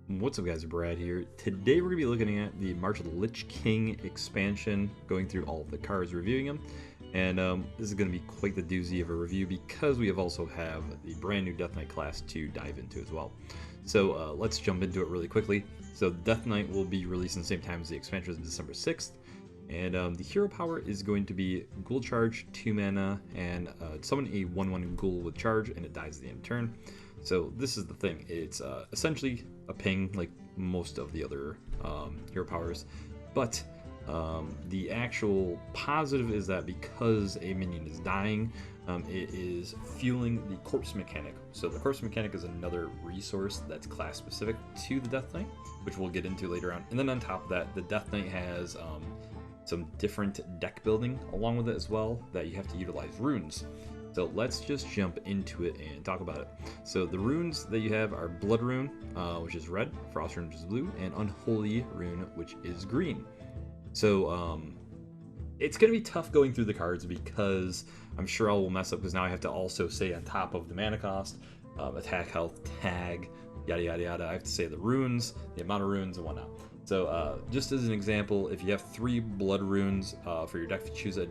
What's up guys, Brad here. Today we're going to be looking at the March of the Lich King expansion, going through all of the cards, reviewing them. And this is going to be quite the doozy of a review because we also have the brand new Death Knight class to dive into as well. So let's jump into it really quickly. So Death Knight will be released in the same time as the expansion is December 6th. And the hero power is going to be Ghoul Charge, 2 mana, and summon a 1/1 Ghoul with charge, and it dies at the end of turn. So this is the thing, it's essentially a ping like most of the other hero powers, but the actual positive is that because a minion is dying, it is fueling the corpse mechanic. So the corpse mechanic is another resource that's class specific to the Death Knight, which we'll get into later on. And then on top of that, the Death Knight has some different deck building along with it as well, that you have to utilize runes. So let's just jump into it and talk about it. So the runes that you have are Blood Rune, which is red, Frost Rune, which is blue, and Unholy Rune, which is green. So it's going to be tough going through the cards because I'm sure I will mess up, because now I have to also say on top of the mana cost, attack, health, tag, yada yada yada, I have to say the runes, the amount of runes, and whatnot. So just as an example, if you have 3 Blood Runes for your deck, if you choose a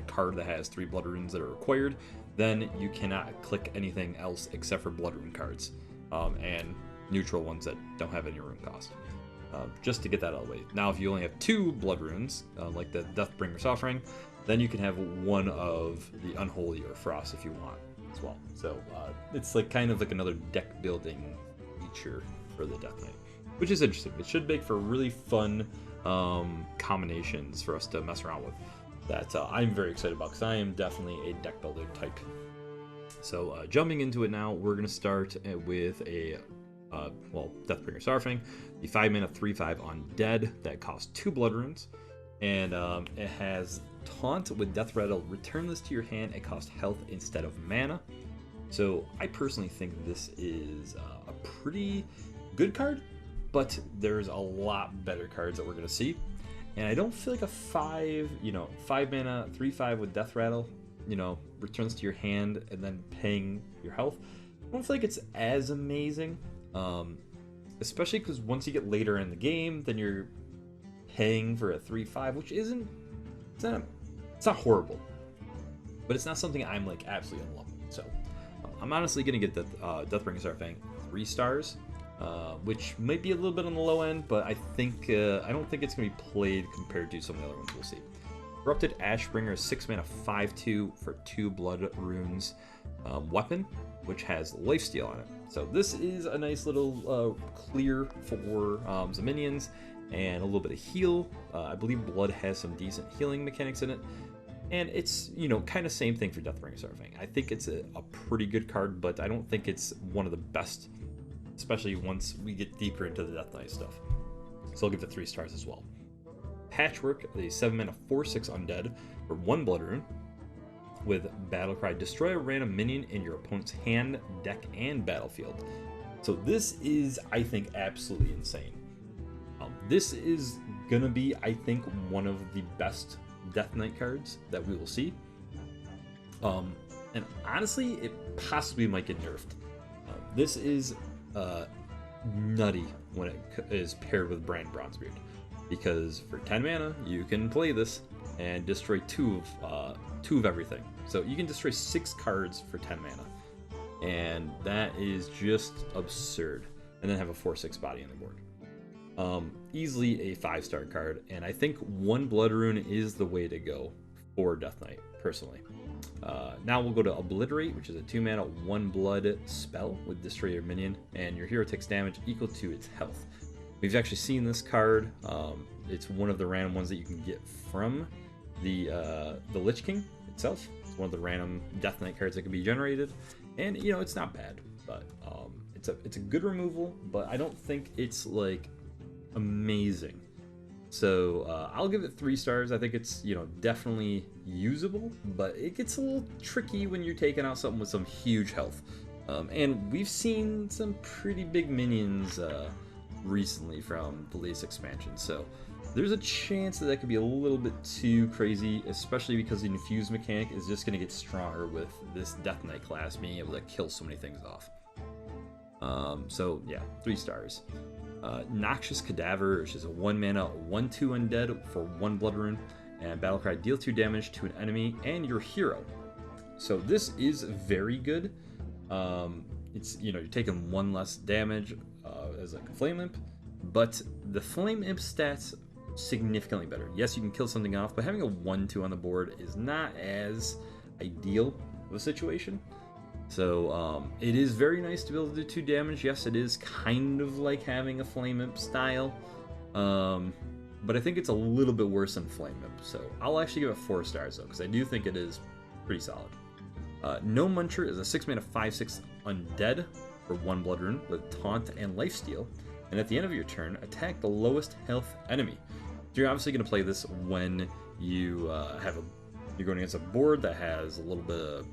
card that has 3 Blood Runes that are required, then you cannot click anything else except for Blood Rune cards and neutral ones that don't have any rune cost. Just to get that out of the way. Now, if you only have 2 Blood Runes, like the Deathbringer Soft Ring, then you can have one of the Unholy or Frost if you want as well. So it's like kind of like another deck building feature for the Death Knight, which is interesting. It should make for really fun combinations for us to mess around with, that I'm very excited about, because I am definitely a deck builder type. So jumping into it now, we're going to start with a Deathbringer Starfang, the 5 mana 3/5 undead that costs 2 Blood Runes, and it has Taunt with Death Rattle. Return this to your hand. It costs health instead of mana. So I personally think this is a pretty good card, but there's a lot better cards that we're going to see. And I don't feel like a 5 mana 3/5 with Death Rattle, returns to your hand and then paying your health, I don't feel like it's as amazing. Especially because once you get later in the game, then you're paying for a 3/5, which it's not horrible, but it's not something I'm like absolutely in love with. So I'm honestly gonna get the Deathbringer Starfang 3 stars. Which might be a little bit on the low end, but I don't think it's going to be played compared to some of the other ones we'll see. Corrupted Ashbringer, 6 mana 5/2 for 2 Blood Runes weapon, which has lifesteal on it. So this is a nice little clear for some minions and a little bit of heal. I believe Blood has some decent healing mechanics in it. And it's, kind of same thing for Deathbringer Starfang. I think it's a pretty good card, but I don't think it's one of the best, especially once we get deeper into the Death Knight stuff. So I'll give it 3 stars as well. Patchwork, a 7 mana 4/6 undead for 1 Blood Rune with Battlecry. Destroy a random minion in your opponent's hand, deck, and battlefield. So this is, I think, absolutely insane. This is gonna be, I think, one of the best Death Knight cards that we will see. And honestly, it possibly might get nerfed. This is nutty when it is paired with Brand Bronzebeard, because for 10 mana you can play this and destroy 2 of everything. So you can destroy 6 cards for 10 mana, and that is just absurd. And then have a 4/6 body on the board. Easily a 5-star card, and I think 1 Blood Rune is the way to go for Death Knight personally. Now we'll go to Obliterate, which is a 2 mana 1 blood spell with Destroy your minion, and your hero takes damage equal to its health. We've actually seen this card. It's one of the random ones that you can get from the Lich King itself. It's one of the random Death Knight cards that can be generated, and it's not bad, but it's a good removal. But I don't think it's like amazing. So I'll give it 3 stars. I think it's definitely usable, but it gets a little tricky when you're taking out something with some huge health. And we've seen some pretty big minions recently from the latest expansion, so there's a chance that could be a little bit too crazy, especially because the infuse mechanic is just going to get stronger with this Death Knight class being able to kill so many things off. So yeah, 3 stars. Noxious Cadaver, which is a 1 mana 1/2 undead for 1 blood rune, and Battlecry, deal 2 damage to an enemy and your hero. So this is very good. It's, you know, you're taking 1 less damage as like a Flame Imp, but the Flame Imp stats significantly better. Yes, you can kill something off, but having a 1/2 on the board is not as ideal of a situation. So it is very nice to be able to do 2 damage. Yes, it is kind of like having a Flame Imp style, but I think it's a little bit worse than Flame Imp. So I'll actually give it 4 stars though, because I do think it is pretty solid. No Muncher is a 6 mana 5/6 undead for 1 blood rune with taunt and lifesteal, and at the end of your turn, attack the lowest health enemy. So you're obviously going to play this when you you're going against a board that has a little bit of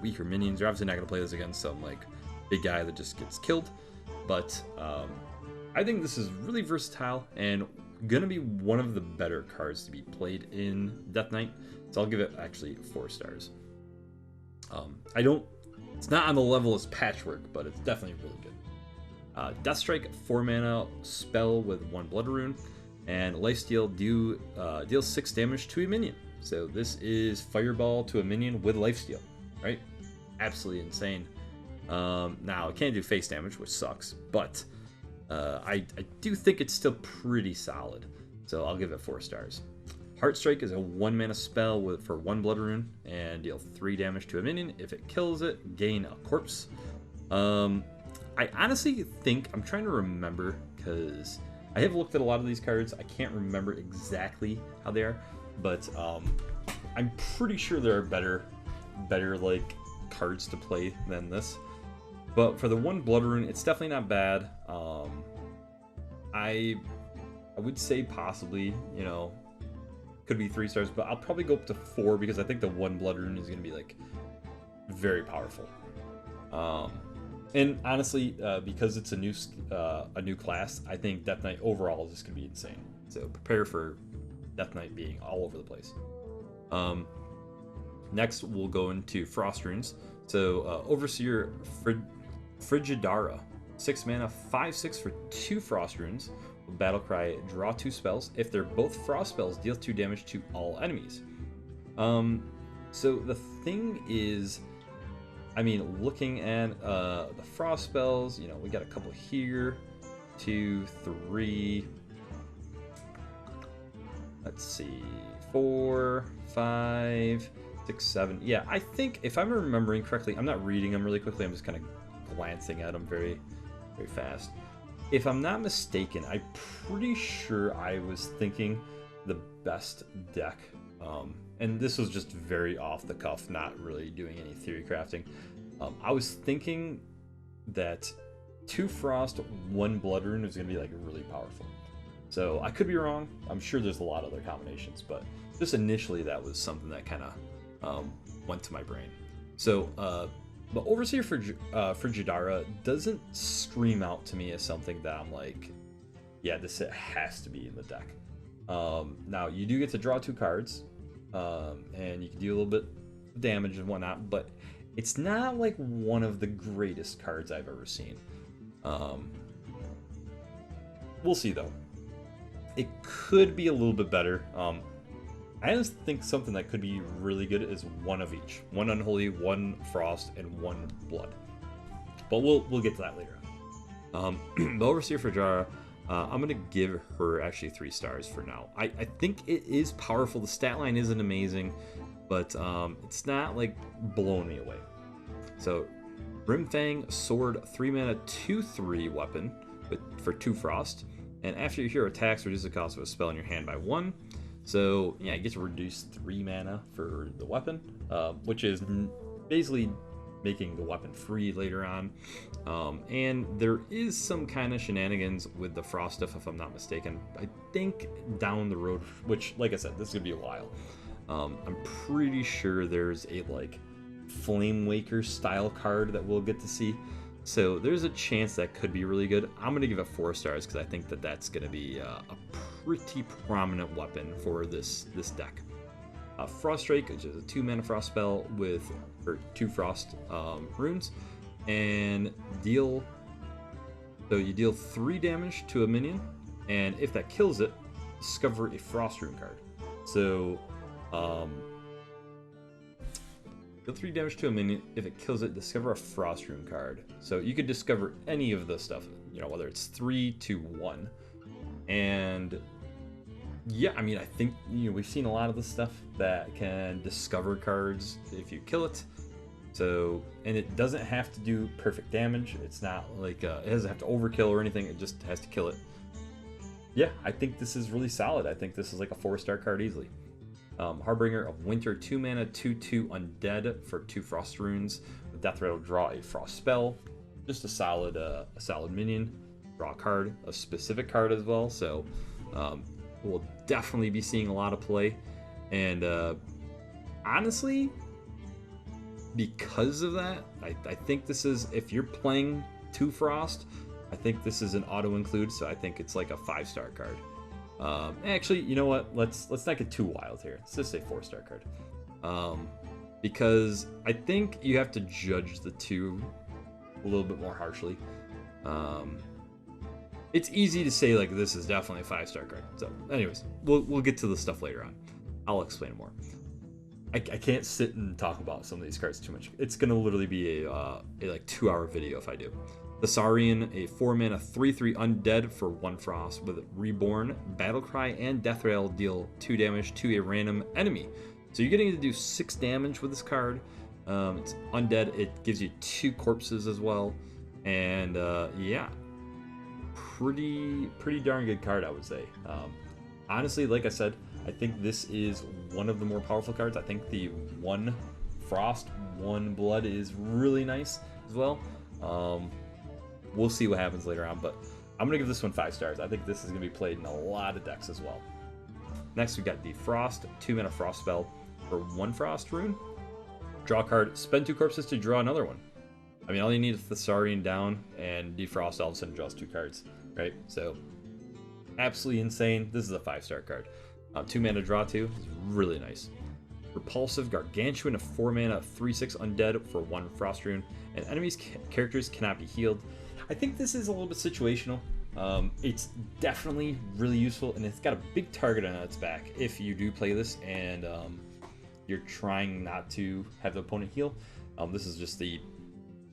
weaker minions. You're obviously not going to play this against some like big guy that just gets killed, but I think this is really versatile and gonna be one of the better cards to be played in Death Knight. So I'll give it actually 4 stars. It's not on the level as Patchwork, but it's definitely really good. Death Strike, 4 mana spell with 1 blood rune, and lifesteal, deals 6 damage to a minion. So this is Fireball to a minion with lifesteal, right? Absolutely insane. Now it can't do face damage, which sucks, but I do think it's still pretty solid. So I'll give it 4 stars. Heartstrike is a 1 mana spell for 1 blood rune and deal 3 damage to a minion. If it kills it, gain a corpse. I honestly think, I'm trying to remember, because I have looked at a lot of these cards. I can't remember exactly how they are, but I'm pretty sure there are better like cards to play than this. But for the 1 blood rune, it's definitely not bad. I would say possibly, you know, could be 3 stars, but I'll probably go up to 4 because I think the 1 blood rune is going to be like very powerful. And honestly, because it's a new class, I think Death Knight overall is just going to be insane. So prepare for Death Knight being all over the place. Next, we'll go into Frost runes. So Overseer Frigidara, 6 mana 5/6 for 2 Frost runes. Battlecry, draw 2 spells. If they're both frost spells, deal 2 damage to all enemies. So the thing is, I mean, looking at the frost spells, you know, we got a couple here, 2, 3. Let's see, 4, 5, 6, 7. Yeah, I think if I'm remembering correctly, I'm not reading them really quickly. I'm just kind of glancing at them very, very fast. If I'm not mistaken, I'm pretty sure I was thinking the best deck, and this was just very off the cuff, not really doing any theory crafting. I was thinking that 2 Frost, 1 Blood Rune was going to be like really powerful. So I could be wrong. I'm sure there's a lot of other combinations, but just initially that was something that kind of went to my brain. So but Overseer Frigidara doesn't scream out to me as something that I'm like, yeah, this has to be in the deck. Now, you do get to draw 2 cards, and you can do a little bit of damage and whatnot, but it's not like one of the greatest cards I've ever seen. We'll see, though. It could be a little bit better. I just think something that could be really good is 1 of each. 1 Unholy, 1 Frost, and 1 Blood. But we'll get to that later on. The Overseer Frigidara, I'm going to give her actually 3 stars for now. I think it is powerful. The stat line isn't amazing, but it's not like blowing me away. So, Brimfang Sword, 3 mana, 2/3 weapon for 2 Frost. And after your hero attacks, reduce the cost of a spell in your hand by 1. So, yeah, you get to reduce 3 mana for the weapon, which is basically making the weapon free later on. And there is some kind of shenanigans with the frost stuff, if I'm not mistaken. I think down the road, which, like I said, this is going to be a while. I'm pretty sure there's a, like, Flame Waker style card that we'll get to see. So there's a chance that could be really good. I'm going to give it 4 stars because I think that that's going to be a pretty prominent weapon for this deck. Frost Strike, which is a 2 mana frost spell for 2 frost runes, and deal So you deal 3 damage to a minion, and if that kills it, discover a Frost Rune card. So, deal 3 damage to a minion. If it kills it, discover a Frost Rune card. So you could discover any of the stuff, you know, whether it's 3, 2, 1. And yeah, I mean, I think, you know, we've seen a lot of the stuff that can discover cards if you kill it. So, and it doesn't have to do perfect damage. It's not like, it doesn't have to overkill or anything. It just has to kill it. Yeah, I think this is really solid. I think this is like a 4-star card easily. Harbinger of Winter, 2 mana, 2/2 undead for 2 Frost Runes. With Death Rattle, draw a Frost spell. Just a solid minion. Draw a card, a specific card as well. So, we'll definitely be seeing a lot of play. And honestly, because of that, I think this is, if you're playing 2 Frost, I think this is an auto include, so I think it's like a 5-star card. Actually, you know what? Let's not get too wild here. Let's just say 4-star card. Because I think you have to judge the 2 a little bit more harshly. It's easy to say like this is definitely a 5-star card. So, anyways, we'll get to the stuff later on. I'll explain more. I can't sit and talk about some of these cards too much. It's gonna literally be a like 2-hour video if I do. Thessarian, a 4-mana 3/3 undead for 1 Frost with Reborn, Battlecry, and Death Rattle, deal 2 damage to a random enemy. So you're getting to do 6 damage with this card. It's undead. It gives you 2 corpses as well, and yeah, pretty darn good card, I would say. Honestly, like I said, I think this is one of the more powerful cards. I think the 1 Frost, 1 Blood is really nice as well. We'll see what happens later on, but I'm going to give this one 5 stars. I think this is going to be played in a lot of decks as well. Next, we've got the Frost, 2-mana Frost spell for 1 Frost Rune. Draw a card, spend 2 corpses to draw another one. I mean, all you need is Thessarian down, and defrost all of a sudden draws 2 cards, right? So, absolutely insane. This is a 5-star card. 2 mana draw 2 is really nice. Repulsive Gargantuan, a 4-mana 3/6 undead for 1 Frost Rune, and enemies' characters cannot be healed. I think this is a little bit situational. It's definitely really useful, and it's got a big target on its back if you do play this and you're trying not to have the opponent heal. This is just the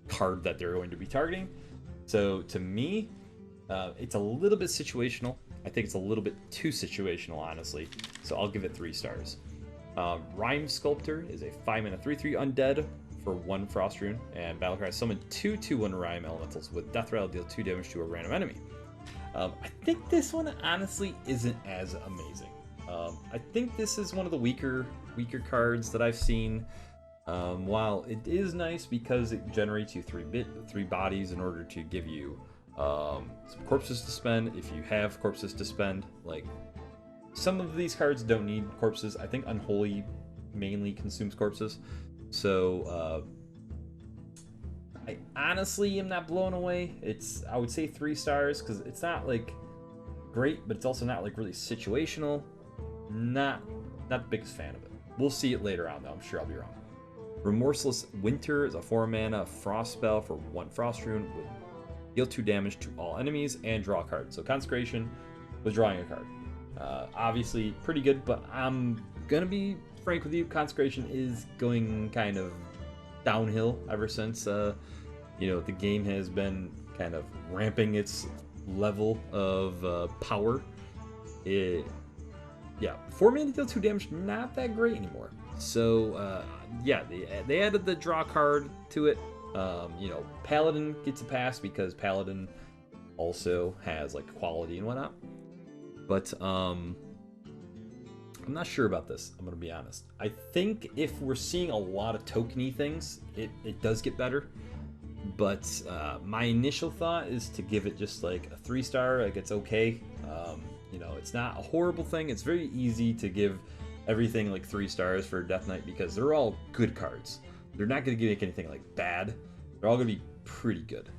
card that they're going to be targeting. So to me, it's a little bit situational. I think it's a little bit too situational, honestly. So I'll give it 3 stars. Rime Sculptor is a 5-mana 3/3 undead for 1 Frost Rune, and Battlecry, summon 2 2/1 Rime Elementals with Death Rattle, deal 2 damage to a random enemy. I think this one honestly isn't as amazing. I think this is one of the weaker cards that I've seen. While it is nice because it generates you 3 bodies in order to give you some corpses to spend. If you have corpses to spend, like some of these cards don't need corpses. I think Unholy mainly consumes corpses. So I honestly am not blown away. I would say 3 stars because it's not like great, but it's also not like really situational. Not the biggest fan of it. We'll see it later on though. I'm sure I'll be wrong. Remorseless Winter is a 4-mana frost spell for 1 Frost Rune with deal 2 damage to all enemies and draw a card. So Consecration with drawing a card. Obviously pretty good, but I'm gonna be frank with you, Consecration is going kind of downhill ever since the game has been kind of ramping its level of power. 4 mana deal 2 damage, not that great anymore. So yeah, they added the draw card to it. Paladin gets a pass because Paladin also has like quality and whatnot. But I'm not sure about this, I'm gonna be honest. I think if we're seeing a lot of tokeny things, it does get better. But my initial thought is to give it just like a 3-star, like it's okay. It's not a horrible thing. It's very easy to give everything like 3 stars for Death Knight because they're all good cards. They're not going to make anything like bad. They're all going to be pretty good.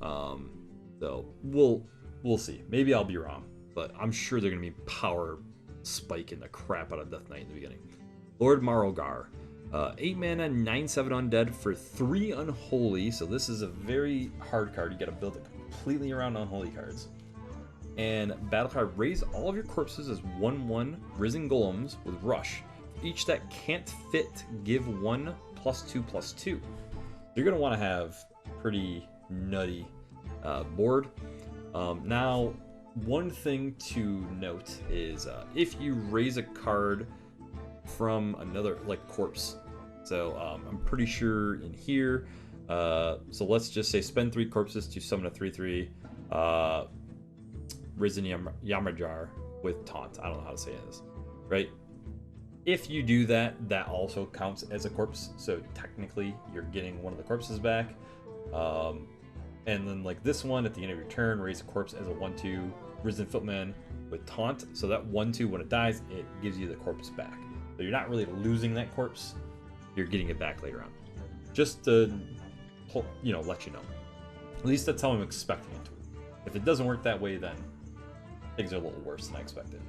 So we'll see. Maybe I'll be wrong, but I'm sure they're going to be power spiking the crap out of Death Knight in the beginning. Lord Marlgar, 8 mana 9/7 undead for 3 unholy. So this is a very hard card. You got to build it completely around unholy cards. And battle card, raise all of your corpses as 1/1 Risen Golems with Rush. Each that can't fit, give 1 +2/+2. You're going to want to have pretty nutty board. Now, one thing to note is if you raise a card from another, like corpse. So I'm pretty sure in here, so let's just say spend 3 corpses to summon a 3/3 Risen Yamajar with Taunt. I don't know how to say this, right? If you do that, that also counts as a corpse. So technically, you're getting one of the corpses back. And then like this one, at the end of your turn, raise a corpse as a 1/2 Risen Footman with Taunt. So that 1/2, when it dies, it gives you the corpse back. So you're not really losing that corpse. You're getting it back later on. Just to, you know, let you know. At least that's how I'm expecting it to work. If it doesn't work that way, then things are a little worse than I expected.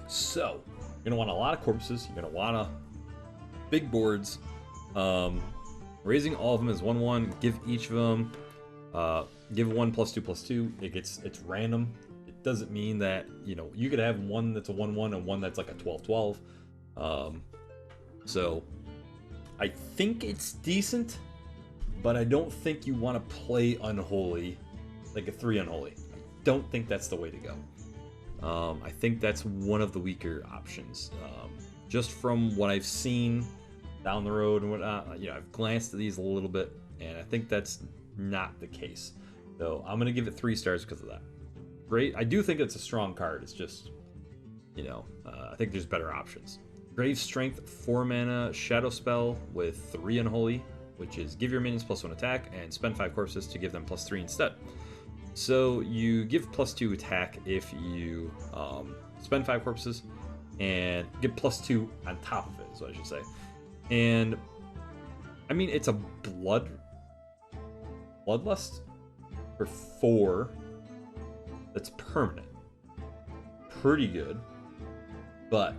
So, you're going to want a lot of corpses. You're going to want big boards. Raising all of them as 1/1. Give each of them, give 1 +2/+2. It's random. It doesn't mean that, you know, you could have one that's a 1/1 and one that's like a 12/12. So, I think it's decent, but I don't think you want to play Unholy, like a 3 Unholy. I don't think that's the way to go. I think that's one of the weaker options. Just from what I've seen down the road and whatnot, you know, I've glanced at these a little bit, and I think that's not the case. So I'm gonna give it 3 stars because of that. Great. I do think it's a strong card. It's just, you know, I think there's better options. Grave Strength, 4 mana Shadow Spell with 3 Unholy, which is give your minions +1 attack and spend 5 corpses to give them +3 instead. So you give +2 attack if you spend 5 corpses, and get +2 on top of it, is what I should say. And I mean, it's a Bloodlust for 4 that's permanent. Pretty good. But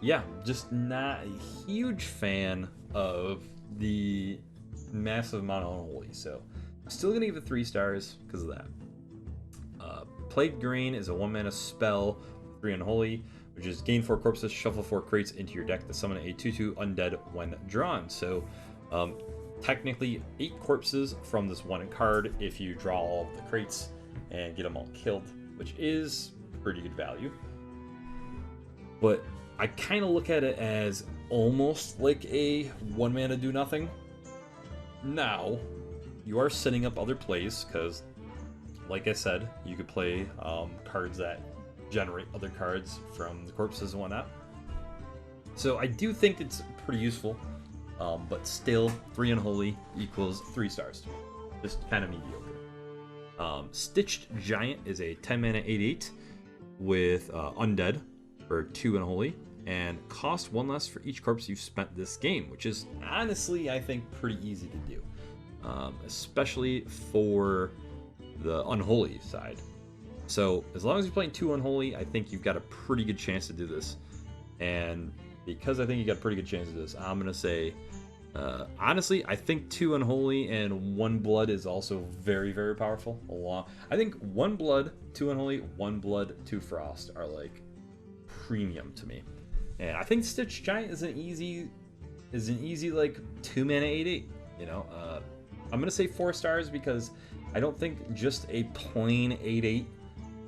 yeah, just not a huge fan of the massive amount of Unholy. So I'm still gonna give it 3 stars because of that. Plague Drain is a 1 mana spell, 3 Unholy, which is gain 4 corpses, shuffle 4 crates into your deck to summon a 2/2 undead when drawn. So technically 8 corpses from this 1 card if you draw all of the crates and get them all killed, which is pretty good value. But I kind of look at it as almost like a 1 mana do nothing. Now, you are setting up other plays because, like I said, you could play cards that generate other cards from the corpses and whatnot. So I do think it's pretty useful, but still 3 Unholy equals 3 stars to me. Just kind of mediocre. Stitched Giant is a 10 mana 8/8 with Undead for 2 Unholy, and cost 1 less for each corpse you've spent this game, which is honestly, I think, pretty easy to do. Especially for the Unholy side. So as long as you're playing 2 Unholy, I think you've got a pretty good chance to do this. And because I think you got a pretty good chance to do this, I'm going to say, honestly, I think 2 Unholy and 1 Blood is also very, very powerful. I think 1 Blood, 2 Unholy, 1 Blood, 2 Frost are like premium to me. And I think Stitch Giant is an easy like 2 mana 8/8. You know, I'm gonna say 4 stars because I don't think just a plain 8/8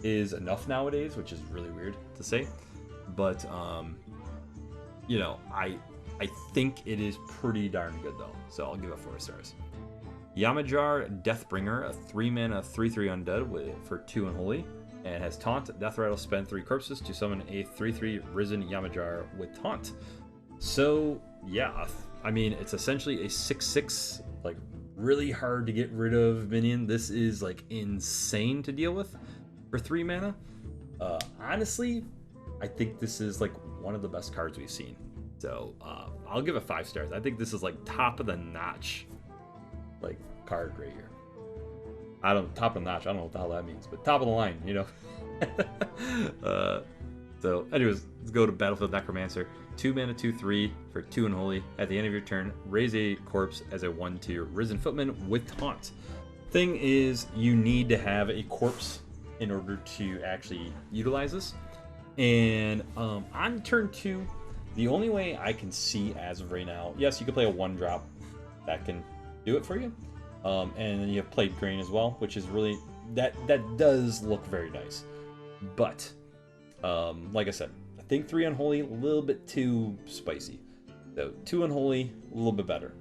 is enough nowadays, which is really weird to say. But you know, I think it is pretty darn good though, so I'll give it 4 stars. Yamajar Deathbringer, a 3 mana 3/3 undead for 2 Unholy, and has Taunt. Death Rattle, spend 3 corpses to summon a 3/3 Risen Yamajar with Taunt. So yeah, I mean, it's essentially a 6/6, like really hard to get rid of minion. This is like insane to deal with for 3 mana. Honestly, I think this is like one of the best cards we've seen. So I'll give it 5 stars. I think this is like top of the notch, like card right here. Top of the notch. I don't know what the hell that means, but top of the line, you know. So anyways, let's go to Battlefield Necromancer. 2 mana 2/3 for 2 Unholy. At the end of your turn, raise a corpse as a 1/2 Risen Footman with Taunt. Thing is, you need to have a corpse in order to actually utilize this. And on turn 2, the only way I can see as of right now, yes, you can play a 1-drop that can do it for you. And then you have Played Grain as well, which is really, that does look very nice. But, like I said, I think 3 Unholy, a little bit too spicy. So 2 Unholy, a little bit better.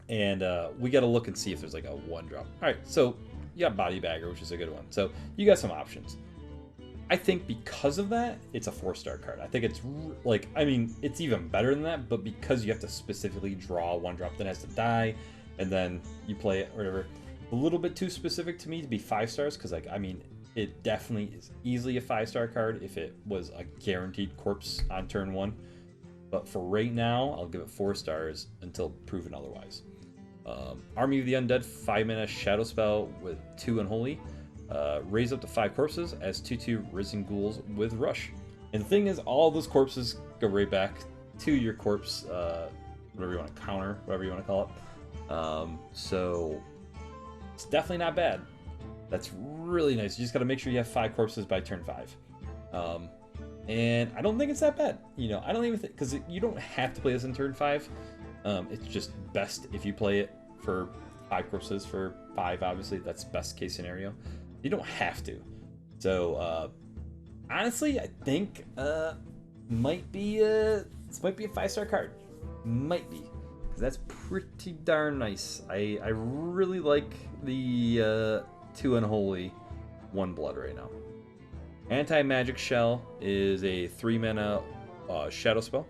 And we got to look and see if there's like a 1-drop. All right, so you got Body Bagger, which is a good one. So you got some options. I think because of that, it's a 4-star card. I think it's like, I mean, it's even better than that, but because you have to specifically draw a 1-drop that has to die, and then you play it or whatever, a little bit too specific to me to be 5 stars, because like, I mean, it definitely is easily a 5-star card if it was a guaranteed corpse on turn 1. But for right now, I'll give it 4 stars until proven otherwise. Army of the Undead, 5-mana shadow spell with 2 Unholy. Raise up to 5 corpses as 2/2 Risen Ghouls with Rush. And the thing is, all those corpses go right back to your corpse, whatever you want to counter, whatever you want to call it. So it's definitely not bad. That's really nice. You just got to make sure you have 5 corpses by turn 5. And I don't think it's that bad. You know, I don't even think, because you don't have to play this in turn 5. It's just best if you play it for 5 corpses for 5, obviously. That's best case scenario. You don't have to. So, honestly, I think this might be a 5-star card. Might be. Because that's pretty darn nice. I really like the 2 Unholy 1 Blood right now. Anti-Magic Shell is a 3-mana shadow spell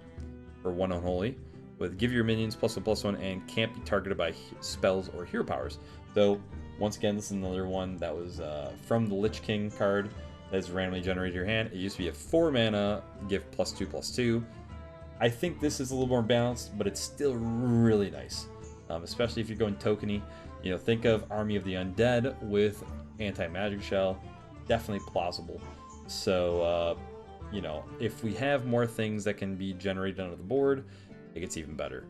for 1 Unholy with give your minions +1/+1 and can't be targeted by spells or hero powers. So once again, this is another one that was from the Lich King card that's randomly generated your hand. It used to be a 4-mana give +2/+2. I think this is a little more balanced, but it's still really nice, especially if you're going tokeny. You know, think of Army of the Undead with Anti-Magic Shell. Definitely plausible. So, you know, if we have more things that can be generated onto the board, it gets even better.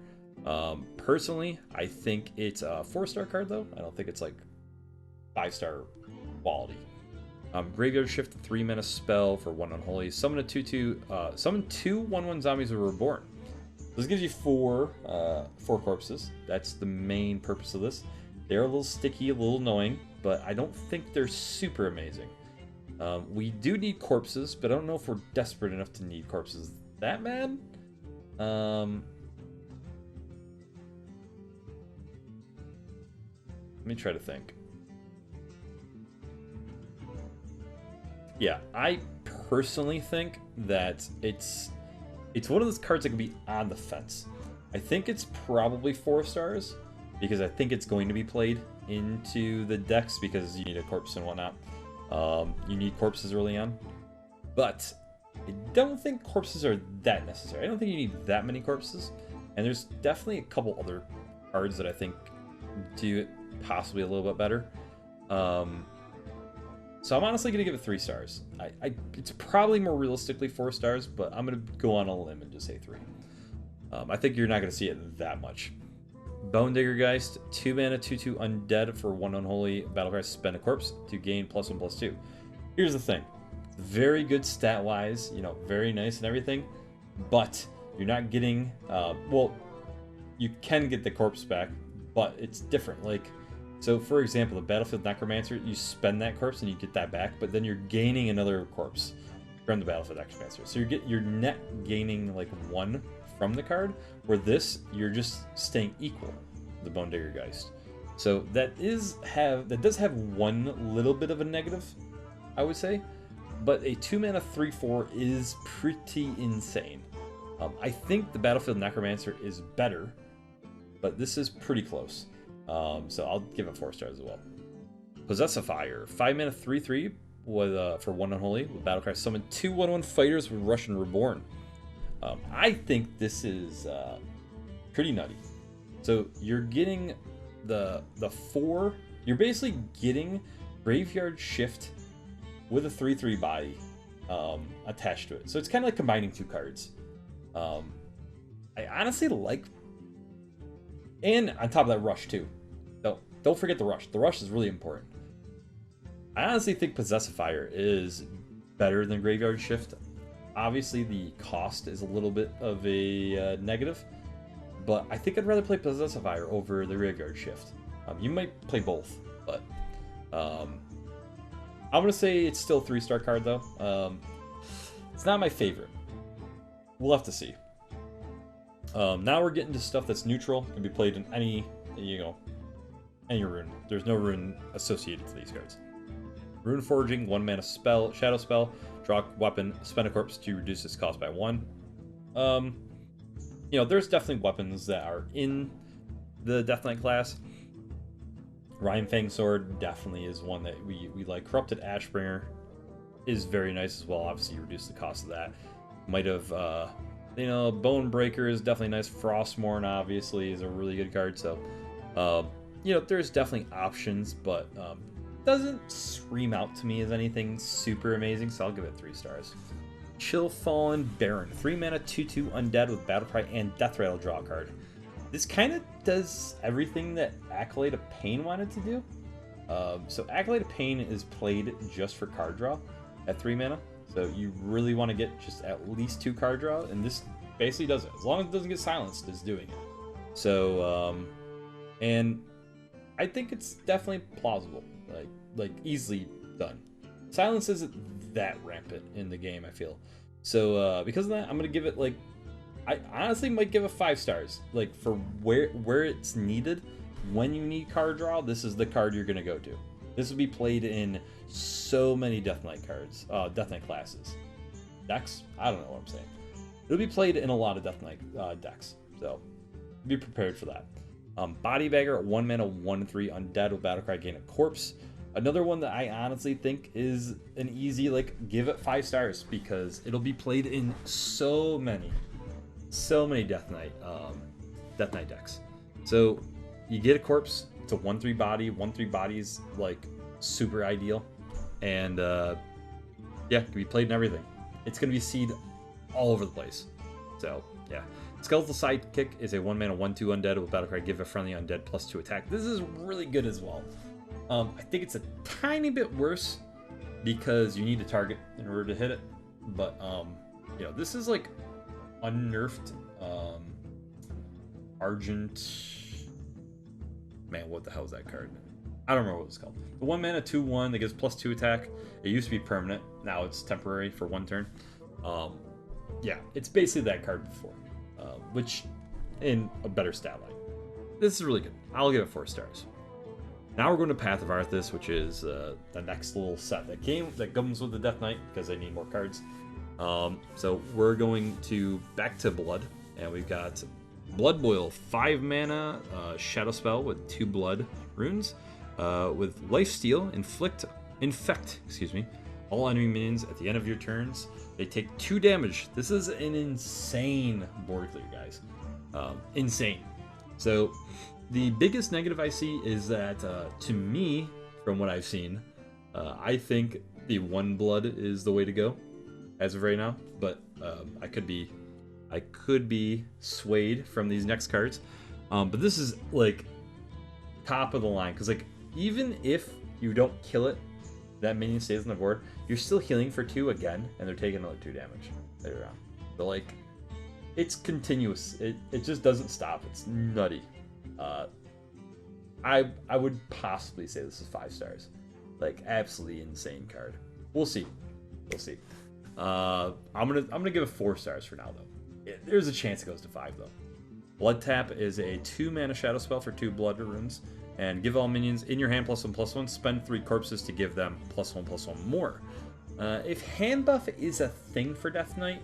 Personally, I think it's a 4-star card, though. I don't think it's like 5-star quality. Graveyard Shift, 3-mana spell for 1 Unholy. Summon a 2/2. Summon 2 1/1 zombies who were reborn. This gives you 4 corpses. That's the main purpose of this. They're a little sticky, a little annoying, but I don't think they're super amazing. We do need corpses, but I don't know if we're desperate enough to need corpses that bad. Let me try to think. Yeah, I personally think that it's one of those cards that can be on the fence. I think it's probably 4 stars because I think it's going to be played into the decks because you need a corpse and whatnot. You need corpses early on, but I don't think corpses are that necessary. I don't think you need that many corpses, and there's definitely a couple other cards that I think do it possibly a little bit better. So I'm honestly going to give it 3 stars. It's probably more realistically 4 stars, but I'm going to go on a limb and just say 3. I think you're not going to see it that much. Bone Digger Geist, 2-mana 2/2 Undead for 1 Unholy. Battlecry, spend a corpse to gain +1/+2. Here's the thing. Very good stat-wise, you know, very nice and everything, but you're not getting, well, you can get the corpse back, but it's different. Like, so for example, the Battlefield Necromancer, you spend that corpse and you get that back, but then you're gaining another corpse from the Battlefield Necromancer. So you're net gaining like 1 from the card, where this, you're just staying equal to the Bone Digger Geist. So that does have one little bit of a negative, I would say, but a 2-mana 3/4 is pretty insane. I think the Battlefield Necromancer is better, but this is pretty close. So I'll give it 4 stars as well. Possessifier, 5-mana 3/3 with for 1 Unholy with Battlecry, summon 2 1/1 fighters with Russian Reborn. I think this is pretty nutty. So you're getting the 4. You're basically getting Graveyard Shift with a 3/3 body attached to it. So it's kind of like combining 2 cards. Um, I honestly like, and on top of that, rush too. Don't forget the rush. The rush is really important. I honestly think Possessifier is better than Graveyard Shift. Obviously, the cost is a little bit of a negative, but I think I'd rather play Possessifier over the Graveyard Shift. You might play both, but I'm gonna say it's still a 3-star card though. It's not my favorite. We'll have to see. Now we're getting to stuff that's neutral, can be played in any rune. There's no rune associated to these cards. Rune Forging, 1 mana spell, shadow spell, draw a weapon, spend a corpse to reduce its cost by 1. There's definitely weapons that are in the Death Knight class. Rhyme Fang Sword definitely is one that we like. Corrupted Ashbringer is very nice as well. Obviously, you reduce the cost of that. Might have, Bone Breaker is definitely nice. Frostmourne obviously is a really good card. So, there's definitely options, but doesn't scream out to me as anything super amazing. So I'll give it 3 stars. Chill Fallen Baron, 3 mana 2/2 undead with Battlecry and Death Rattle, draw a card. This kind of does everything that Accolade of Pain wanted to do. So Accolade of Pain is played just for card draw at 3 mana. So you really want to get just at least 2 card draw, and this basically does it. As long as it doesn't get silenced, it's doing it. So, and I think it's definitely plausible, like easily done. Silence isn't that rampant in the game, I feel. So because of that, I'm gonna give it I honestly might give it 5 stars. Like for where it's needed, when you need card draw, this is the card you're gonna go to. This will be played in so many Death Knight cards, Death Knight classes, decks. I don't know what I'm saying. It'll be played in a lot of Death Knight decks, so be prepared for that. Body Bagger, 1 mana 1/3 undead with Battlecry, gain a corpse. Another one that I honestly think is an easy give it 5 stars because it'll be played in so many Death Knight decks. So you get a corpse. It's a 1/3 body. 1/3 bodies super ideal, and it can be played in everything. It's gonna be seed all over the place. So yeah. Skeletal Sidekick is a 1 mana 1/2 undead with Battlecry, give a friendly undead +2 attack. This is really good as well. I think it's a tiny bit worse because you need to target in order to hit it, but this is unnerfed Argent. Man, what the hell is that card? I don't remember what it's called. The 1 mana 2/1 that gives +2 attack. It used to be permanent. Now it's temporary for 1 turn. It's basically that card before, which in a better stat line. This is really good. I'll give it 4 stars. Now we're going to Path of Arthas, which is the next little set that comes with the Death Knight because they need more cards. So we're going back to Blood, and we've got Blood Boil, 5 mana shadow spell with 2 blood runes, with Lifesteal, infect, all enemy minions at the end of your turns. They take 2 damage. This is an insane board clear, guys. Insane. So the biggest negative I see is that, to me, from what I've seen, I think the 1 blood is the way to go as of right now. But I could be swayed from these next cards. But this is top of the line because even if you don't kill it, that minion stays on the board. You're still healing for 2 again, and they're taking another 2 damage later on. So it's continuous. It just doesn't stop. It's nutty. I would possibly say this is 5 stars. Absolutely insane card. We'll see. I'm gonna give it 4 stars for now though. There's a chance it goes to 5 though. Blood Tap is a 2 mana shadow spell for 2 blood runes, and give all minions in your hand +1/+1. Spend 3 corpses to give them +1/+1 more. If hand buff is a thing for Death Knight,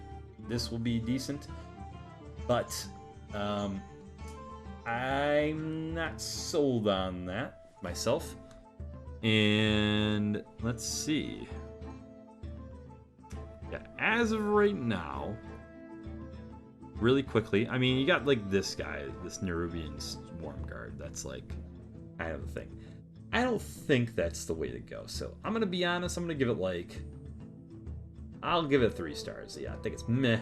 this will be decent, but I'm not sold on that myself. And let's see. Yeah, as of right now, really quickly, I mean, you got this guy, this Nerubian Swarm Guard. That's kind of a thing. I don't think that's the way to go. So I'm gonna be honest. I'm gonna give it I'll give it 3 stars. Yeah, I think it's meh.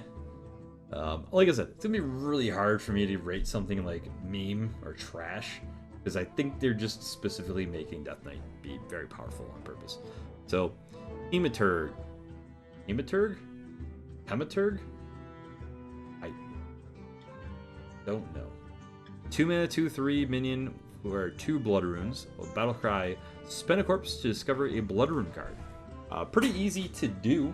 Like I said, it's gonna be really hard for me to rate something like meme or trash because I think they're just specifically making Death Knight be very powerful on purpose. So, Hematurg, Hematurg, Hematurg. I don't know. 2 mana, 2/3 minion who are 2 blood runes. With battle cry, spend a corpse to discover a blood rune card. Pretty easy to do.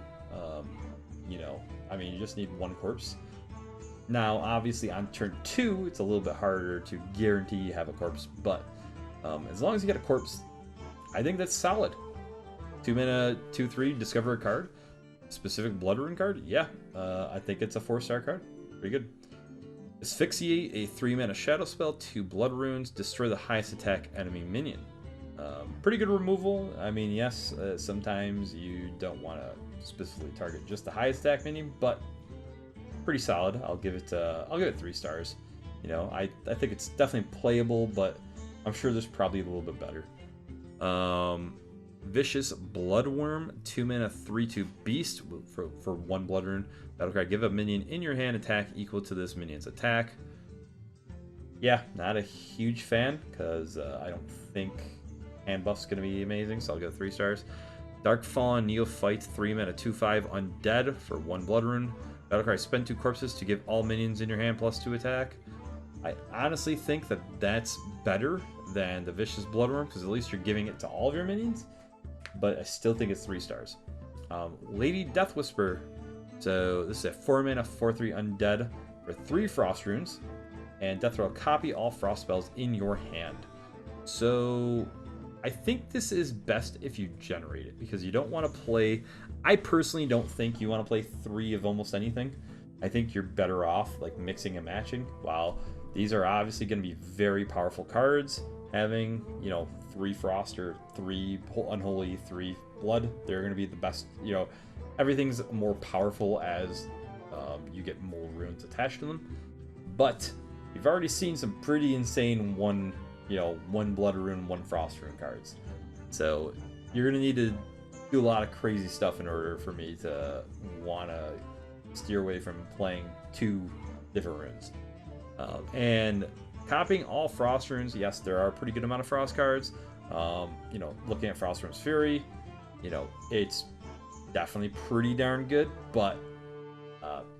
You know, I mean, you just need 1 corpse. Now, obviously, on turn 2, it's a little bit harder to guarantee you have a corpse, but as long as you get a corpse, I think that's solid. 2 mana, 2/3, discover a card. Specific blood rune card? Yeah, I think it's a 4-star card. Pretty good. Asphyxiate, a 3 mana shadow spell, 2 blood runes, destroy the highest attack enemy minion. Pretty good removal. I mean, yes, sometimes you don't want to specifically target just the highest attack minion, but pretty solid. I'll give it 3 stars. You know, I think it's definitely playable, but I'm sure there's probably a little bit better. Vicious Bloodworm, 2 mana, 3/2 beast for 1 blood rune. Battle cry, give a minion in your hand attack equal to this minion's attack. Yeah, not a huge fan because I don't think hand buff's gonna be amazing, so I'll go 3 stars. Darkfallen Neophyte, 3 mana, 2/5 undead for 1 blood rune. Battle cry, spend 2 corpses to give all minions in your hand +2 attack. I honestly think that that's better than the Vicious Bloodworm because at least you're giving it to all of your minions, but I still think it's 3 stars. Lady Death Whisper, so this is a 4 mana, 4/3 undead for 3 frost runes, and Death Row, copy all frost spells in your hand. So I think this is best if you generate it because you don't want to play. I personally don't think you want to play 3 of almost anything. I think you're better off like mixing and matching. While these are obviously going to be very powerful cards, having 3 frost or 3 unholy, 3 blood, they're going to be the best. Everything's more powerful as you get more runes attached to them. But you've already seen some pretty insane one blood rune, 1 frost rune cards. So you're going to need to do a lot of crazy stuff in order for me to want to steer away from playing 2 different runes. And copying all frost runes, yes, there are a pretty good amount of frost cards. Looking at Frost Rune's Fury, it's definitely pretty darn good, but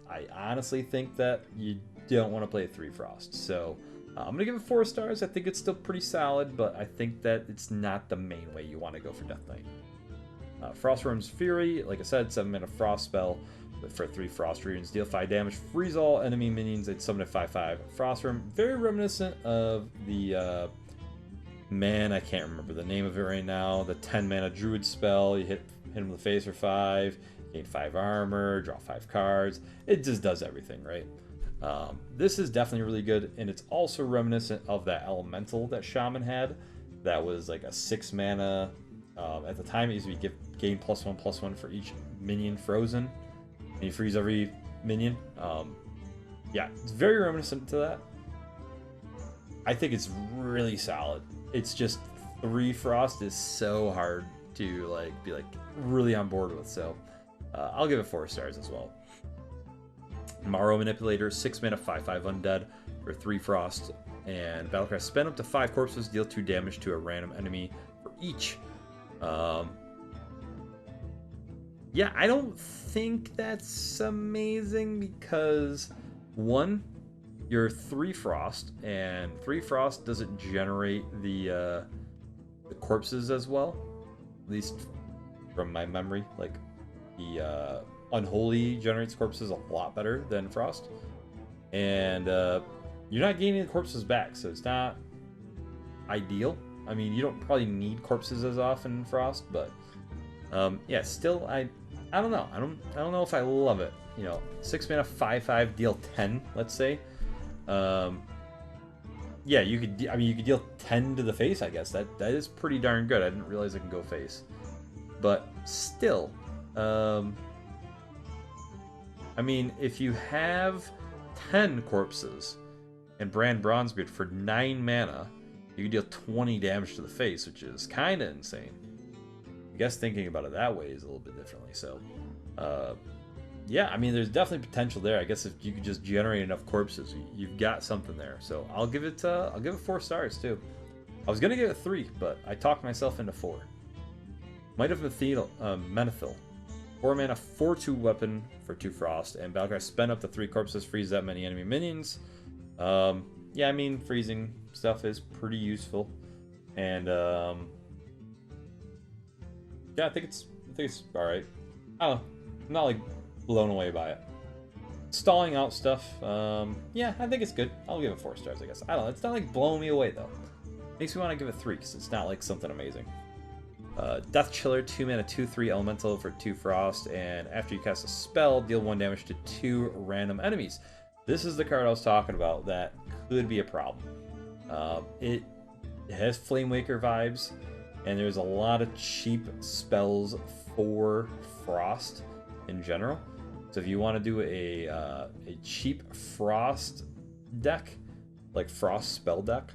I honestly think that you don't want to play 3 frost. So I'm going to give it 4 stars. I think it's still pretty solid, but I think that it's not the main way you want to go for Death Knight. Frost Rune's Fury, like I said, 7 mana frost spell for 3 frost runes, deal 5 damage, freeze all enemy minions at summon a 5/5 frost rune. Very reminiscent of the I can't remember the name of it right now. The 10 mana druid spell. You hit him in the face for 5, gain 5 armor, draw 5 cards. It just does everything, right? This is definitely really good, and it's also reminiscent of that elemental that Shaman had. That was like a 6 mana. At the time, it used to be gain +1/+1 for each minion frozen, and you freeze every minion. Yeah, it's very reminiscent to that. I think it's really solid. It's just 3 frost is so hard to be really on board with. So I'll give it 4 stars as well. Morrow Manipulator, 6 mana, 5/5 undead for 3 frost, and battlecry, spend up to 5 corpses, deal 2 damage to a random enemy for each. Yeah, I don't think that's amazing because 1, you're 3 frost, and 3 frost doesn't generate the corpses as well, at least from my memory. Like the unholy generates corpses a lot better than frost, and you're not gaining the corpses back, so it's not ideal. I mean, you don't probably need corpses as often in frost, but yeah, still I don't know. I don't know if I love it. 6 mana, 5/5, deal 10, let's say. Yeah, you could deal 10 to the face, I guess. That is pretty darn good. I didn't realize I can go face. But still, I mean, if you have 10 corpses and Brand Bronzebeard for 9 mana, you can deal 20 damage to the face, which is kind of insane. I guess thinking about it that way is a little bit differently. So, Yeah, I mean, there's definitely potential there. I guess if you could just generate enough corpses, you've got something there. So I'll give it 4 stars too. I was gonna give it 3, but I talked myself into 4. Might have Menethil. 4 mana, 4/2 weapon for 2 frost, and Battlecry spend up to 3 corpses, freeze that many enemy minions. Yeah, I mean, freezing stuff is pretty useful, and yeah, I think it's all right. I don't know, I'm not like blown away by it. Stalling out stuff, yeah, I think it's good. I'll give it 4 stars, I guess. I don't know, it's not like blowing me away though. Makes me want to give it 3 because it's not like something amazing. Death Chiller, 2 mana, 2/3 elemental for 2 frost, and after you cast a spell, deal 1 damage to 2 random enemies. This is the card I was talking about that could be a problem. It has Flamewaker vibes, and there's a lot of cheap spells for frost in general. So if you want to do a cheap frost deck, like frost spell deck,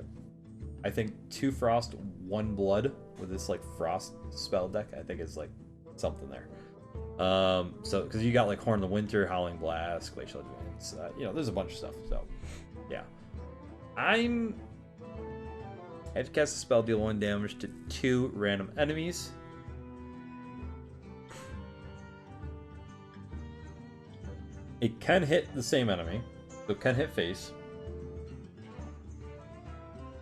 I think 2 frost, 1 blood with this like frost spell deck, I think is like something there. So because you got like Horn of the Winter, Howling Blast, Glacial Advance, you know, there's a bunch of stuff. So yeah, I have to cast a spell, deal 1 damage to 2 random enemies. It can hit the same enemy, so it can hit face.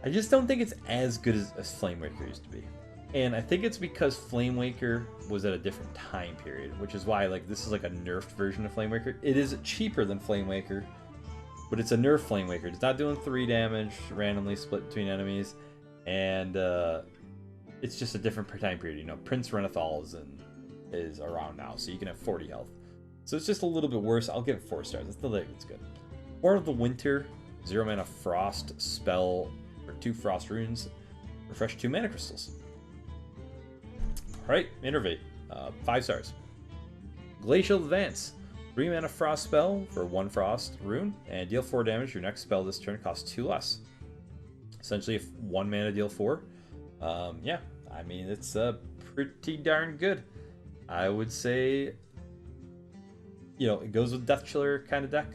I just don't think it's as good as Flamewaker used to be. And I think it's because Flamewaker was at a different time period, which is why like this is like a nerfed version of Flamewaker. It is cheaper than Flamewaker, but it's a nerf Flamewaker. It's not doing 3 damage randomly split between enemies, and it's just a different time period. You know, Prince Renethal is around now, so you can have 40 health. So it's just a little bit worse. I'll give it 4 stars. I still think it's good. Horn of the Winter, 0 mana frost spell for 2 frost runes, refresh 2 mana crystals. Alright, Innervate, 5 stars. Glacial Advance, 3 mana frost spell for 1 frost rune, and deal 4 damage. Your next spell this turn costs 2 less. Essentially, if 1 mana, deal 4. Yeah, I mean, it's pretty darn good. I would say, you know, it goes with Death Chiller kind of deck.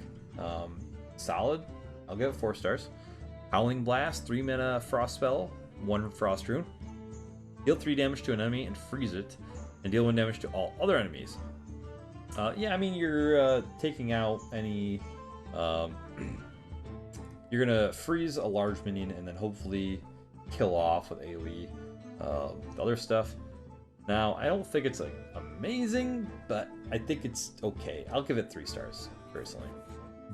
Solid. I'll give it 4 stars. Howling Blast, 3 mana frost spell, 1 frost rune. Deal 3 damage to an enemy and freeze it, and deal 1 damage to all other enemies. Yeah, I mean, you're taking out any... you're gonna freeze a large minion and then hopefully kill off with AoE the other stuff. Now, I don't think it's like amazing, but I think it's okay. I'll give it 3 stars, personally.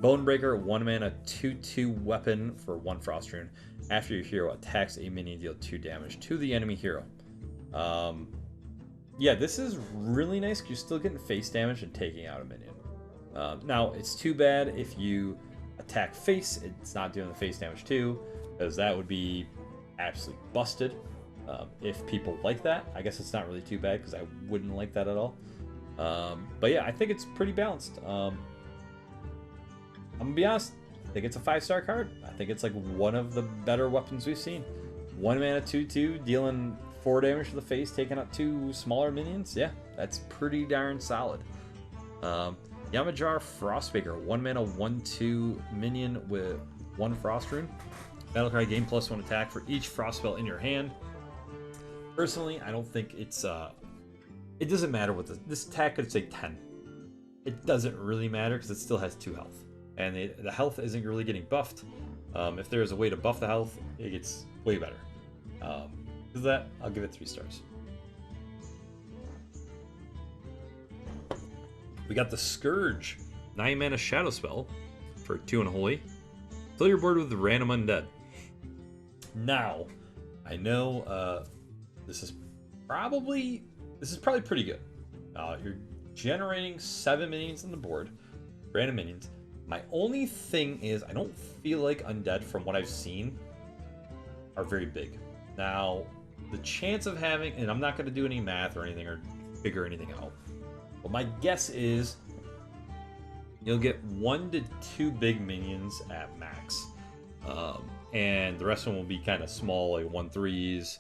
Bonebreaker, 1 mana, 2/2 weapon for 1 frost rune. After your hero attacks a minion, deal 2 damage to the enemy hero. Yeah, this is really nice because you're still getting face damage and taking out a minion. Now, it's too bad if you attack face, it's not doing the face damage too, because that would be absolutely busted. If people like that, I guess it's not really too bad because I wouldn't like that at all. But yeah, I think it's pretty balanced. I'm gonna be honest, I think it's a 5-star card. I think it's like one of the better weapons we've seen. 1 mana, 2/2, dealing 4 damage to the face, taking out 2 smaller minions. Yeah, that's pretty darn solid. Yamajar Frostbaker, 1 mana, 1/2 minion with 1 frost rune. Battlecry, gain +1 attack for each frost spell in your hand. Personally, I don't think it's it doesn't matter what this attack could say 10. It doesn't really matter because it still has 2 health, and the health isn't really getting buffed. If there's a way to buff the health, it gets way better. Because of that, I'll give it 3 stars. We got the Scourge, 9 mana shadow spell for 2 unholy. Fill your board with random undead. Now, I know this is probably pretty good. You're generating 7 minions on the board, random minions. My only thing is I don't feel like undead, from what I've seen, are very big. Now, the chance of having, and I'm not going to do any math or anything or figure anything out, but my guess is you'll get 1 to 2 big minions at max. And the rest of them will be kind of small, like 1/3s,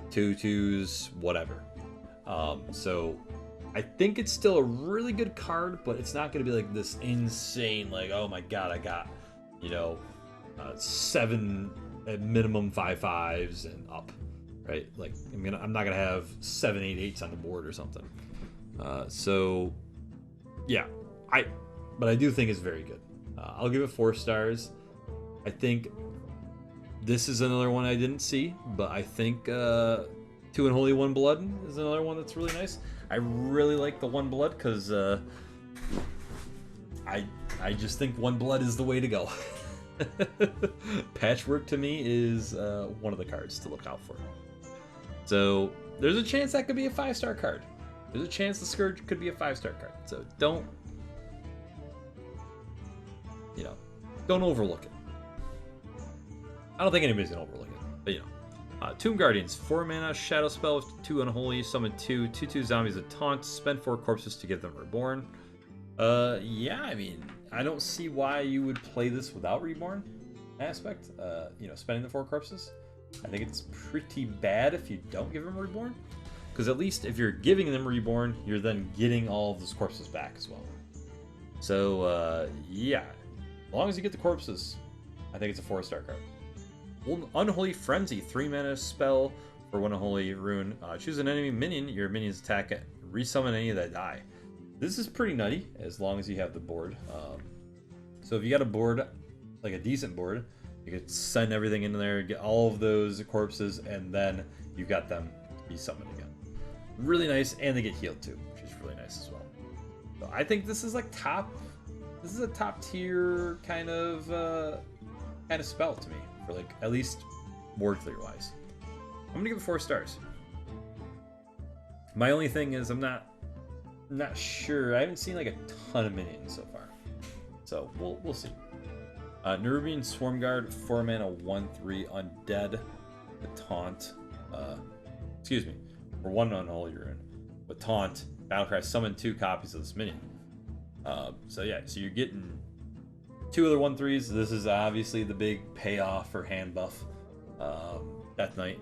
2/2s, whatever. So I think it's still a really good card, but it's not going to be like this insane, like, oh my god, I got, you know, 7 at minimum 5/5s and up, right? Like, I'm not gonna have 7 8/8s on the board or something. So yeah, but I do think it's very good. I'll give it 4 stars. I think this is another one I didn't see, but I think 2 Unholy 1 Blood is another one that's really nice. I really like the 1 Blood because I just think 1 Blood is the way to go. Patchwork to me is one of the cards to look out for. So there's a chance that could be a 5-star card. There's a chance the Scourge could be a 5-star card. So don't overlook it. I don't think anybody's gonna overlook it, but Tomb Guardians, 4 mana, Shadow Spell with 2 Unholy, summon 2/2 zombies with Taunt, spend 4 corpses to give them Reborn. Yeah, I mean, I don't see why you would play this without Reborn aspect. Spending the 4 corpses. I think it's pretty bad if you don't give them Reborn, because at least if you're giving them Reborn, you're then getting all of those corpses back as well. So, yeah, as long as you get the corpses, I think it's a 4-star card. Unholy Frenzy, 3 mana spell for 1 Unholy Rune. Choose an enemy minion, your minions attack it. Resummon any that die. This is pretty nutty, as long as you have the board. So if you got a board, like a decent board, you could send everything into there, get all of those corpses, and then you've got them be summoned again. Really nice, and they get healed too, which is really nice as well. So I think this is like this is a top tier kind of spell to me, for like at least board clear wise. I'm gonna give it 4 stars. My only thing is I'm not sure. I haven't seen like a ton of minions so far, so we'll see. Nerubian Swarmguard, 4 mana, 1/3 undead with Taunt. Excuse me, for 1 Unholy Rune with Taunt. Battlecry, summon 2 copies of this minion. So yeah, so you're getting 2 other 1/3s. This is obviously the big payoff for hand buff, Death Knight,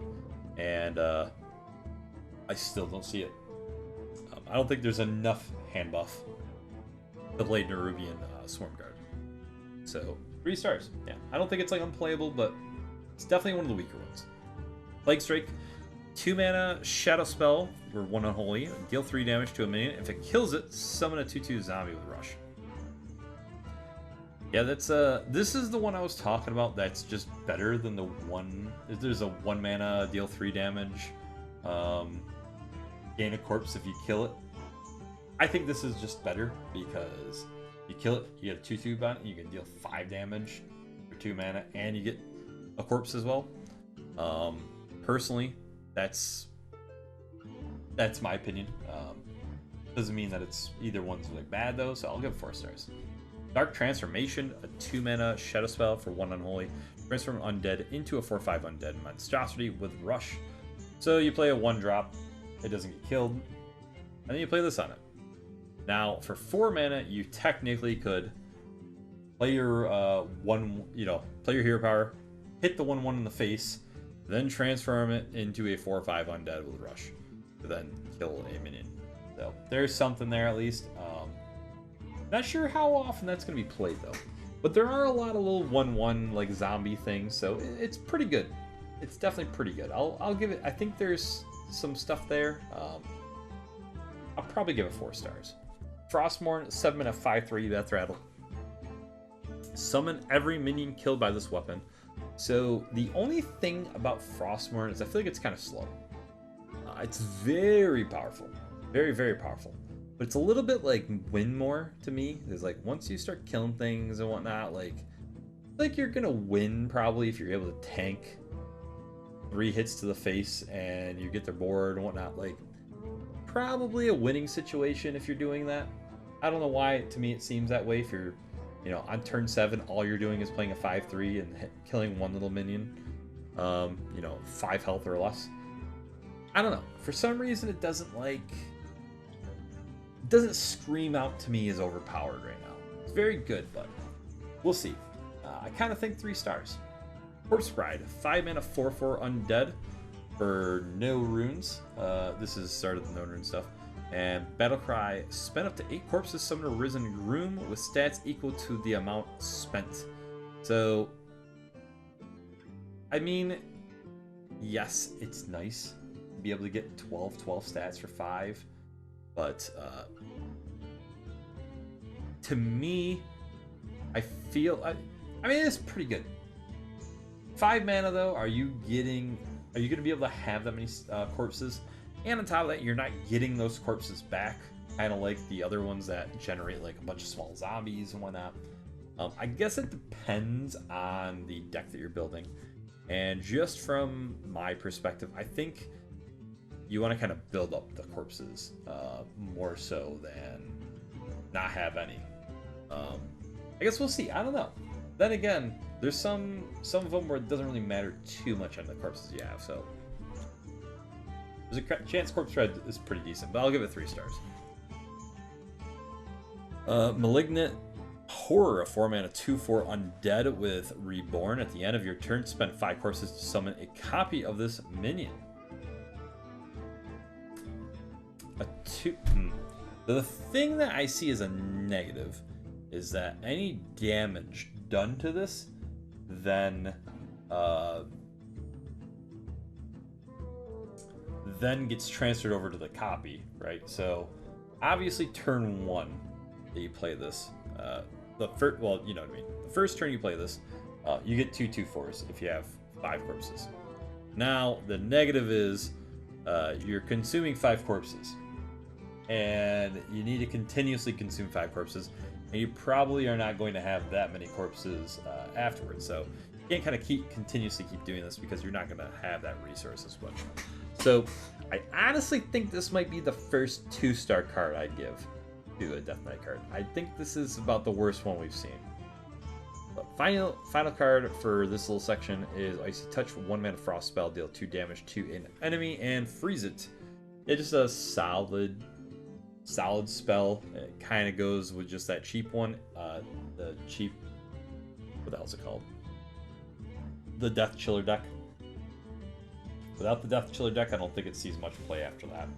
and I still don't see it. I don't think there's enough hand buff to play Nerubian Swarmguard. So 3 stars. Yeah, I don't think it's like unplayable, but it's definitely one of the weaker ones. Plague Strike, 2 mana Shadow Spell for 1 Unholy. Deal 3 damage to a minion. If it kills it, summon a 2/2 zombie with Rush. Yeah, that's this is the one I was talking about. That's just better than the one. There's a 1 mana deal 3 damage. Gain a corpse if you kill it. I think this is just better because you kill it, you get a 2/2 bounty, you can deal 5 damage for 2 mana, and you get a corpse as well. Personally, that's my opinion. Doesn't mean that it's either one's like bad though, so I'll give it 4 stars. Dark Transformation, a 2 mana Shadow Spell for 1 Unholy. Transform undead into a 4/5 undead monstrosity with Rush. So you play a 1-drop, it doesn't get killed, and then you play this on it. Now, for 4 mana, you technically could play your play your hero power, hit the 1/1 in the face, then transform it into a 4/5 undead with Rush to then kill a minion. So there's something there at least. Not sure how often that's going to be played though, but there are a lot of little 1/1 like zombie things, so it's pretty good. It's definitely pretty good. I'll give it. I think there's some stuff there. I'll probably give it 4 stars. Frostmourne, 7 mana, 5/3 Death Rattle. Summon every minion killed by this weapon. So the only thing about Frostmourne is I feel like it's kind of slow. It's very powerful, very very powerful, but it's a little bit like Winmore to me. There's like once you start killing things and whatnot, like you're gonna win probably if you're able to tank 3 hits to the face and you get their board and whatnot. Like probably a winning situation if you're doing that. I don't know why to me it seems that way. If you're on turn 7 all you're doing is playing a 5/3 and killing 1 little minion, 5 health or less. I don't know, for some reason it doesn't scream out to me as overpowered right now. It's very good, but we'll see. I kind of think 3 stars. Corpse Bride, 5 mana 4/4 undead for no runes. This is started the no rune stuff. And Battlecry, spend up to 8 corpses, summon a risen groom with stats equal to the amount spent. So, I mean, yes, it's nice to be able to get 12 stats for 5, but to me, I feel, I mean, it's pretty good. 5 mana though, are you going to be able to have that many corpses? And on top of that, you're not getting those corpses back, kind of like the other ones that generate like a bunch of small zombies and whatnot. I guess it depends on the deck that you're building. And just from my perspective, I think you want to kind of build up the corpses more so than not have any. I guess we'll see. I don't know. Then again, there's some of them where it doesn't really matter too much on the corpses you have, so there's a chance corpse red is pretty decent, but I'll give it 3 stars. Malignant Horror, a 4-mana 2/4 undead with Reborn. At the end of your turn, spend 5 corpses to summon a copy of this minion. The thing that I see as a negative is that any damage done to this then gets transferred over to the copy, right? So obviously turn 1 that you play this, the first, well, you know what I mean, the first turn you play this, you get 2 2/4s if you have 5 corpses. Now the negative is you're consuming 5 corpses, and you need to continuously consume 5 corpses, and you probably are not going to have that many corpses afterwards. So you can't kind of continuously keep doing this because you're not going to have that resource as much. So I honestly think this might be the first 2-star card I'd give to a Death Knight card. I think this is about the worst one we've seen. But final card for this little section is Icy Touch, 1 mana frost spell, deal 2 damage to an enemy and freeze it. It's just a solid spell. It kind of goes with just that cheap one, the cheap, what the hell's it called? The Death Chiller deck. Without the Death Chiller deck, I don't think it sees much play after that.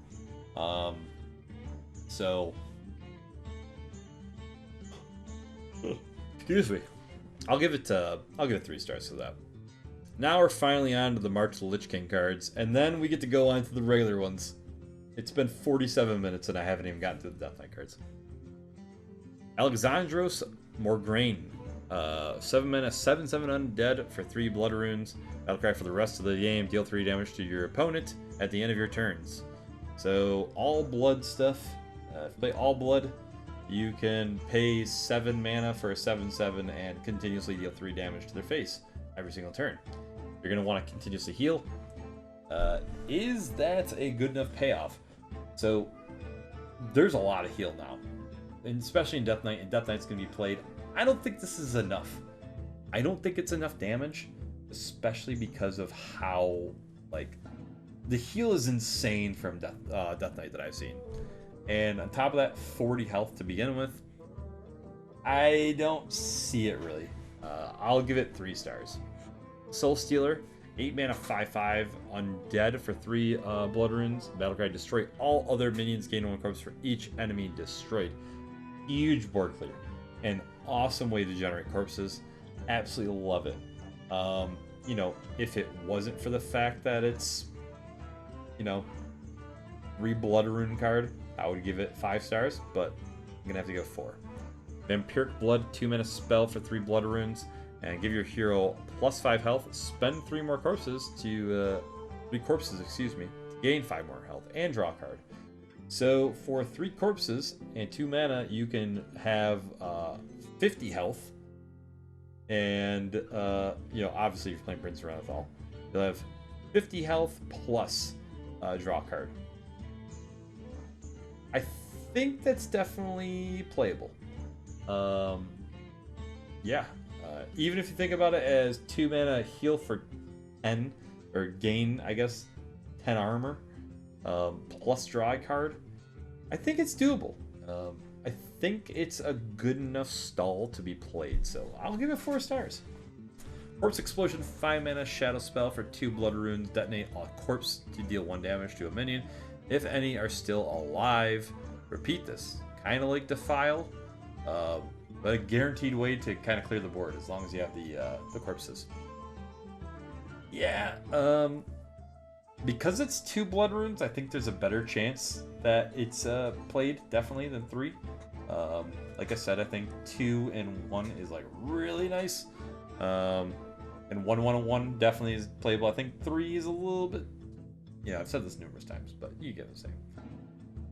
So, excuse me. I'll give it 3 stars for that. Now we're finally on to the March of the Lich King cards, and then we get to go on to the regular ones. It's been 47 minutes and I haven't even gotten to the Death Knight cards. Alexandros Morgraine, 7 mana, 7/7 undead for 3 blood runes. Battlecry for the rest of the game, deal 3 damage to your opponent at the end of your turns. So all blood stuff. If you play all blood, you can pay 7 mana for a 7/7 and continuously deal 3 damage to their face every single turn. You're going to want to continuously heal. Is that a good enough payoff? So there's a lot of heal now, and especially in Death Knight, and Death Knight's going to be played. I don't think this is enough. I don't think it's enough damage, especially because of how, like, the heal is insane from Death Knight that I've seen. And on top of that, 40 health to begin with. I don't see it really. I'll give it 3 stars. Soul Stealer, 8 mana 5/5 undead for 3 blood runes. Battlecry, destroy all other minions, gain 1 corpse for each enemy destroyed. Huge board clear. An awesome way to generate corpses. Absolutely love it. You know, if it wasn't for the fact that it's, you know, 3 blood rune card, I would give it 5 stars, but I'm gonna have to go 4. Vampiric Blood, 2 mana spell for 3 blood runes, and give your hero +5 health. Spend 3 more corpses to 3 corpses, excuse me, to gain 5 more health and draw a card. So for 3 corpses and 2 mana, you can have 50 health, and you know, obviously if you're playing Prince of Renathal, you'll have 50 health plus draw a card. I think that's definitely playable. Yeah. Even if you think about it as 2 mana heal for 10, or gain, I guess, 10 armor, plus draw a card, I think it's doable. I think it's a good enough stall to be played, so I'll give it 4 stars. Corpse Explosion, 5 mana shadow spell for 2 blood runes. Detonate a corpse to deal 1 damage to a minion. if any are still alive. Repeat this, kind of like Defile, but a guaranteed way to kind of clear the board as long as you have the corpses. Yeah, because it's 2 blood runes, I think there's a better chance that it's played definitely than 3. Like I said, I think 2 and 1 is like really nice, and 1-1-1 definitely is playable. I think 3 is a little bit, yeah, I've said this numerous times, but you get the same.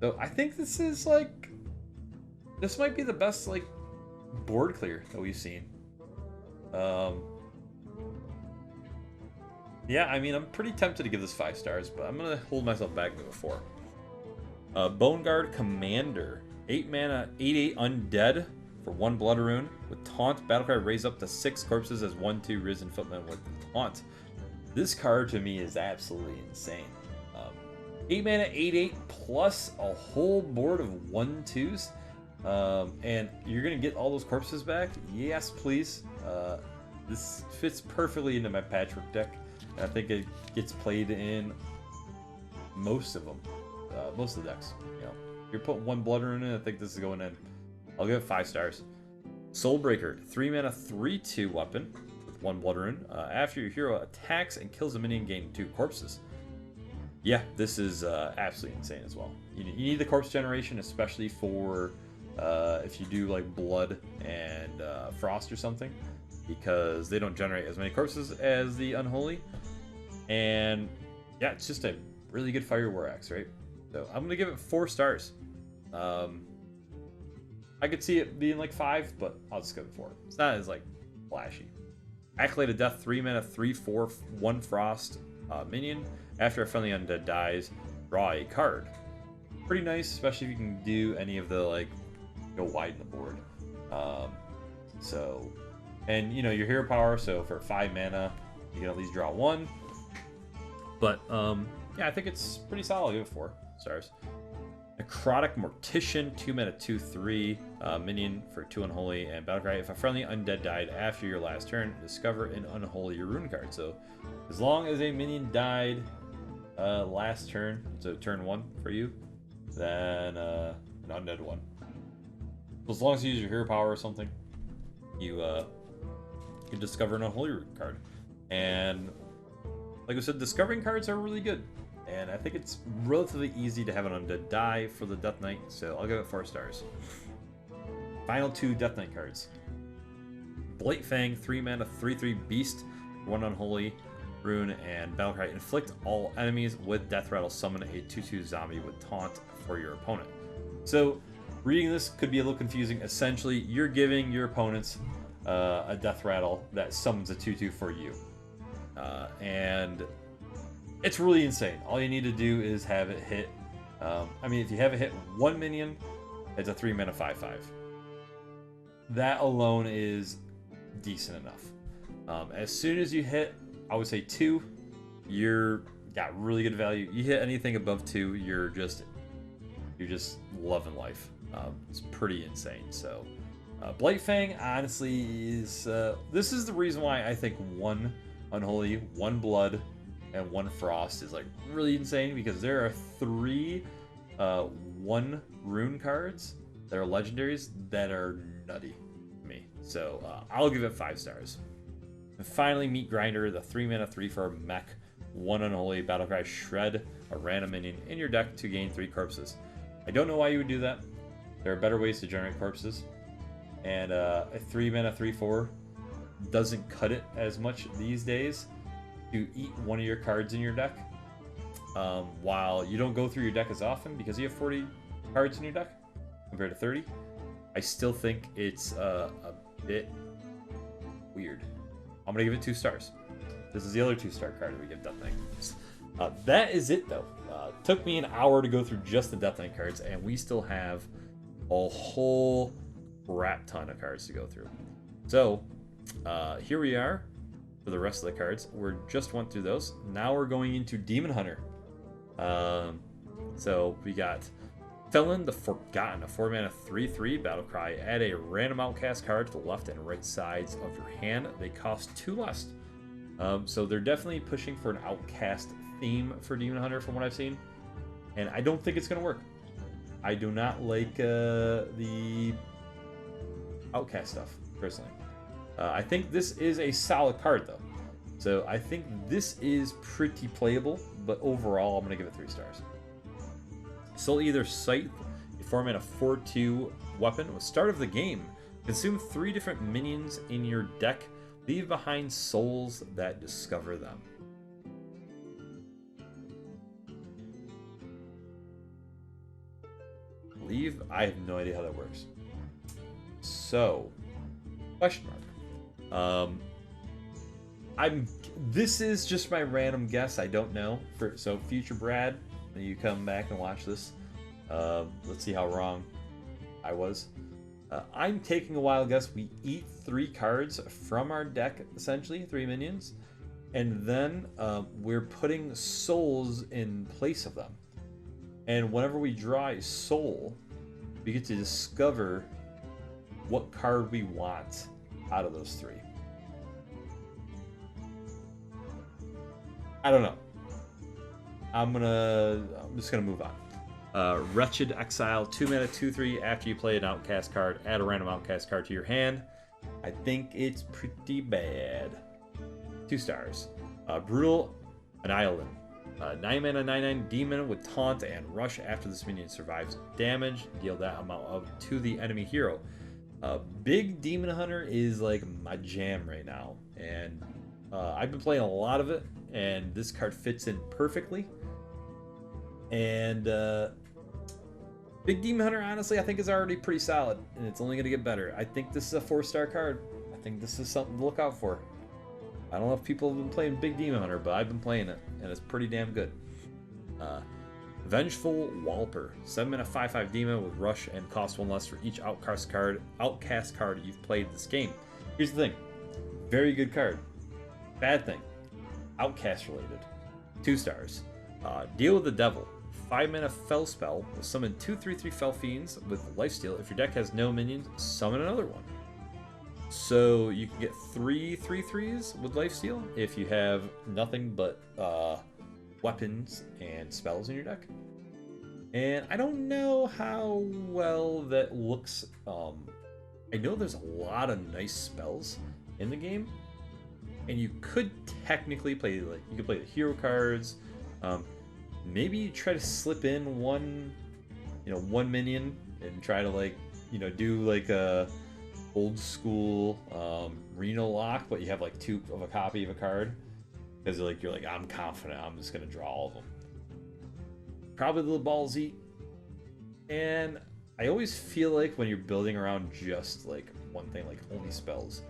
So I think this is like, this might be the best like board clear that we've seen. Yeah, I mean, I'm pretty tempted to give this 5 stars, but I'm gonna hold myself back to a 4. Bone Guard Commander, 8 mana, 8/8 undead for 1 blood rune with taunt. Battlecry raise up to 6 corpses as 1/2 risen footman with taunt. This card to me is absolutely insane. 8 mana, 8/8 plus a whole board of 1/2s, and you're gonna get all those corpses back. Yes, please. This fits perfectly into my Patchwork deck. I think it gets played in most of them, most of the decks. You know, you're putting 1 blood rune in. I think this is going in. I'll give it 5 stars. Soulbreaker, 3 mana, 3/2 weapon with 1 blood rune. After your hero attacks and kills a minion, gain 2 corpses. Yeah, this is absolutely insane as well. You need the corpse generation, especially for if you do like blood and frost or something, because they don't generate as many corpses as the unholy. And yeah, it's just a really good fire war axe, right? So I'm gonna give it 4 stars. I could see it being like 5, but I'll just give it 4. It's not as like flashy. Accolade of Death, 3 mana, 3/4, 1 frost minion. After a friendly undead dies, draw a card. Pretty nice, especially if you can do any of the like go widen the board. So, and you know your hero power. So for 5 mana, you can at least draw 1. But yeah, I think it's pretty solid. I'll give it 4 stars. Necrotic Mortician, 2 mana, 2/3 minion for 2 unholy and battlecry. If a friendly undead died after your last turn, discover an unholy rune card. So as long as a minion died last turn, so turn 1 for you, then an undead one. So as long as you use your hero power or something, you can discover an unholy rune card. And like I said, discovering cards are really good. And I think it's relatively easy to have an undead die for the Death Knight, so I'll give it 4 stars. Final 2 Death Knight cards. Blight Fang, 3 mana, 3/3 beast, 1 unholy rune, and battlecry. Inflict all enemies with Death Rattle. Summon a 2/2 zombie with taunt for your opponent. So reading this could be a little confusing. Essentially, you're giving your opponents a Death Rattle that summons a 2/2 for you, and it's really insane. All you need to do is have it hit. I mean, if you have it hit 1 minion, it's a 3 mana 5/5. That alone is decent enough. As soon as you hit, I would say 2, you're got really good value. You hit anything above 2, you're just loving life. It's pretty insane. So, Blight Fang honestly is this is the reason why I think 1 unholy, 1 blood, and 1 frost is like really insane, because there are 3 1 rune cards that are legendaries that are nutty to me. So I'll give it 5 stars. And finally, Meat Grinder, the 3 mana 3/4 mech, 1 unholy battlecry. Shred a random minion in your deck to gain 3 corpses. I don't know why you would do that. There are better ways to generate corpses, and a 3 mana 3/4 doesn't cut it as much these days to eat one of your cards in your deck, while you don't go through your deck as often because you have 40 cards in your deck compared to 30. I still think it's a bit weird. I'm gonna give it 2 stars. This is the other 2-star card that we give Death Knight. That is it though. Took me an hour to go through just the Death Knight cards, and we still have a whole crap ton of cards to go through. So here we are for the rest of the cards. We just went through those. Now we're going into Demon Hunter. So we got Felon the Forgotten, a 4 mana 3/3 battlecry. Add a random outcast card to the left and right sides of your hand. They cost 2 less. So they're definitely pushing for an outcast theme for Demon Hunter from what I've seen. and I don't think it's going to work. I do not like the outcast stuff, personally. I think this is a solid card, though. So I think this is pretty playable, but overall, I'm going to give it 3 stars. Soul Eater Scythe, a 4-mana 4/2 weapon. With start of the game, consume 3 different minions in your deck. Leave behind souls that discover them. I have no idea how that works. So, question mark. This is just my random guess. I don't know. So future Brad, when you come back and watch this, let's see how wrong I was. I'm taking a wild guess. We eat 3 cards from our deck, essentially 3 minions, and then we're putting souls in place of them. And whenever we draw a soul, we get to discover what card we want out of those 3. I don't know. I'm just gonna move on. Wretched Exile, 2-mana 2/3. After you play an outcast card, add a random outcast card to your hand. I think it's pretty bad. 2 stars. Brutal Annihilation. 9-mana 9/9 demon with taunt and rush. After this minion survives damage, deal that amount to the enemy hero. Big Demon Hunter is like my jam right now, and I've been playing a lot of it, and this card fits in perfectly. And Big Demon Hunter, honestly, I think is already pretty solid, and it's only going to get better. I think this is a 4-star card. I think this is something to look out for. I don't know if people have been playing Big Demon Hunter, but I've been playing it, and it's pretty damn good. Vengeful Walper, 7-mana 5/5 demon with rush and cost 1 less for each outcast card you've played this game. Here's the thing. Very good card. Bad thing. Outcast related. 2 stars. Deal with the Devil. 5-mana Fell spell will summon 2 3/3 Fell Fiends with lifesteal. If your deck has no minions, summon another one. So you can get 3 3/3s with lifesteal if you have nothing but weapons and spells in your deck. And I don't know how well that looks. I know there's a lot of nice spells in the game, and you could technically play, like, you could play the hero cards. Maybe you try to slip in one minion and try to, like, do like a old school Reno lock, but you have like 2 of a copy of a card, because you're like, I'm confident I'm just gonna draw all of them. Probably a little ballsy, and I always feel like when you're building around just like one thing, like only spells,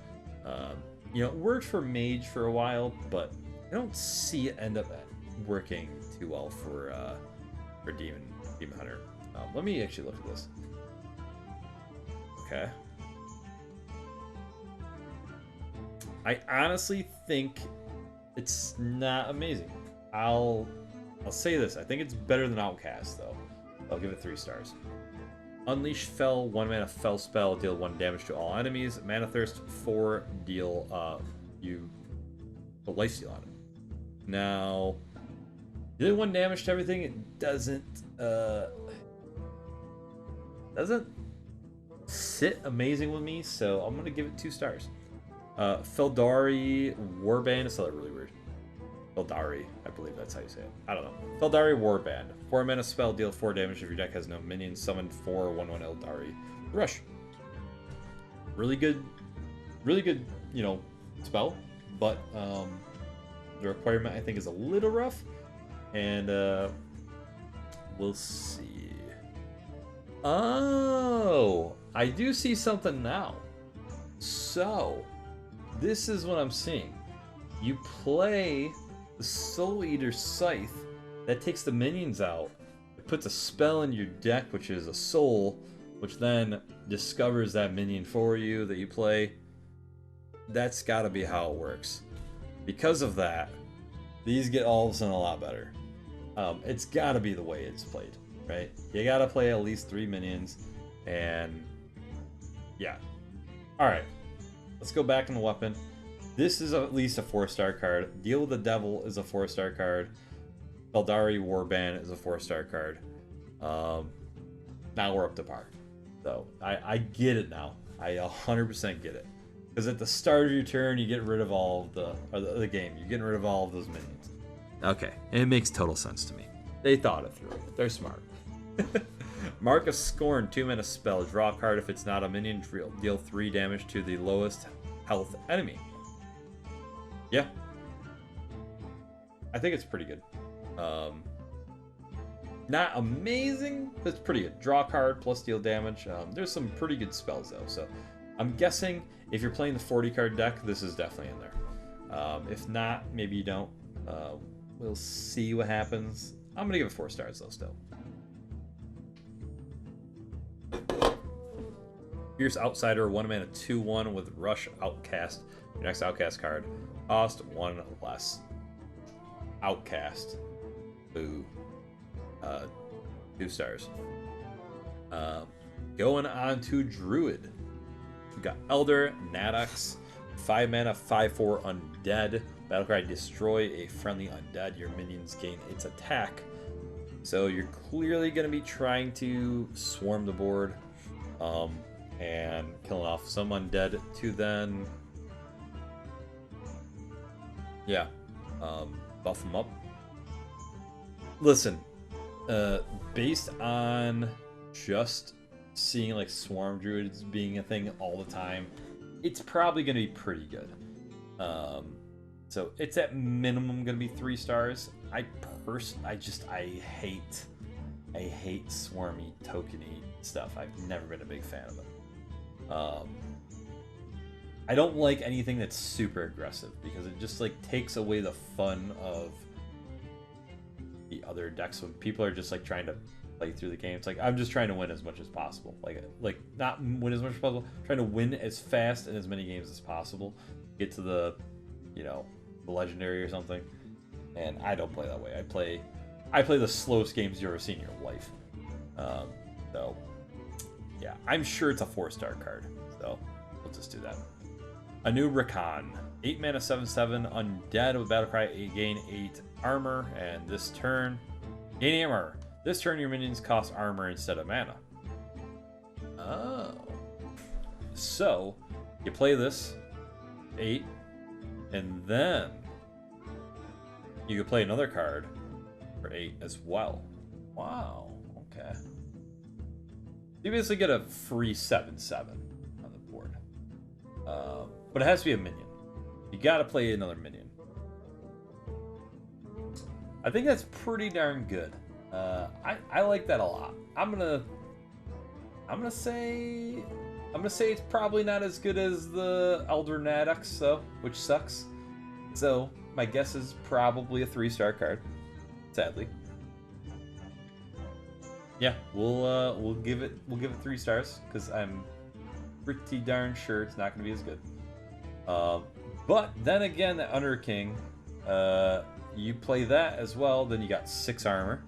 it worked for Mage for a while, but I don't see it end up working too well for Demon Hunter. Let me actually look at this. Okay. I honestly think it's not amazing. I'll say this. I think it's better than Outcast, though. I'll give it 3 stars. Unleash Fell, 1-mana Fell spell, deal 1 damage to all enemies. Mana Thirst, 4, deal you put lifesteal on it. Now, dealing 1 damage to everything, it doesn't sit amazing with me, so I'm gonna give it 2 stars. Feldari Warband, I saw that really weird. Feldari, I believe that's how you say it. I don't know. Feldari Warband, 4-mana spell, deal 4 damage if your deck has no minions. Summon 4 1/1 Eldari. Rush. Really good, spell, but the requirement, I think, is a little rough, and we'll see. Oh, I do see something now. So, this is what I'm seeing. You play the Soul Eater Scythe, that takes the minions out. It puts a spell in your deck, which is a soul, which then discovers that minion for you that you play. That's gotta be how it works. Because of that, these get all of a sudden a lot better. It's gotta be the way it's played, right? You gotta play at least 3 minions, and yeah. Alright, let's go back in the weapon. This is at least a 4-star card. Deal with the Devil is a 4-star card. Beldari Warband is a 4-star card. Now we're up to par. So I get it now. I 100% get it. Because at the start of your turn, you get rid of all of the game. You're getting rid of all of those minions. Okay, it makes total sense to me. They thought it through. They're smart. Mark of Scorn, 2-mana spell. Draw a card if it's not a minion. Deal 3 damage to the lowest health enemy. Yeah. I think it's pretty good. Not amazing, but it's pretty good. Draw a card plus deal damage. There's some pretty good spells though, so I'm guessing if you're playing the 40 card deck, this is definitely in there. If not, maybe you don't. We'll see what happens. I'm gonna give it 4 stars though still. Fierce Outsider, 1-mana 2/1 with Rush Outcast. Your next Outcast card. Cost 1 less. Outcast. Boo. 2 stars. Going on to Druid. We got Elder, Nadox, 5-mana, 5/4 undead. Battlecry, destroy a friendly undead. Your minions gain its attack. So you're clearly going to be trying to swarm the board and killing off some undead to then, yeah, buff them up. Listen, based on just seeing like swarm druids being a thing all the time, it's probably going to be pretty good. So it's at minimum going to be 3 stars. I hate swarmy tokeny stuff. I've never been a big fan of it. I don't like anything that's super aggressive because it just like takes away the fun of the other decks when people are just like trying to play through the game. It's like I'm just trying to win as much as possible. Like not win as much as possible, trying to win as fast in as many games as possible. Get to the, you know, the legendary or something. And I don't play that way. I play the slowest games you've ever seen in your life. So yeah, I'm sure it's a 4-star card. So we'll just do that. A new Rakan, 8-mana 7/7 undead with Battlecry, gain 8 armor, and this turn gain armor. This turn your minions cost armor instead of mana. Oh. So you play this 8, and then you can play another card for 8 as well. Wow. Okay. You basically get a free 7/7 on the board. But it has to be a minion. You gotta play another minion. I think that's pretty darn good. I like that a lot. I'm gonna say it's probably not as good as the Elder Nadox, though, which sucks. So my guess is probably a 3-star card. Sadly. Yeah, we'll give it 3 stars because I'm pretty darn sure it's not going to be as good. But then again, the Under King, you play that as well. Then you got 6 armor,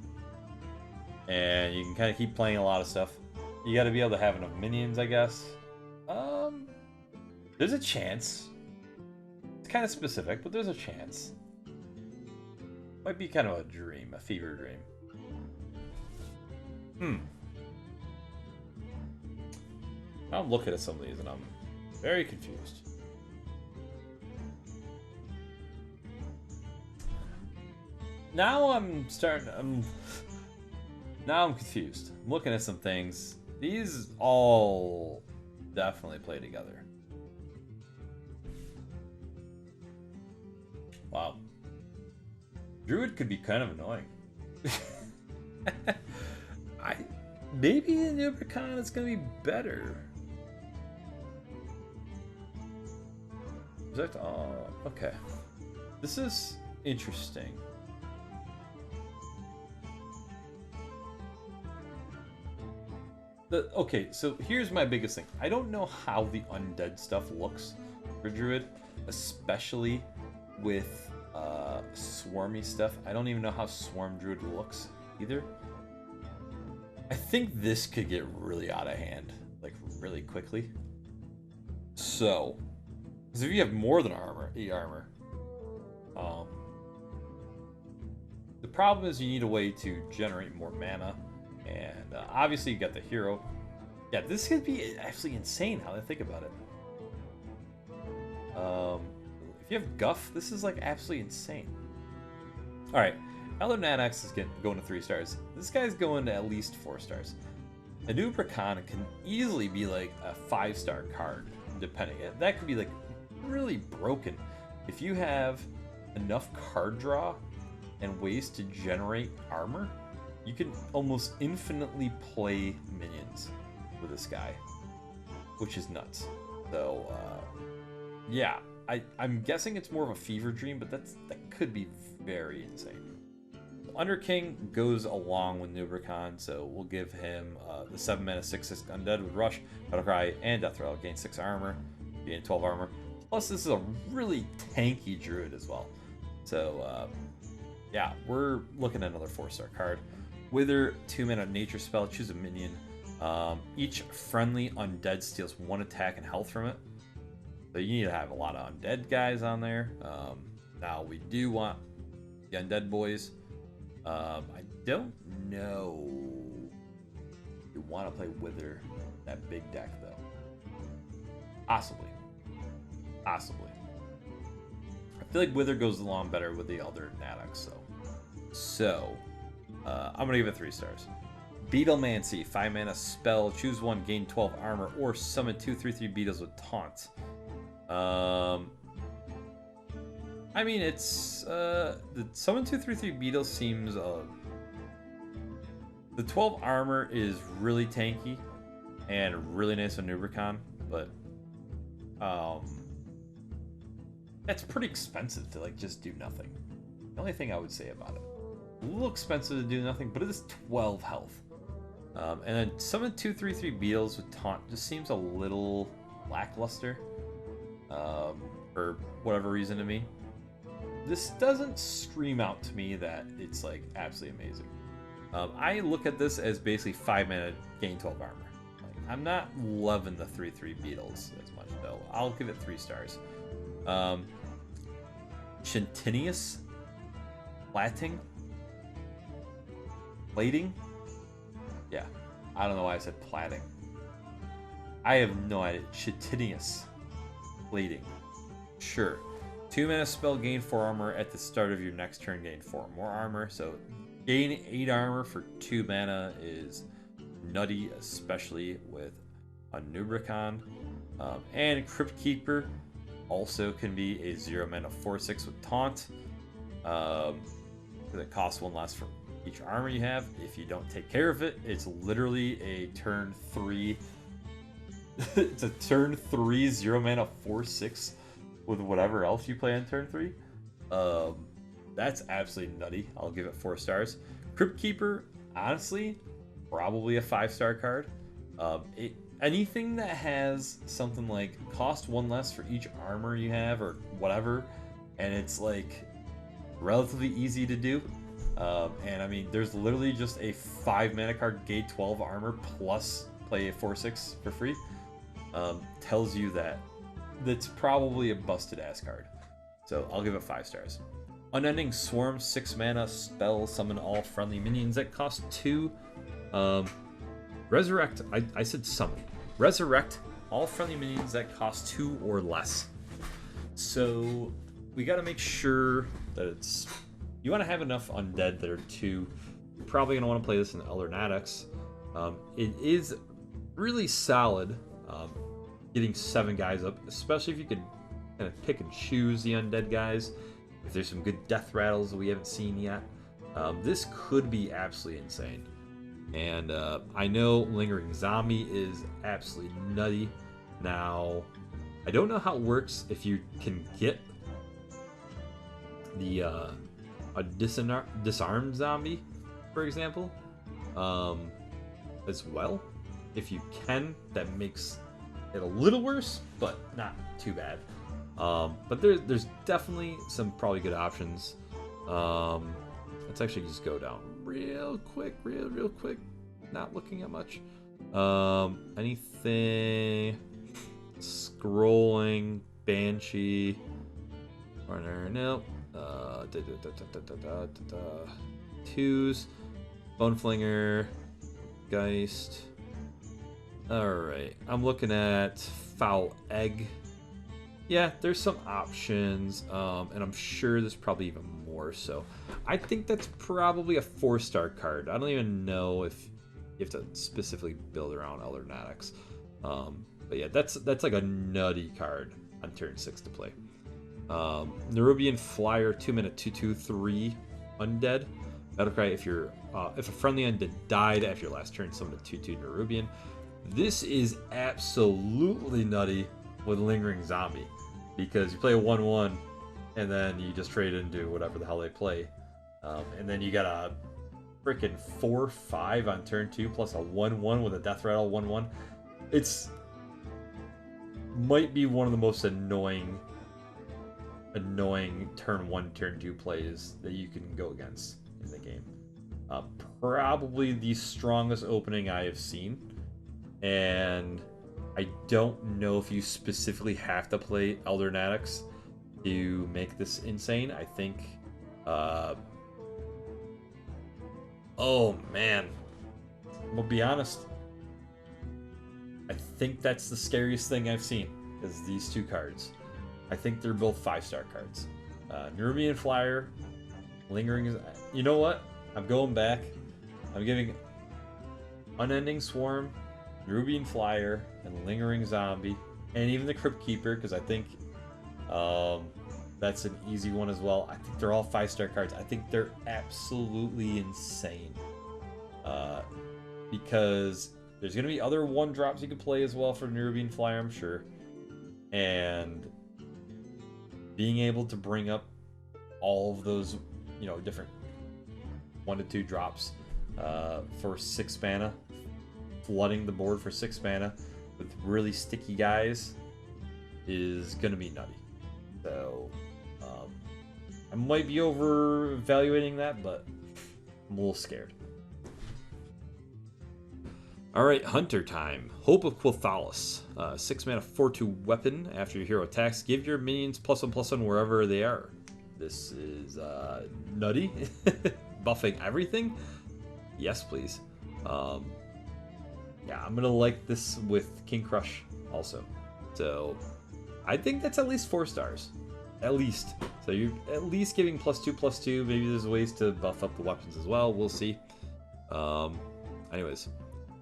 and you can kind of keep playing a lot of stuff. You got to be able to have enough minions, I guess. There's a chance. It's kind of specific, but there's a chance. Might be kind of a dream, a fever dream. I'm looking at some of these and I'm very confused. Now I'm confused. I'm looking at some things. These all definitely play together. Wow. Druid could be kind of annoying. Maybe in Ubercon it's gonna be better. Oh, okay. This is interesting. Okay, so here's my biggest thing. I don't know how the undead stuff looks for Druid, especially with swarmy stuff. I don't even know how Swarm Druid looks either. I think this could get really out of hand, like really quickly. So, because if you have more than 8 armor, The problem is you need a way to generate more mana, and obviously you got the hero. Yeah, this could be actually insane how they think about it. If you have Guff, this is like absolutely insane. All right, Elder Nanax is going to 3 stars. This guy's going to at least 4 stars. A new Brakan can easily be like a 5-star card, depending. That could be like really broken. If you have enough card draw and ways to generate armor, you can almost infinitely play minions with this guy, which is nuts. So, yeah, I'm guessing it's more of a fever dream, but that could be very insane. Underking goes along with Nubricon, so we'll give him the 7 mana 6/6 Undead with Rush, Battlecry, and Death Rattle. Gain 6 armor, gain 12 armor. Plus, this is a really tanky Druid as well. So, yeah, we're looking at another 4-star card. Wither, 2 mana Nature spell, choose a minion. Each friendly Undead steals 1 attack and health from it. So you need to have a lot of Undead guys on there. Now, we do want the Undead boys. I don't know if you want to play Wither that big deck, though. Possibly. I feel like Wither goes along better with the other Nadax, so I'm gonna give it 3 stars. Beetlemancy, 5 mana spell, choose 1, gain 12 armor, or summon 2 3/3 beetles with taunt. I mean, it's the summon 2 3/3 beetles seems the 12 armor is really tanky and really nice on Nubricon, but that's pretty expensive to like just do nothing. The only thing I would say about it, a little expensive to do nothing, but it is 12 health. And then summon 2 3/3 beetles with taunt just seems a little lackluster for whatever reason to me. This doesn't scream out to me that it's like absolutely amazing. I look at this as basically 5 mana gain 12 armor. Like, I'm not loving the 3/3 beetles as much though. I'll give it 3 stars. Chintinius, plating. Yeah, I don't know why I said platting. I have no idea. Chintinius, plating. Sure. 2 mana spell, gain 4 armor at the start of your next turn, gain 4 more armor. So gain 8 armor for 2 mana is nutty, especially with a Nubricon. And Crypt Keeper also can be a 0 mana 4/6 with taunt. That costs 1 less for each armor you have. If you don't take care of it, it's literally a turn 3. It's a turn 3 0 mana 4/6 with whatever else you play on turn 3. That's absolutely nutty. I'll give it 4 stars. Crypt Keeper, honestly, probably a 5-star card. Anything that has something like cost 1 less for each armor you have or whatever, and it's like relatively easy to do. And I mean, there's literally just a 5 mana card, gain 12 armor plus play a 4/6 for free. Tells you that that's probably a busted ass card. So I'll give it 5 stars. Unending Swarm, 6 mana spell, summon all friendly minions that cost 2. Resurrect, I said summon. Resurrect all friendly minions that cost 2 or less. So we got to make sure that it's. You want to have enough undead that are 2. You're probably going to want to play this in Elder Nadax. It is really solid getting 7 guys up, especially if you could kind of pick and choose the undead guys. If there's some good death rattles that we haven't seen yet, this could be absolutely insane. And I know Lingering Zombie is absolutely nutty. Now, I don't know how it works if you can get the a disarmed zombie, for example, as well. If you can, that makes it a little worse, but not too bad. But there's definitely some probably good options. Let's actually just go down real quick, real quick. Not looking at much. Anything? Scrolling, Banshee. No. 2s. Boneflinger, Geist. Alright, I'm looking at Foul Egg. Yeah, there's some options, and I'm sure there's probably even more, so I think that's probably a 4-star card. I don't even know if you have to specifically build around Elder Natics. But yeah, that's like a nutty card on turn 6 to play. Nerubian Flyer, 2-mana, 2/2/3 undead. Battlecry, if a friendly undead died after your last turn, summon a 2/2 Nerubian. This is absolutely nutty with Lingering Zombie, because you play a 1/1 and then you just trade into whatever the hell they play, and then you got a freaking 4/5 on turn 2 plus a 1/1 with a Death Rattle 1/1. It's might be one of the most annoying turn 1, turn 2 plays that you can go against in the game. Probably the strongest opening I have seen, and I don't know if you specifically have to play Elder Natics to make this insane. I think oh man, I'm gonna be honest, I think that's the scariest thing I've seen, is these two cards. I think they're both 5-star cards. Nerubian Flyer, Lingering. You know what? I'm going back. I'm giving Unending Swarm, Nerubian Flyer, and Lingering Zombie, and even the Crypt Keeper, because I think that's an easy one as well. I think they're all 5-star cards. I think they're absolutely insane. Because there's going to be other 1-drops you can play as well for Nerubian Flyer, I'm sure. And being able to bring up all of those, different 1 to 2 drops for 6 mana, flooding the board for 6 mana with really sticky guys is going to be nutty. So I might be over evaluating that, but I'm a little scared. Alright, Hunter time. Hope of Quothalis. 6 mana 4/2 weapon. After your hero attacks, give your minions +1/+1 wherever they are. This is nutty. Buffing everything? Yes, please. Yeah, I'm gonna like this with King Crush also. So I think that's at least 4 stars. At least. So you're at least giving +2/+2. Maybe there's ways to buff up the weapons as well. We'll see. Anyways.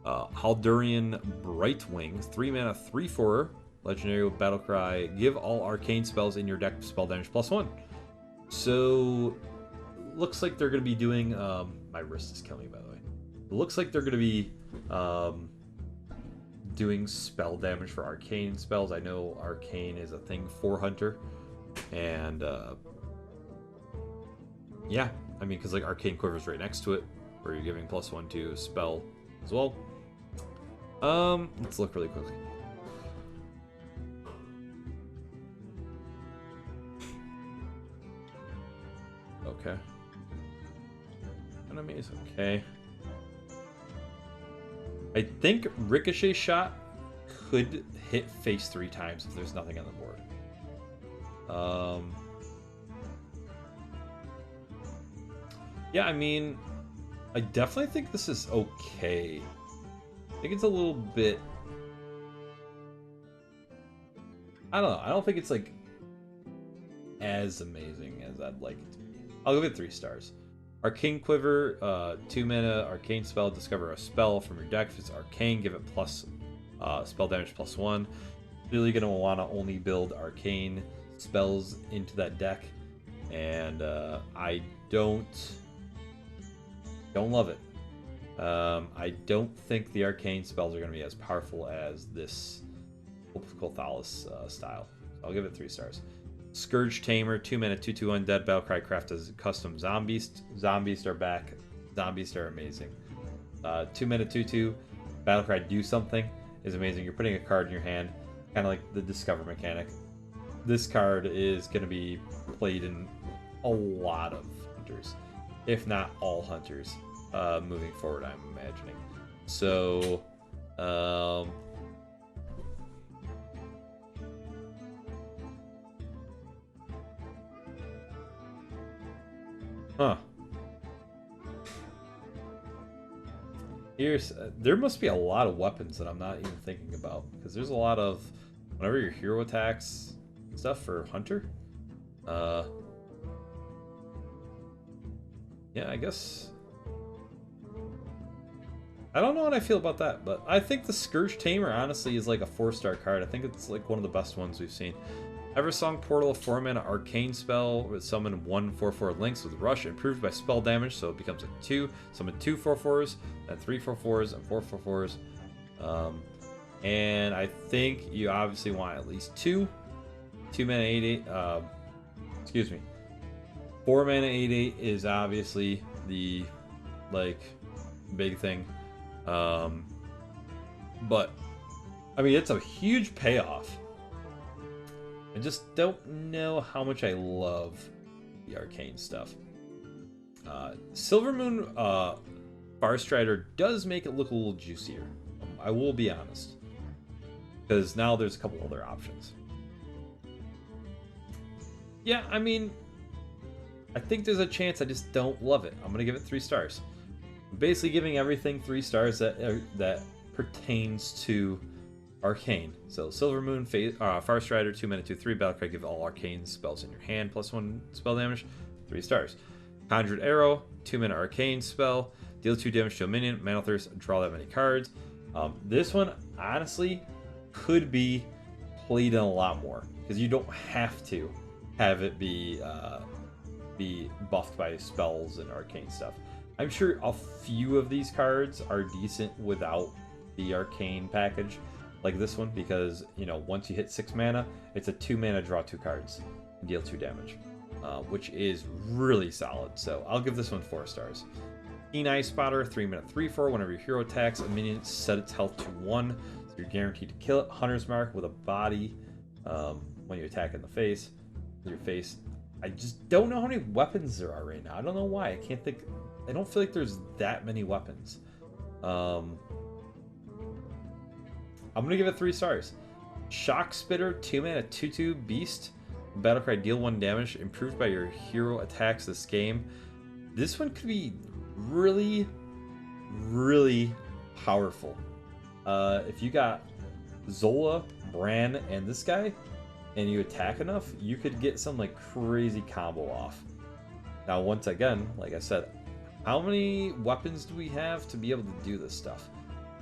Haldurian Brightwing, 3 mana 3/4, legendary with Battlecry. Give all arcane spells in your deck spell damage +1. So, looks like they're going to be doing. My wrist is killing me, by the way. It looks like they're going to be doing spell damage for arcane spells. I know arcane is a thing for Hunter, and yeah, I mean, because like Arcane Quiver's right next to it, where you're giving +1 to a spell as well. Let's look really quickly. Okay. Enemy is okay. I think Ricochet Shot could hit face 3 times if there's nothing on the board. Yeah, I mean, I definitely think this is okay. I think it's a little bit... I don't know. I don't think it's, like, as amazing as I'd like it to be. I'll give it 3 stars. Arcane Quiver, 2 mana, arcane spell, discover a spell from your deck. If it's arcane, give it spell damage +1. Really going to want to only build arcane spells into that deck. And I don't love it. I don't think the arcane spells are going to be as powerful as this Hope of Quothalis style. So I'll give it 3 stars. Scourge Tamer, 2 mana, 2/2 undead. Battlecry craft as custom zombies. Zombies are back. Zombies are amazing. 2 mana, 2/2. Battlecry do something is amazing. You're putting a card in your hand, kind of like the Discover mechanic. This card is going to be played in a lot of hunters, if not all hunters, moving forward, I'm imagining. So, huh. Here's there must be a lot of weapons that I'm not even thinking about because there's a lot of whenever your hero attacks stuff for Hunter. Uh, yeah, I guess I don't know what I feel about that, but I think the Scourge Tamer honestly is like a 4-star card. I think it's like one of the best ones we've seen. Eversong Portal, a 4-mana arcane spell with summon 1 4/4 links with Rush, improved by spell damage, so it becomes a 2. Summon 2 4/4s, then 3 4/4s, and 4 4/4s. And I think you obviously want at least 2 mana 8/8. Excuse me. 4 mana 8/8 is obviously the like big thing. But I mean, it's a huge payoff. I just don't know how much I love the arcane stuff. Silvermoon Farstrider does make it look a little juicier. I will be honest, because now there's a couple other options. Yeah, I mean, I think there's a chance I just don't love it. I'm gonna give it 3 stars. I'm basically giving everything 3 stars that pertains to Arcane. So Silvermoon, Farstrider, 2 mana 2/3 battlecry. Give all arcane spells in your hand +1 spell damage, 3 stars. Conjured Arrow, 2 mana arcane spell, deal 2 damage to a minion. Mana Thirst, draw that many cards. This one honestly could be played in a lot more because you don't have to have it be buffed by spells and arcane stuff. I'm sure a few of these cards are decent without the arcane package. Like this one, because you know once you hit 6 mana, it's a 2 mana draw 2 cards, deal 2 damage, which is really solid. So I'll give this one 4 stars. Keen Eye Spotter, 3 mana 3/4. Whenever your hero attacks a minion, set its health to 1, so you're guaranteed to kill it. Hunter's Mark with a body when you attack in the face. With your face. I just don't know how many weapons there are right now. I don't know why. I can't think. I don't feel like there's that many weapons. I'm gonna give it 3 stars. Shock Spitter, 2 mana 2/2 beast. Battlecry, deal 1 damage. Improved by your hero attacks this game. This one could be really, really powerful. If you got Zola, Bran, and this guy, and you attack enough, you could get some like crazy combo off. Now, once again, like I said, how many weapons do we have to be able to do this stuff?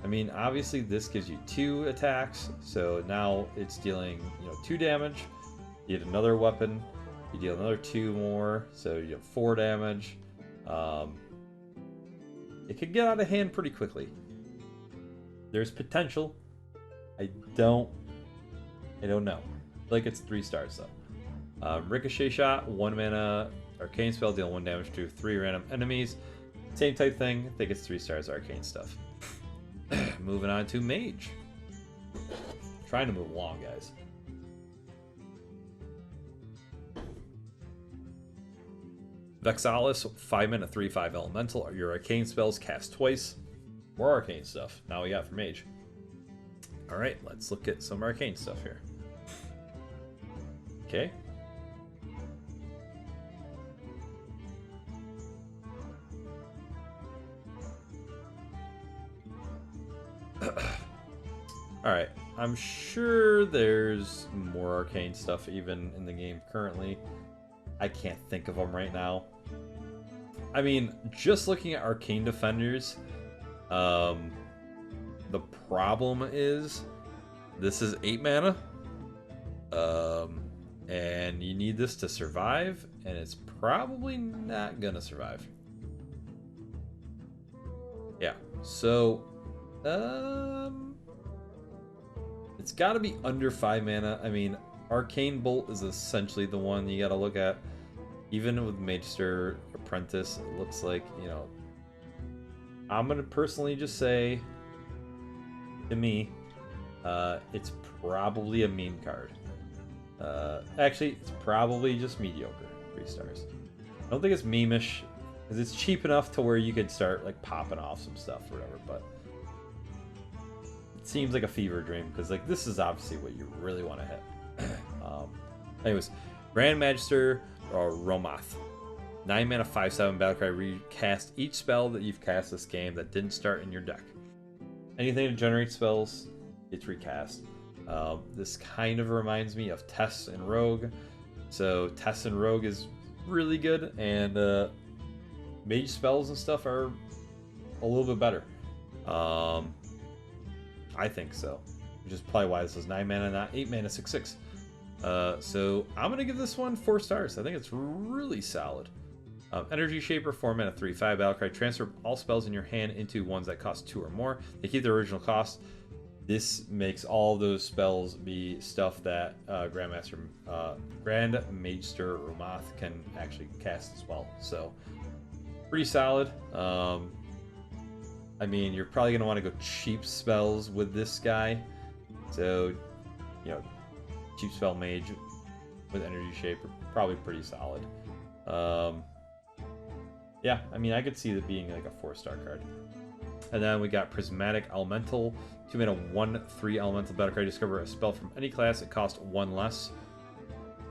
I mean, obviously this gives you 2 attacks, so now it's dealing, 2 damage. You get another weapon, you deal another 2 more, so you have 4 damage. It could get out of hand pretty quickly. There's potential. I don't know. Like it's 3 stars though. Ricochet Shot, 1 mana arcane spell, deal 1 damage to 3 random enemies. Same type thing. I think it's 3 stars arcane stuff. Moving on to Mage. Trying to move along, guys. Vexalis, 5 mana 3/5 elemental. Your arcane spells cast twice. More arcane stuff. Now we got for Mage. Alright, let's look at some arcane stuff here. Okay. Alright, I'm sure there's more arcane stuff even in the game currently. I can't think of them right now. I mean, just looking at arcane defenders, the problem is this is 8 mana, and you need this to survive, and it's probably not gonna survive. Yeah, so it's got to be under 5 mana. I mean, Arcane Bolt is essentially the one you got to look at. Even with Magister Apprentice, it looks like, I'm going to personally just say, to me, it's probably a meme card. Actually, it's probably just mediocre. 3 stars. I don't think it's meme-ish, because it's cheap enough to where you could start like popping off some stuff or whatever, but it seems like a fever dream, because like this is obviously what you really want to hit. Anyways, Grand Magister or Romath. 9 mana, 5/7 battlecry. Recast each spell that you've cast this game that didn't start in your deck. Anything that generates spells gets recast. This kind of reminds me of Tess and Rogue. So Tess and Rogue is really good, and mage spells and stuff are a little bit better. I think so. Which is probably why this is 9 mana, not 8 mana, 6/6. So I'm going to give this one 4 stars. I think it's really solid. Energy Shaper, 4 mana, 3/5 battlecry. Transfer all spells in your hand into ones that cost 2 or more. They keep their original cost. This makes all those spells be stuff that Grand Master Umath can actually cast as well. So pretty solid. I mean, you're probably going to want to go cheap spells with this guy. So, you know, cheap spell mage with Energy Shaper, probably pretty solid. Yeah, I mean, I could see it being like a 4-star card. And then we got Prismatic Elemental, 2 mana, 1/3 elemental battlecry. Discover a spell from any class. It costs 1 less.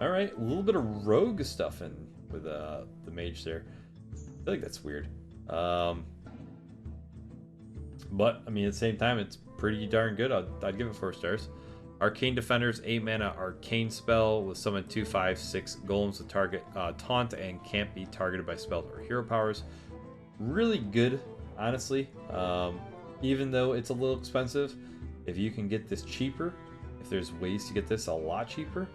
All right, a little bit of rogue stuff in with the mage there. I feel like that's weird. But I mean, at the same time, it's pretty darn good. I'd give it 4 stars. Arcane Defenders, 8 mana arcane spell with summon 2, 5, 6 golems to target taunt and can't be targeted by spells or hero powers. Really good, honestly. Even though it's a little expensive, if you can get this cheaper, if there's ways to get this a lot cheaper,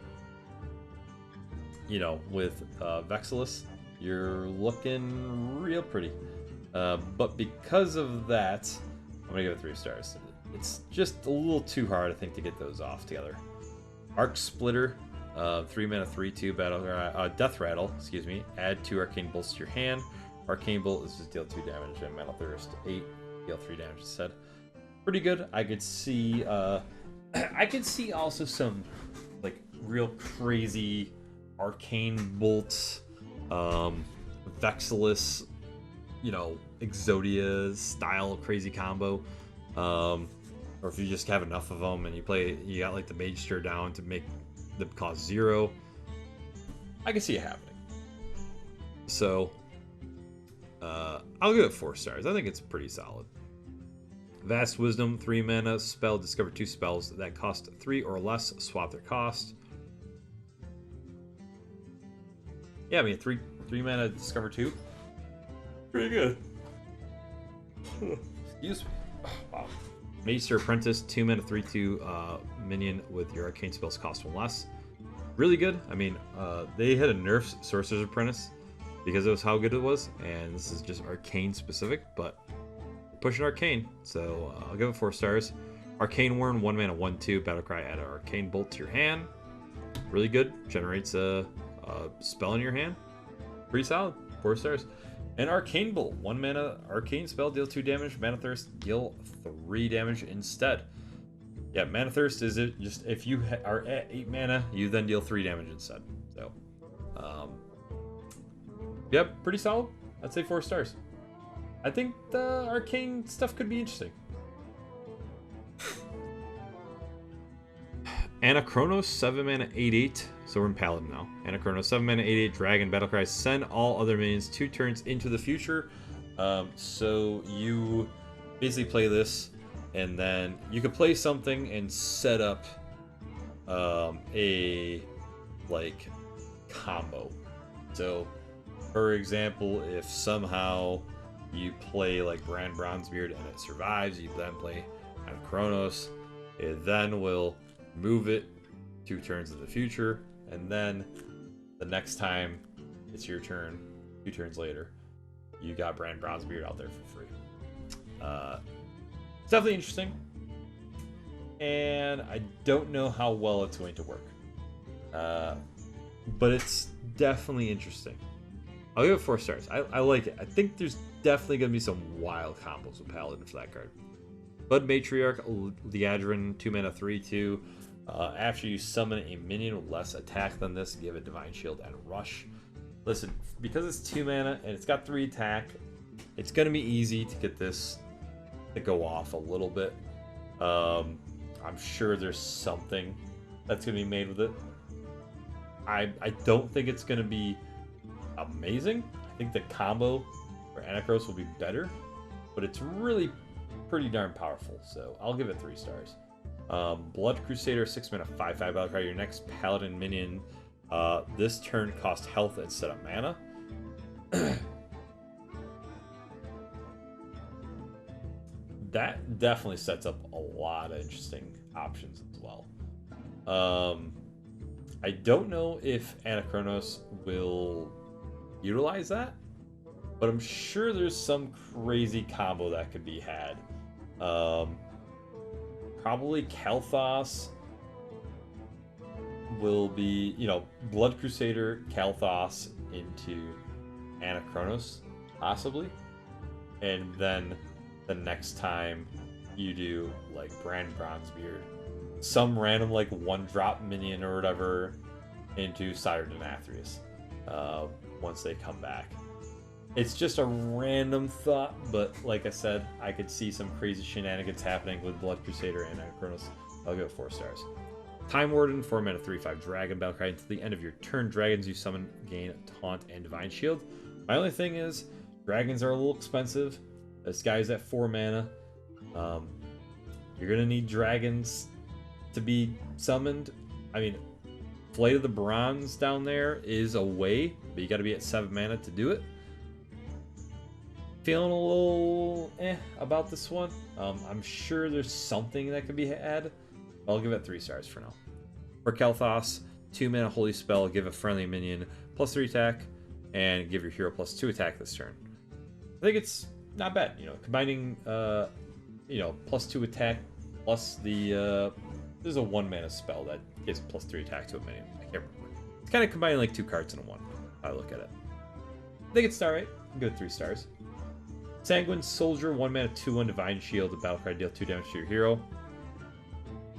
you know, with Vexilus, you're looking real pretty. But because of that, I'm gonna give it 3 stars. It's just a little too hard, I think, to get those off together. Arc Splitter, 3 mana, 3/2 battle, Death Rattle. Excuse me. Add 2 arcane bolts to your hand. Arcane bolt is just deal 2 damage, and Metal Thirst 8, deal 3 damage instead. Pretty good. I could see, also some like real crazy arcane bolts, Vexilus, you know, Exodia style crazy combo. Or if you just have enough of them and you got like the Mage Stir down to make them cost 0. I can see it happening. So, I'll give it 4 stars. I think it's pretty solid. Vast Wisdom, 3 mana spell. Discover 2 spells that cost 3 or less. Swap their cost. Yeah, I mean, 3 mana, discover 2. Pretty good. Excuse me. Wow. Maester Apprentice, 2 mana, 3/2 minion with your arcane spells cost 1 less. Really good. I mean, they had a nerf Sorcerer's Apprentice because it was how good it was, and this is just arcane specific, but pushing arcane, so I'll give it 4 stars. Arcane Worm, 1 mana, 1/2 battlecry. Add an arcane bolt to your hand. Really good. Generates a spell in your hand. Pretty solid. 4 stars. And Arcane Bolt, 1 mana arcane spell, deal 2 damage. Mana Thirst, deal 3 damage instead. Yeah, Mana Thirst is it just if you are at 8 mana, you then deal 3 damage instead. So, yep, pretty solid. I'd say 4 stars. I think the arcane stuff could be interesting. Anachronos, 7 mana, 8/8. So we're in Paladin now. Anachronos, 7 mana, 8/8 dragon battlecry. Send all other minions 2 turns into the future. So you basically play this, and then you can play something and set up a like combo. So, for example, if somehow you play like Brand Bronzebeard and it survives, you then play Anachronos. It then will move it 2 turns in the future, and then the next time it's your turn, 2 turns later, you got Brand Bronzebeard out there for free. It's definitely interesting, and I don't know how well it's going to work, but it's definitely interesting. I'll give it 4 stars. I like it. I think there's definitely going to be some wild combos with Paladin for that card. Bud Matriarch, Liadrin, 2 mana, 3/2. After you summon a minion with less attack than this, give it Divine Shield and Rush. Listen, because it's 2 mana and it's got 3 attack, it's going to be easy to get this to go off a little bit. I'm sure there's something that's going to be made with it. I don't think it's going to be amazing. I think the combo for Anachronos will be better, but it's really pretty darn powerful, so I'll give it 3 stars. Blood Crusader, 6 mana, 5/5 battle card. Your next Paladin minion this turn costs health instead of mana. That definitely sets up a lot of interesting options as well. I don't know if Anachronos will utilize that, but I'm sure there's some crazy combo that could be had. Probably Kalthos will be, you know, Blood Crusader, Kalthos into Anachronos, possibly. And then the next time you do, like, Brand Bronzebeard, some random, like, 1-drop minion or whatever into Sire Denathrius once they come back. It's just a random thought, but like I said, I could see some crazy shenanigans happening with Blood Crusader and Anachronos. I'll give it 4 stars. Time Warden, 4 mana, 3/5 dragon battle cry. Until the end of your turn, dragons you summon gain Taunt and Divine Shield. My only thing is, dragons are a little expensive. This guy's at 4 mana. You're gonna need dragons to be summoned. I mean, Flight of the Bronze down there is a way, but you gotta be at 7 mana to do it. Feeling a little about this one. I'm sure there's something that could be had. I'll give it 3 stars for now. For Kalthos, 2 mana holy spell, give a friendly minion +3 attack, and give your hero +2 attack this turn. I think it's not bad, you know, combining you know, +2 attack plus the there's a 1 mana spell that gives +3 attack to a minion. I can't remember. It's kind of combining like 2 cards in one. I look at it. I think it's alright. I'll give it 3 stars. Sanguine Soldier, 1 mana, 2/1 Divine Shield. The battle card deal 2 damage to your hero.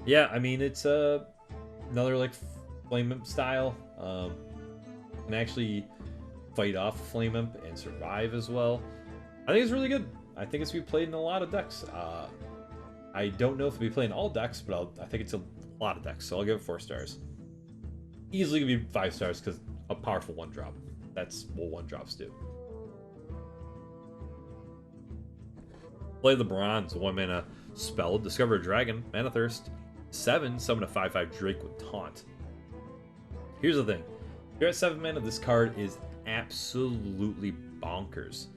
Yeah, I mean, it's another like Flame Imp style. Can actually fight off Flame Imp and survive as well. I think it's really good. I think it's be played in a lot of decks. I don't know if it'll be played in all decks, but I think it's a lot of decks, so I'll give it 4 stars. Easily gonna be 5 stars because a powerful 1-drop. That's what 1-drops do. Play the Bronze, 1 mana spell, discover a dragon, mana thirst, 7, summon a 5/5 Drake with Taunt. Here's the thing. If you're at 7 mana, this card is absolutely bonkers.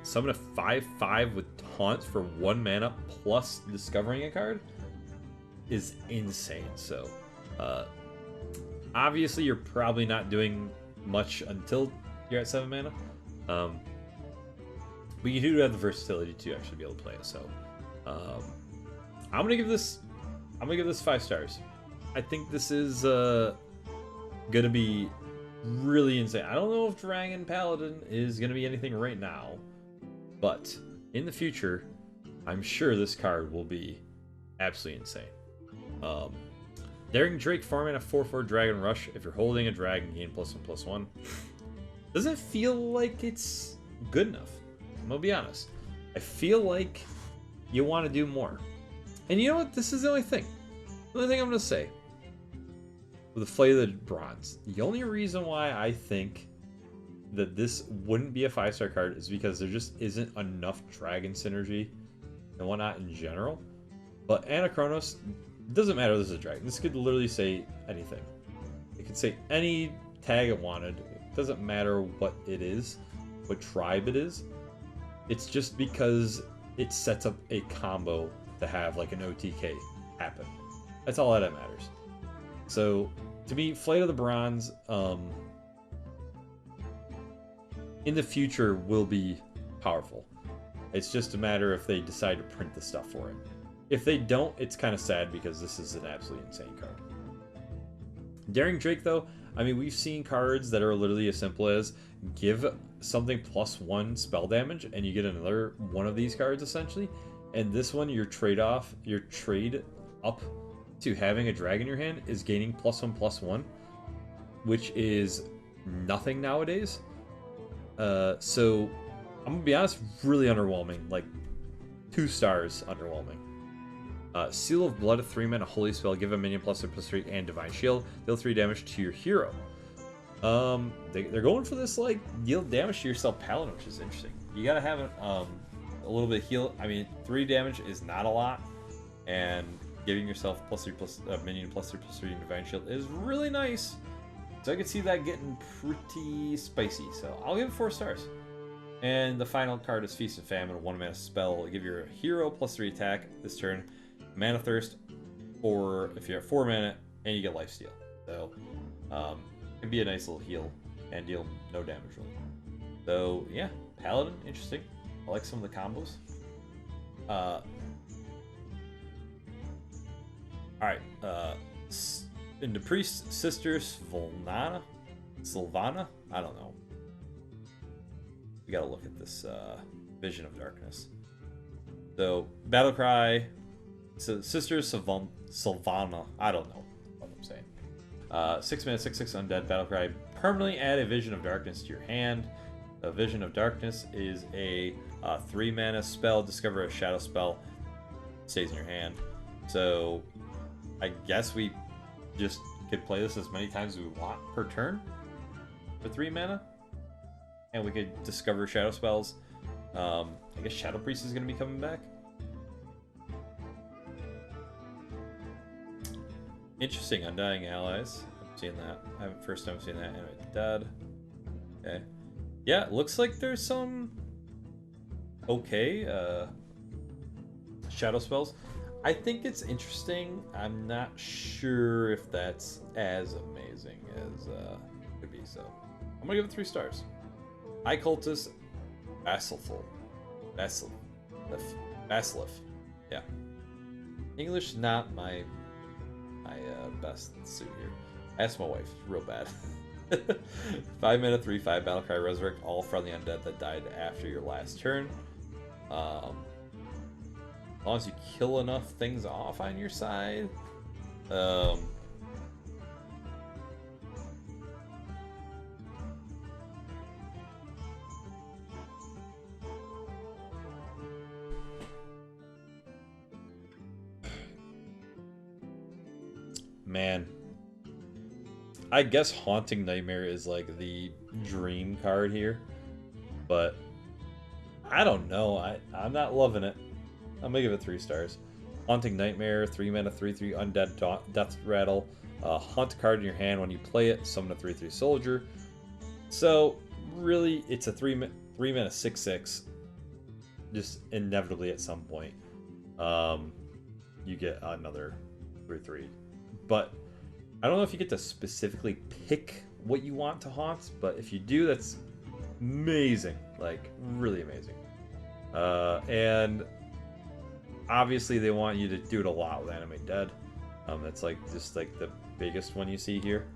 Summon a 5/5 with Taunt for 1 mana plus discovering a card is insane. So, obviously you're probably not doing much until you're at 7 mana. But you do have the versatility to actually be able to play it. So, I'm gonna give this 5 stars. I think this is gonna be really insane. I don't know if Dragon Paladin is gonna be anything right now, but in the future, I'm sure this card will be absolutely insane. Daring Drake, 4 mana, 4/4 Dragon Rush. If you're holding a dragon, gain +1/+1. Doesn't feel like it's good enough. I'm gonna be honest. I feel like you want to do more. And you know what? This is the only thing. The only thing I'm gonna say with the Flight of the Bronze. The only reason why I think that this wouldn't be a 5-star card is because there just isn't enough dragon synergy and whatnot in general. But Anachronos, doesn't matter this is a dragon. This could literally say anything. It could say any tag it wanted. It doesn't matter what it is, what tribe it is. It's just because it sets up a combo to have like an OTK happen. That's all that matters. So to me, Flight of the Bronze in the future will be powerful. It's just a matter if they decide to print the stuff for it. If they don't, it's kind of sad because this is an absolutely insane card. Daring Drake, though, I mean, we've seen cards that are literally as simple as give something +1 spell damage and you get another one of these cards essentially. And this one, your trade up to having a dragon in your hand is gaining +1/+1, which is nothing nowadays. So I'm gonna be honest, really underwhelming. Like 2 stars underwhelming. Seal of Blood, 3 mana holy spell, give a minion +3/+3 and Divine Shield, deal 3 damage to your hero. They're going for this like deal damage to yourself paladin, which is interesting. You gotta have a little bit of heal. I mean, 3 damage is not a lot, and giving yourself +3 plus minion +3/+3 divine shield is really nice. So I could see that getting pretty spicy. So I'll give it 4 stars. And the final card is Feast and Famine, a 1-mana spell. Give your hero +3 attack this turn, mana thirst, or if you're at 4 mana, and you get lifesteal. So it can be a nice little heal and deal no damage really. So yeah, Paladin, interesting. I like some of the combos. Alright, into Priest, Sister Sylvana? I don't know. We gotta look at this Vision of Darkness. So, Battlecry, Sister Sylvana. I don't know what I'm saying. 6 mana, 6/6 undead Battlecry. Permanently add a Vision of Darkness to your hand. A Vision of Darkness is a 3 mana spell. Discover a shadow spell. Stays in your hand. So, I guess we just could play this as many times as we want per turn for 3 mana. And we could discover shadow spells. I guess Shadow Priest is going to be coming back. Interesting, Undying Allies. I've seen that. I haven't first time seen that. Anyway, dead. Okay. Yeah, it looks like there's some okay shadow spells. I think it's interesting. I'm not sure if that's as amazing as it could be. So I'm gonna give it 3 stars. High Cultist, Basilif. Yeah. English not my best suit here. Ask my wife. Real bad. 5 mana, 3/5 Battlecry, resurrect all friendly undead that died after your last turn. As long as you kill enough things off on your side. Man, I guess Haunting Nightmare is like the dream card here, but I don't know. I'm not loving it. I'm gonna give it 3 stars. Haunting Nightmare, 3 mana, 3/3 undead death rattle. Haunt a card in your hand when you play it. Summon a 3/3 soldier. So really, it's a 3 mana 6/6. Just inevitably at some point, you get another 3/3. But I don't know if you get to specifically pick what you want to haunt, but if you do, that's amazing. Like, really amazing. And obviously they want you to do it a lot with Animate Dead. That's like just like the biggest one you see here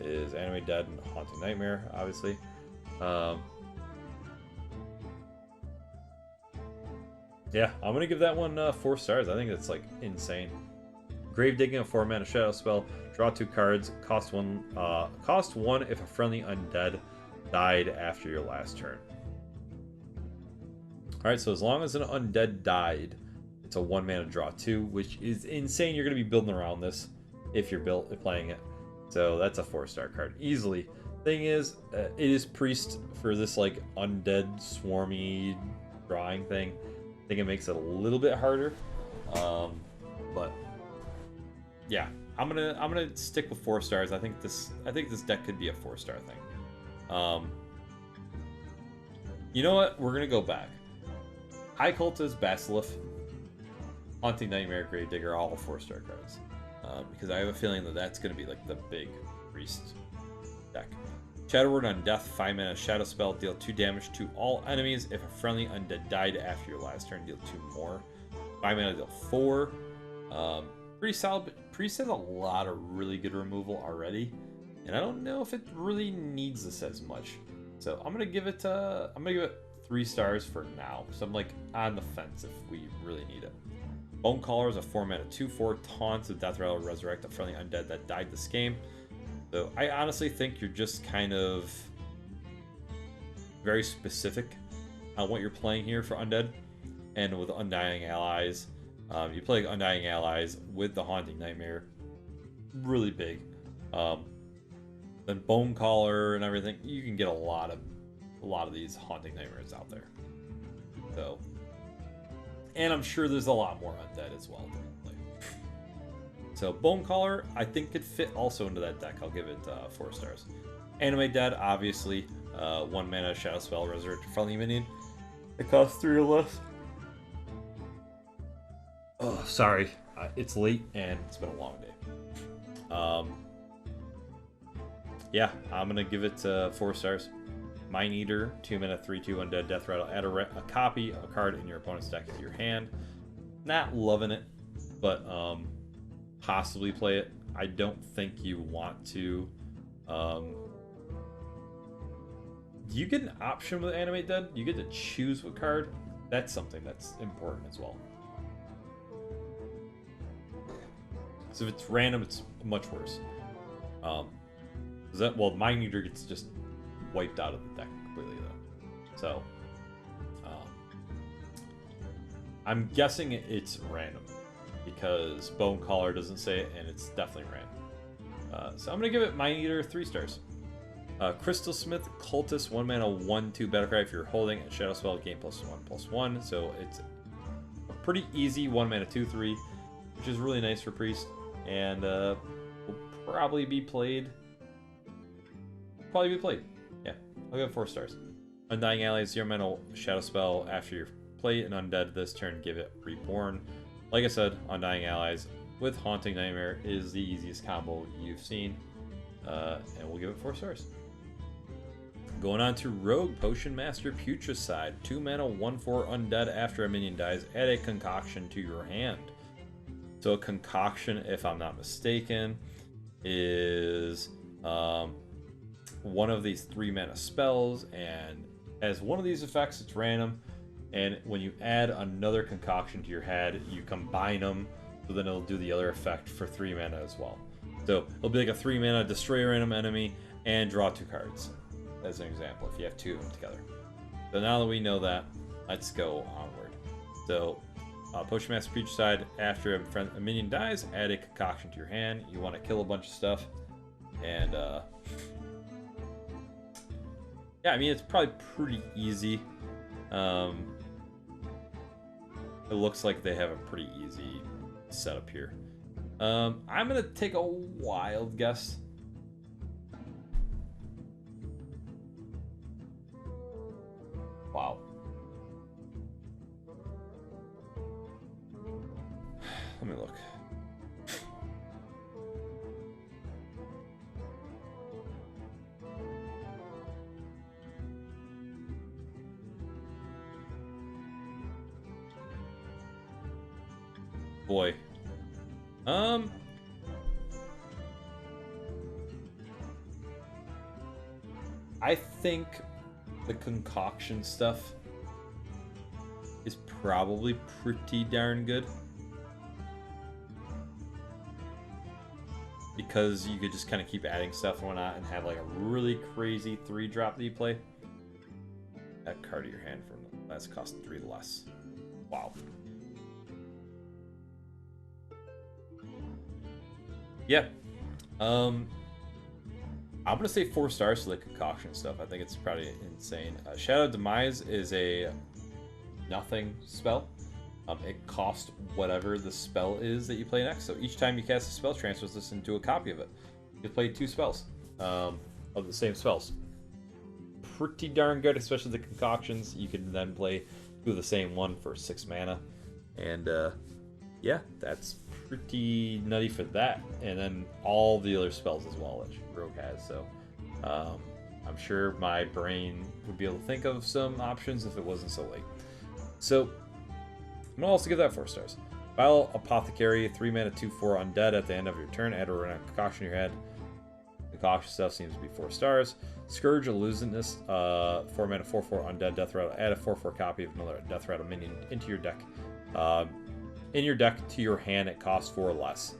is Animate Dead and Haunting Nightmare, obviously. Yeah, I'm gonna give that one 4 stars. I think it's like insane. Grave Digging, a 4 mana shadow spell. Draw 2 cards. Cost 1. Cost 1 if a friendly undead died after your last turn. All right, so as long as an undead died, it's a 1 mana draw 2, which is insane. You're going to be building around this if you're playing it. So that's a 4-star card easily. Thing is, it is priest for this like undead swarmy drawing thing. I think it makes it a little bit harder, but yeah, I'm gonna stick with 4 stars. I think this deck could be a 4-star thing. You know what? We're gonna go back. High Cultist, Basilif, Haunting Nightmare, Gravedigger, all 4-star cards. Because I have a feeling that that's gonna be like the big priest deck. Shadow Word on Death, 5 mana shadow spell, deal 2 damage to all enemies. If a friendly undead died after your last turn, deal 2 more. 5 mana, deal 4. Pretty solid, but Priest has a lot of really good removal already, and I don't know if it really needs this as much. So I'm gonna give it 3 stars for now. So I'm like on the fence if we really need it. Bone Caller is a 4 mana 2/4 taunt with Death Rattle, resurrect a friendly undead that died this game. So I honestly think you're just kind of very specific on what you're playing here for undead, and with Undying Allies. You play Undying Allies with the Haunting Nightmare. Really big. then Bone Caller and everything. You can get a lot of these Haunting Nightmares out there. So, and I'm sure there's a lot more undead as well to play. So Bone Caller, I think could fit also into that deck. I'll give it 4 stars. Animate Dead, obviously, 1 mana Shadow Spell, Resurrect a friendly minion. It costs 3 or less. Oh, sorry, it's late and it's been a long day. Yeah, I'm gonna give it 4 stars. Mind Eater, 2 mana, 3/2 undead death rattle. Add a copy of a card in your opponent's deck to your hand. Not loving it, but possibly play it. I don't think you want to. You get an option with Animate Dead. You get to choose what card. That's something that's important as well. So if it's random, it's much worse. Well, Mind Eater gets just wiped out of the deck completely, though. So, I'm guessing it's random because Bone Caller doesn't say it, and it's definitely random. So I'm gonna give it Mind Eater 3 stars. Crystal Smith, Cultist, 1 mana, 1/2 battlecry. If you're holding a Shadow Spell, gain +1/+1. So it's a pretty easy 1 mana 2/3, which is really nice for Priest, and will probably be played. Yeah, I'll give it 4 stars. Undying Ally, 0 mana Shadow Spell. After you play an undead this turn, give it Reborn. Like I said, Undying Allies with Haunting Nightmare is the easiest combo you've seen, and we'll give it 4 stars. Going on to Rogue, Potion Master, Putricide, 2 mana, 1/4 undead. After a minion dies, add a concoction to your hand. So a concoction, if I'm not mistaken, is one of these 3 mana spells, and as one of these effects, it's random, and when you add another concoction to your hand, you combine them, so then it'll do the other effect for 3 mana as well. So it'll be like a 3 mana destroy a random enemy and draw 2 cards, as an example, if you have 2 of them together. So now that we know that, let's go onward. So Potion Master Putricide, after a minion dies, add a concoction to your hand. You want to kill a bunch of stuff, and yeah, I mean, it's probably pretty easy. It looks like they have a pretty easy setup here. I'm gonna take a wild guess. Wow. Let me look. Boy. I think the concoction stuff is probably pretty darn good, because you could just kind of keep adding stuff and whatnot and have like a really crazy 3-drop that you play. That card to your hand from the last cost 3 less. Wow. Yeah. I'm gonna say 4 stars for the concoction stuff. I think it's probably insane. Shadow Demise is a nothing spell. It costs whatever the spell is that you play next. So each time you cast a spell, transfers this into a copy of it. You play 2 spells of the same spells. Pretty darn good, especially the concoctions. You can then play 2 of the same one for 6 mana, and yeah, that's pretty nutty for that. And then all the other spells as well that Rogue has. So I'm sure my brain would be able to think of some options if it wasn't so late. So I'm gonna also give that 4 stars. Vile Apothecary, 3 mana, 2/4 undead. At the end of your turn, add a concoction in your head. Concoction stuff seems to be 4 stars. Scourge Illusionist, 4 mana, 4/4 undead death rattle. Add a 4/4 copy of another death rattle minion into your deck. In your deck to your hand, it costs 4 less.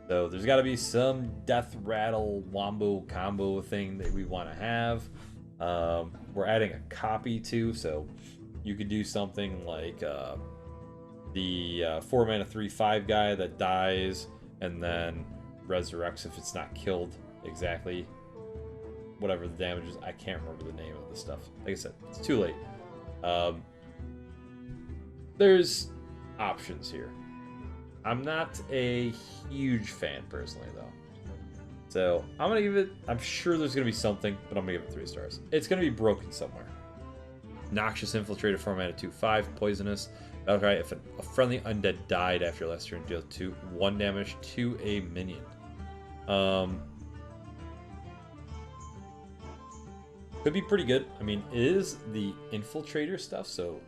So there's got to be some death rattle wombo combo thing that we want to have. We're adding a copy too, so you could do something like the 4 mana 3/5 guy that dies and then resurrects if it's not killed exactly whatever the damage is. I can't remember the name of the stuff. Like I said, it's too late. There's options here. I'm not a huge fan personally, though. So I'm going to give it... I'm sure there's going to be something, but I'm going to give it 3 stars. It's going to be broken somewhere. Noxious Infiltrator, 4 mana, 2/5, poisonous. Okay, if a friendly undead died after your last turn, deal 1 damage to a minion. Could be pretty good. I mean, it is the Infiltrator stuff, so...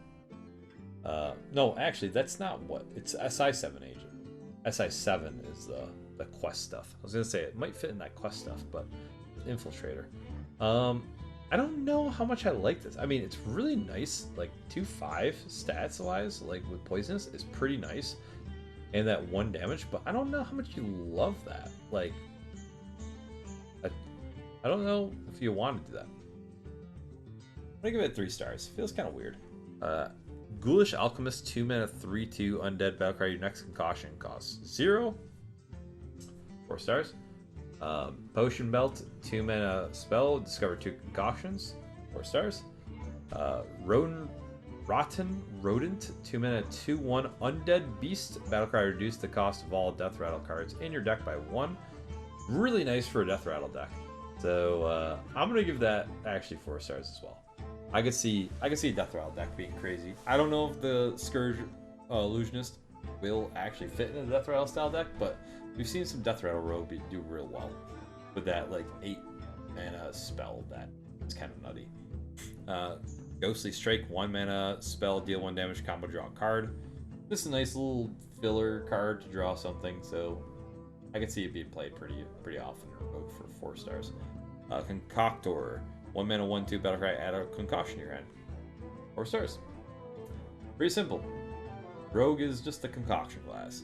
no, actually, that's not what... It's SI7 agent. SI7 is the quest stuff. I was going to say, it might fit in that quest stuff, but... Infiltrator. I don't know how much I like this. I mean, it's really nice. Like, 2/5 stats-wise, like, with poisonous, is pretty nice. And that 1 damage, but I don't know how much you love that. Like... I don't know if you want to do that. I'm gonna give it 3 stars. Feels kind of weird. Ghoulish Alchemist, 2 mana, 3/2 undead battlecry. Your next concoction costs 0. 4 stars. Potion Belt, 2 mana spell. Discover 2 concoctions. 4 stars. Rotten Rodent, 2 mana, 2/1 undead beast battlecry. Reduce the cost of all Death Rattle cards in your deck by 1. Really nice for a Death Rattle deck. So I'm gonna give that actually 4 stars as well. I could see a Death Rattle deck being crazy. I don't know if the Scourge Illusionist will actually fit in a Death Rattle style deck, but we've seen some Death Rattle Rogue do real well with that like 8 mana spell that is kind of nutty. Ghostly Strike, 1 mana spell, deal 1 damage, combo, draw a card. Just a nice little filler card to draw something, so I can see it being played pretty often in Rogue for 4 stars. Concoctor, 1 mana, 1/2 battlecry, add a concoction to your hand. 4 stars. Pretty simple. Rogue is just a concoction class.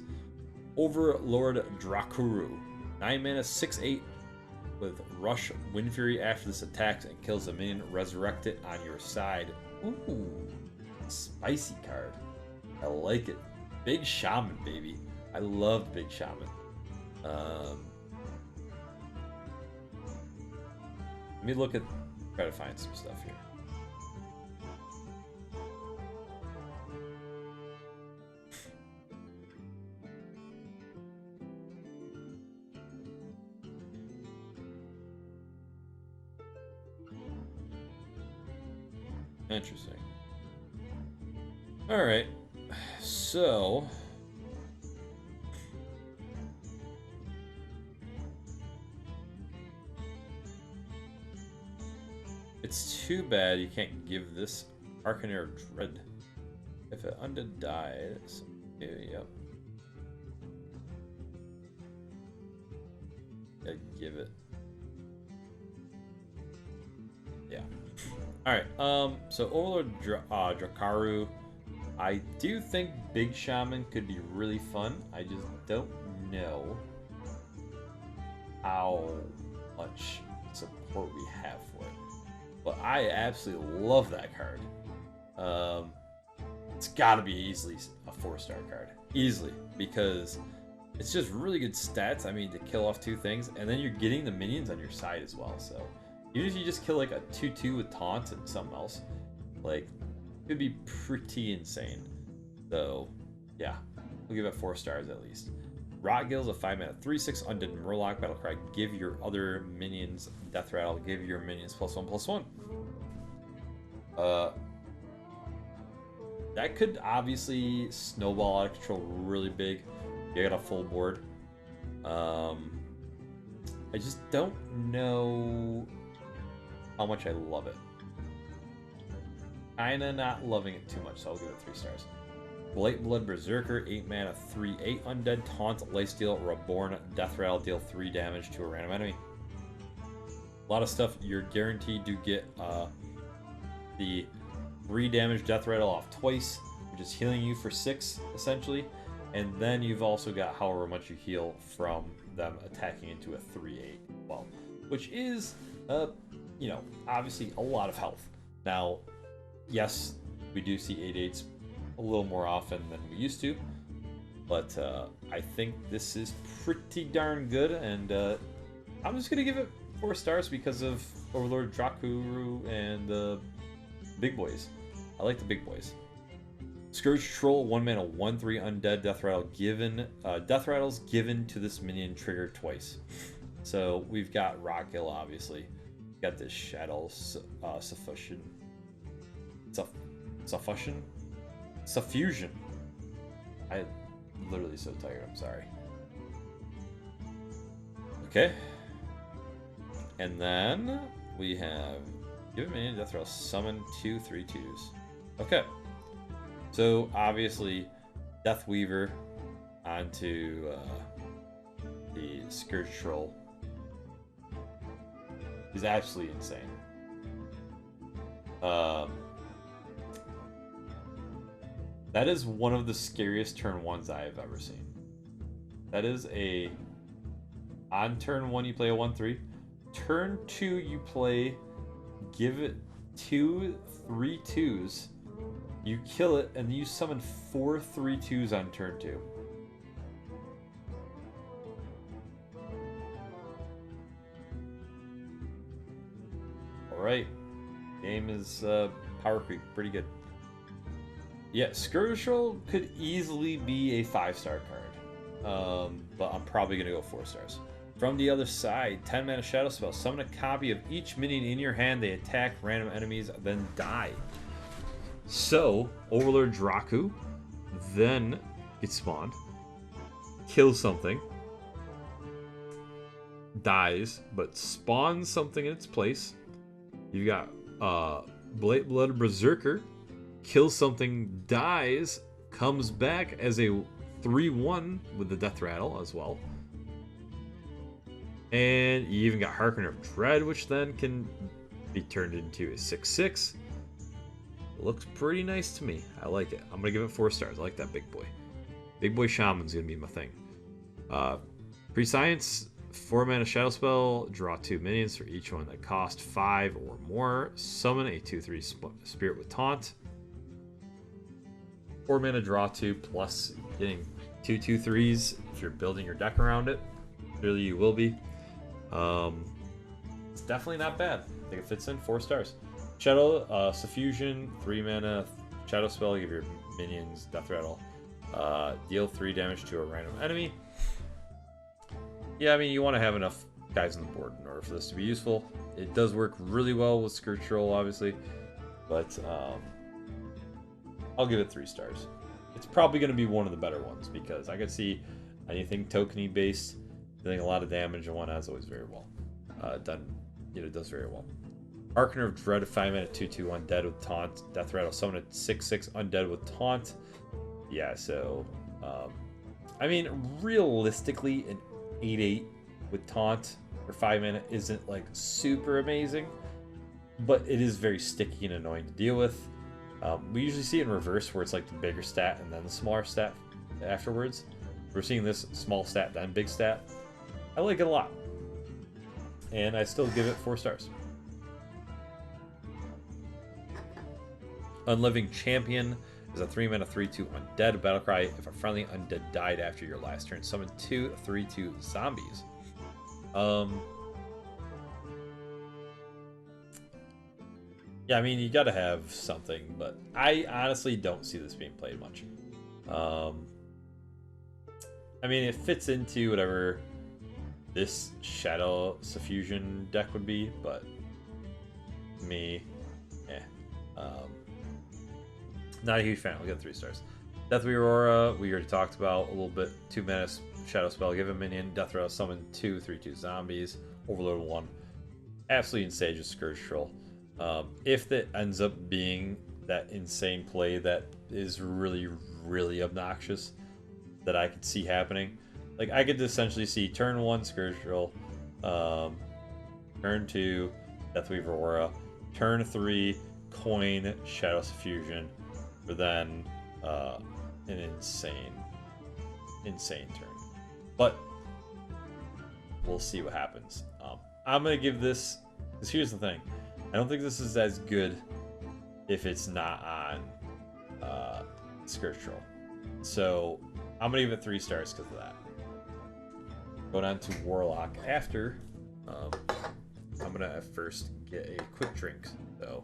Overlord Drakuru, 9 mana, 6/8 with Rush, Wind Fury. After this attacks and kills a minion, resurrect it on your side. Ooh, spicy card. I like it. Big Shaman, baby. I love Big Shaman. Let me try to find some stuff here. Interesting. All right, so it's too bad you can't give this Arcaneer of Dread. If an undead dies, yep. Gotta give it. Yeah. Alright, so Overlord Drakaru, I do think Big Shaman could be really fun. I just don't know how much support we have for it. But I absolutely love that card. It's gotta be easily a 4-star card. Easily, because it's just really good stats, I mean, to kill off 2 things, and then you're getting the minions on your side as well, so... Even if you just kill like a 2/2 with taunt and something else, like, it'd be pretty insane. So, yeah, we'll give it 4 stars at least. Rotgill's a 5 mana, 3/6 undead Murloc battlecry. Give your other minions Death Rattle. Give your minions +1/+1. That could obviously snowball out of control really big. You got a full board. I just don't know how much I love it. Kinda not loving it too much, so I'll give it 3 stars. Blightblood Berserker, 8 mana, 3/8 undead, taunt, lifesteal, reborn, Death Rattle, deal 3 damage to a random enemy. A lot of stuff you're guaranteed to get the 3 damage Death Rattle off twice, which is healing you for 6 essentially, and then you've also got however much you heal from them attacking into a 3/8 well, which is you know, obviously a lot of health. Now, yes, we do see 8/8s a little more often than we used to, but I think this is pretty darn good, and I'm just gonna give it 4 stars because of Overlord Drakuru and the big boys. I like the big boys. Scourge Troll, 1 mana, 1/3 undead death rattle given. Death rattles given to this minion trigger twice. So we've got Rockhill, obviously. Got this Shadow Suffusion. Suffusion. I'm literally so tired, I'm sorry. Okay. And then we have give a minion death rattle, summon 2 3/2s. Okay. So obviously Deathweaver onto the Scourge Troll is absolutely insane. That is one of the scariest turn 1s I have ever seen. That is a... On turn 1 you play a 1/3. Turn 2 you play... Give it 2 3/2s. You kill it, and you summon 4 3/2s on turn 2. Alright. Game is power creep. Pretty good. Yeah, Scourge Troll could easily be a 5-star card. But I'm probably going to go 4 stars. From the other side, 10 mana Shadow Spell. Summon a copy of each minion in your hand. They attack random enemies, then die. So, Overlord Draku then gets spawned, kills something, dies, but spawns something in its place. You've got Blade Blood Berserker, kills something, dies, comes back as a 3/1 with the Death Rattle as well. And you even got Harkener of Dread, which then can be turned into a 6/6. Looks pretty nice to me. I like it. I'm going to give it 4 stars. I like that big boy. Big boy Shaman's going to be my thing. Prescience, 4 mana Shadow Spell. Draw 2 minions for each one that cost 5 or more. Summon a 2/3 Spirit with Taunt. 4 mana, draw 2, plus getting 2 2/3s if you're building your deck around it. Clearly you will be. It's definitely not bad. I think it fits in 4 stars. Shadow Suffusion, 3 mana Shadow Spell, give your minions Death Rattle. Deal 3 damage to a random enemy. Yeah, I mean, you want to have enough guys on the board in order for this to be useful. It does work really well with Scourge Troll, obviously, but I'll give it 3 stars. It's probably going to be one of the better ones because I could see anything tokeny based doing a lot of damage and whatnot is always very well done. It does very well. Harkener of Dread, 5 mana 2/2 undead with taunt. Death Rattle, summon a 6/6 undead with taunt. Yeah, so I mean, realistically, an 8/8 with taunt for 5 mana isn't like super amazing, but it is very sticky and annoying to deal with. We usually see it in reverse, where it's like the bigger stat and then the smaller stat afterwards. We're seeing this small stat then big stat. I like it a lot, and I still give it 4 stars. Unliving Champion is a 3 mana 3/2 undead battlecry. If a friendly undead died after your last turn, summon 2 3/2 zombies. Yeah, I mean, you gotta have something, but I honestly don't see this being played much. I mean, it fits into whatever this Shadow Suffusion deck would be, but me, not a huge fan. I'll give it 3 stars. Deathweaver Aurora, we already talked about a little bit. 2 mana Shadow Spell, give a minion Death Rattle, summon 2 3/2 zombies. Overload 1. Absolutely insane, just Scourge Troll. If that ends up being that insane play that is really, really obnoxious that I could see happening, like I could essentially see turn 1 Scourge Troll, turn 2 Deathweaver Aura, turn 3 Coin Shadow Suffusion, for then an insane turn. But we'll see what happens. I'm gonna give this, because here's the thing, I don't think this is as good if it's not on Scourge Troll. So I'm gonna give it 3 stars because of that. Going on to Warlock after. I'm gonna at first get a quick drink, though.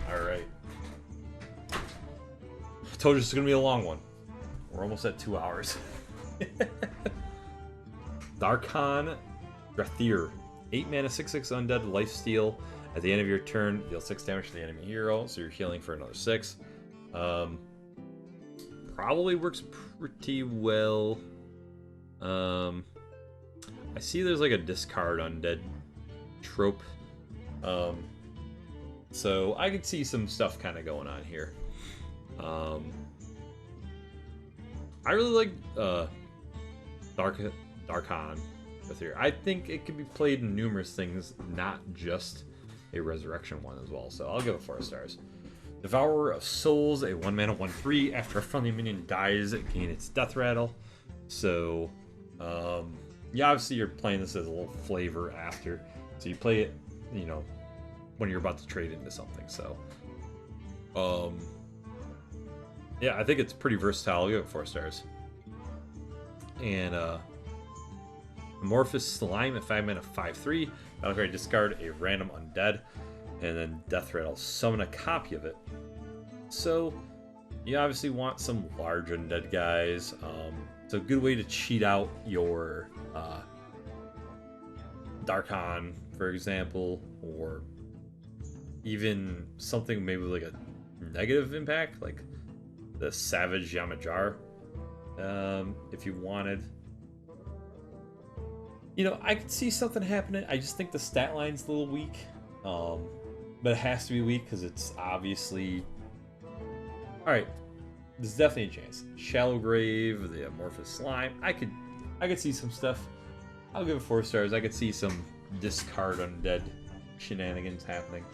Alright. I told you this is going to be a long one. We're almost at 2 hours. Darkhan Drathir. 8 mana, 6/6 undead, lifesteal. At the end of your turn, deal 6 damage to the enemy hero, so you're healing for another 6. Probably works pretty well. I see there's like a discard undead trope. So I could see some stuff kind of going on here. I really like Darkhan with here. I think it could be played in numerous things, not just a resurrection one as well. So I'll give it 4 stars. Devourer of Souls, a 1 mana 1/3. After a friendly minion dies, gain its death rattle. So yeah, obviously you're playing this as a little flavor after. So you play it, you know, when you're about to trade into something. So yeah, I think it's pretty versatile. I'll give it 4 stars. And Amorphous Slime at 5 mana 5/3. Battlecry, discard a random undead, and then Death Rattle, summon a copy of it. So you obviously want some large undead guys. It's a good way to cheat out your Darkhan, for example, or even something maybe like a negative impact, like the Savage Yamajar. If you wanted, you know, I could see something happening. I just think the stat line's a little weak, but it has to be weak because it's obviously all right. There's definitely a chance. Shallow Grave, the Amorphous Slime. I could see some stuff. I'll give it 4 stars. I could see some discard undead shenanigans happening.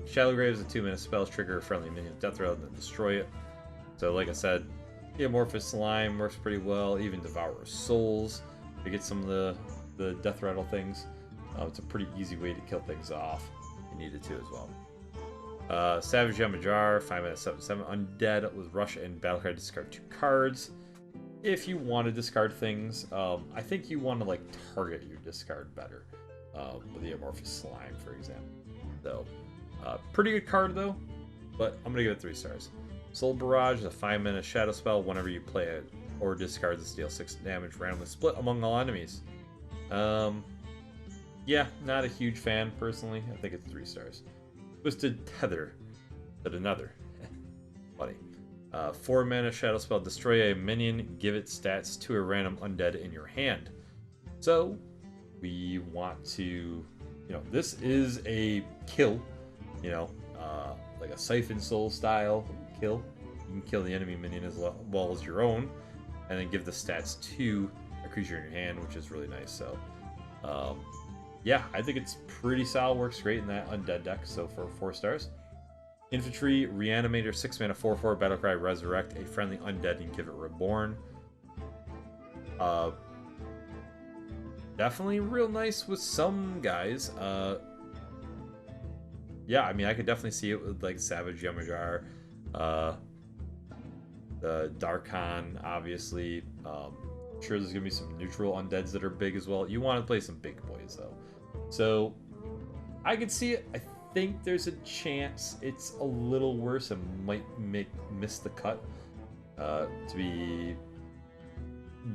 Shallow Grave is a 2 mana spell, trigger a friendly minion death rattle, then destroy it. So like I said, the Amorphous Slime works pretty well. Even Devourer of Souls to get some of the death rattle things. It's a pretty easy way to kill things off. You need it to as well. Savage Yamajar, 5 mana 7/7 undead with rush and battlecry, discard 2 cards. If you want to discard things, I think you want to like target your discard better with the Amorphous Slime, for example. So pretty good card though, but I'm gonna give it 3 stars. Soul Barrage is a 5 mana shadow spell. Whenever you play it or discard this, deal 6 damage, randomly split among all enemies. Yeah, not a huge fan personally. I think it's 3 stars. Twisted Tether, but another. Funny. 4 mana shadow spell, destroy a minion, give it stats to a random undead in your hand. So we want to, you know, this is a kill, you know, like a Siphon Soul style kill. You can kill the enemy minion as well as your own, and then give the stats to a creature in your hand, which is really nice. So yeah, I think it's pretty solid. Works great in that undead deck. So for 4 stars. Infantry Reanimator, 6 mana 4/4. Battlecry, resurrect a friendly undead and give it reborn. Definitely real nice with some guys. Yeah, I mean, I could definitely see it with like Savage Yamajar, the Darkhan, obviously. I'm sure there's gonna be some neutral undeads that are big as well. You want to play some big boys though, so I could see it. I think there's a chance it's a little worse and might miss the cut to be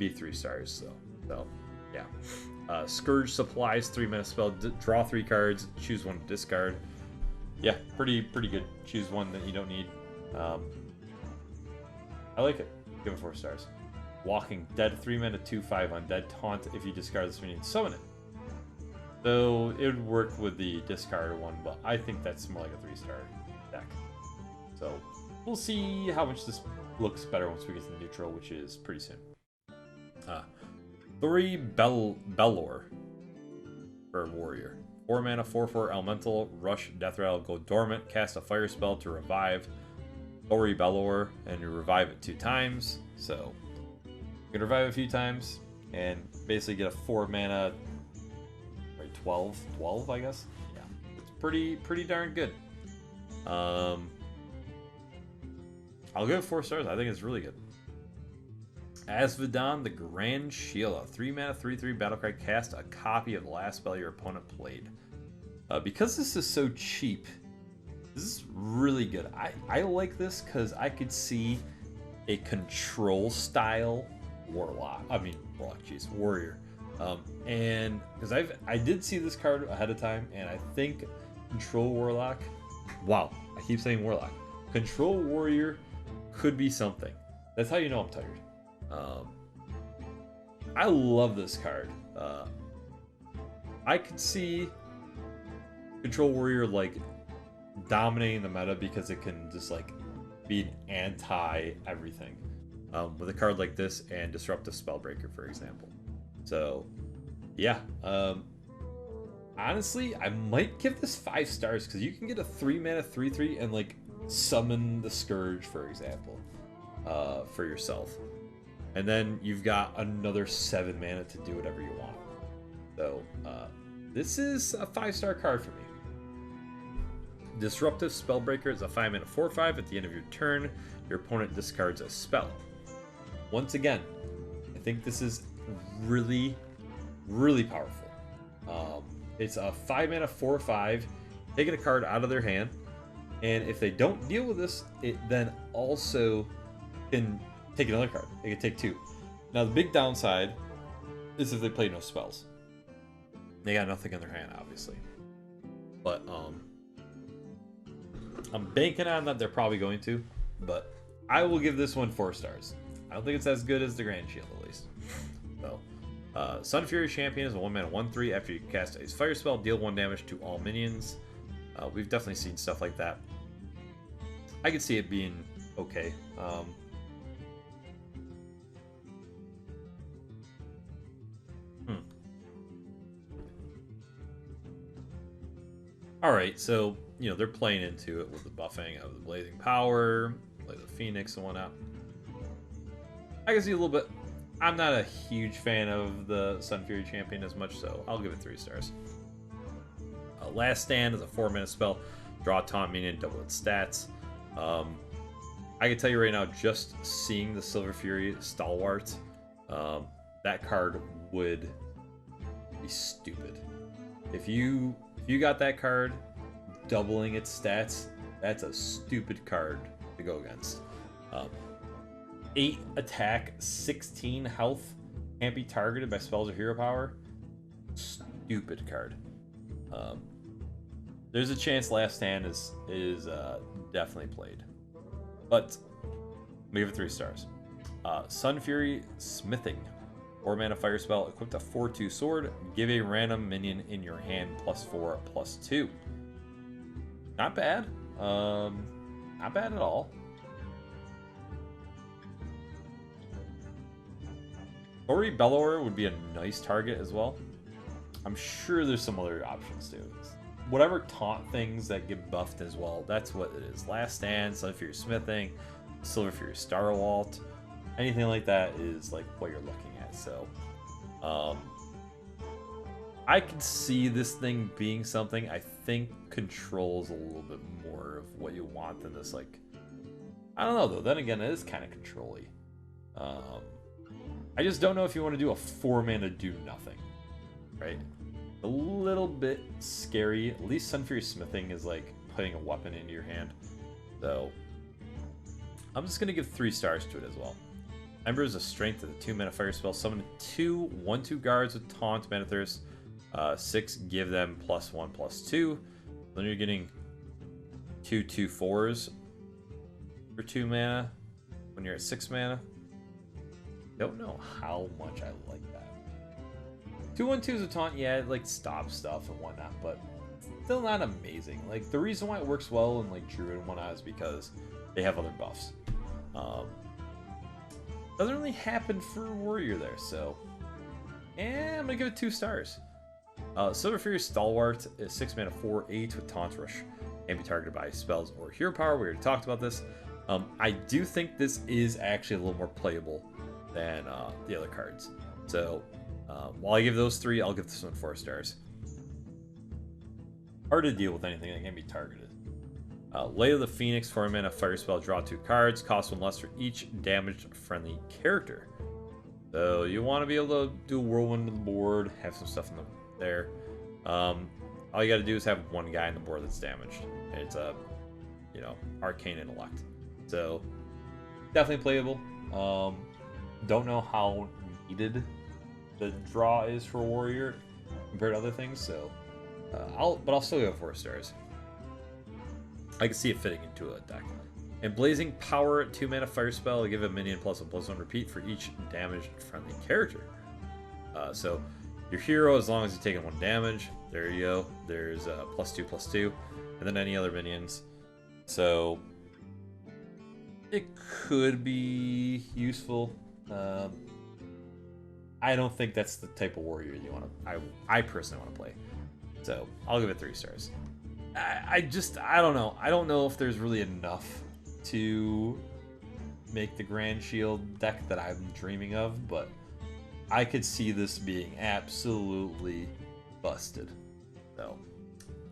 3 stars. So yeah. Scourge Supplies, 3 mana spell, draw 3 cards, choose 1 to discard. Yeah, pretty good. Choose 1 that you don't need. I like it. Give it 4 stars. Walking Dead, 3 mana 2/5 undead, taunt. If you discard this minion, summon it. So it would work with the discard one, but I think that's more like a 3-star deck. So we'll see how much this looks better once we get to neutral, which is pretty soon. Thori Bellor. for a warrior. 4 mana, 4/4 elemental, rush, death rattle, go dormant, cast a fire spell to revive Ori Bellower, and you revive it 2 times. So you can revive it a few times and basically get a 4 mana, right? 12, I guess. Yeah, it's pretty darn good. I'll give it 4 stars. I think it's really good. Asvedon, the Grand Sheila. 3 mana, 3/3 battlecry. Cast a copy of the last spell your opponent played. Because this is so cheap, this is really good. I like this because I could see a control style warrior. And because I did see this card ahead of time, and I think control warlock. Wow, I keep saying warlock. Control warrior could be something. That's how you know I'm tired. I love this card. I could see control warrior like dominating the meta because it can just like be an anti everything with a card like this and disruptive spellbreaker, for example. So yeah, honestly, I might give this 5 stars because you can get a 3 mana 3/3 and like summon the Scourge, for example, for yourself. And then you've got another 7 mana to do whatever you want. So this is a 5-star card for me. Disruptive Spellbreaker is a 5 mana 4/5. At the end of your turn, your opponent discards a spell. Once again, I think this is really, really powerful. It's a 5 mana 4/5, taking a card out of their hand, and if they don't deal with this, it then also can take another card. They can take 2. Now the big downside is if they play no spells. They got nothing in their hand, obviously. But I'm banking on that they're probably going to. But I will give this one 4 stars. I don't think it's as good as the Grand Shield, at least. So, Sun Fury Champion is a 1 mana 1/3. After you cast a fire spell, deal 1 damage to all minions. We've definitely seen stuff like that. I could see it being okay. Alright, so, you know, they're playing into it with the buffing of the Blazing Power, like the Phoenix and whatnot. I can see a little bit. I'm not a huge fan of the Sun Fury Champion as much, so I'll give it 3 stars. Last Stand is a 4 mana spell. Draw a taunt minion, double its stats. I can tell you right now, just seeing the Silver Fury Stalwart, that card would be stupid. If you got that card, doubling its stats, that's a stupid card to go against. 8 attack, 16 health, can't be targeted by spells or hero power. Stupid card. There's a chance Last Stand is definitely played, but we give it 3 stars. Sun Fury Smithing. 4 mana fire spell, equipped a 4/2 sword, give a random minion in your hand +4/+2. Not bad. Not bad at all. Ori Bellower would be a nice target as well. I'm sure there's some other options too. Whatever taunt things that get buffed as well, that's what it is. Last Stand, Sun Fury Smithing, Silver Fury Starwalt, anything like that is like what you're looking at. So I could see this thing being something. I think controls a little bit more of what you want than this, like, I don't know though. Then again, it is kind of control-y. I just don't know if you want to do a 4 mana do nothing, right? A little bit scary. At least Sun Fury Smithing is like putting a weapon into your hand. So I'm just gonna give 3 stars to it as well. Ember is a strength of the 2 mana fire spell. Summon 2 1/2 guards with taunt, mana thirst. 6, give them +1/+2. Then you're getting 2 2/4s for 2 mana when you're at 6 mana. Don't know how much I like that. 2 1/2s with taunt, yeah, it like stop stuff and whatnot, but still not amazing. Like, the reason why it works well in like Druid and whatnot is because they have other buffs. Doesn't really happen for Warrior there, so I'm gonna give it 2 stars. Silver Fury Stalwart is 6 mana 4/8 with Taunt Rush and be targeted by spells or hero power. We already talked about this. I do think this is actually a little more playable than the other cards. So while I give those 3, I'll give this one 4 stars. Hard to deal with anything that can be targeted. Lay of the Phoenix, 4 mana fire spell, draw 2 cards, cost 1 less for each damaged friendly character. So you want to be able to do a whirlwind on the board, have some stuff in there. All you got to do is have one guy on the board that's damaged. And it's a, arcane intellect. So definitely playable. Don't know how needed the draw is for Warrior compared to other things. So, I'll still go 4 stars. I can see it fitting into a deck. And Blazing Power, 2 mana fire spell, give a minion +1/+1 repeat for each damaged friendly character. So your hero, as long as you're taking 1 damage, there you go. There's +2/+2, and then any other minions. So it could be useful. I don't think that's the type of warrior you want to. I personally want to play. So I'll give it 3 stars. I don't know. I don't know if there's really enough to make the Grand Shield deck that I'm dreaming of, but I could see this being absolutely busted. So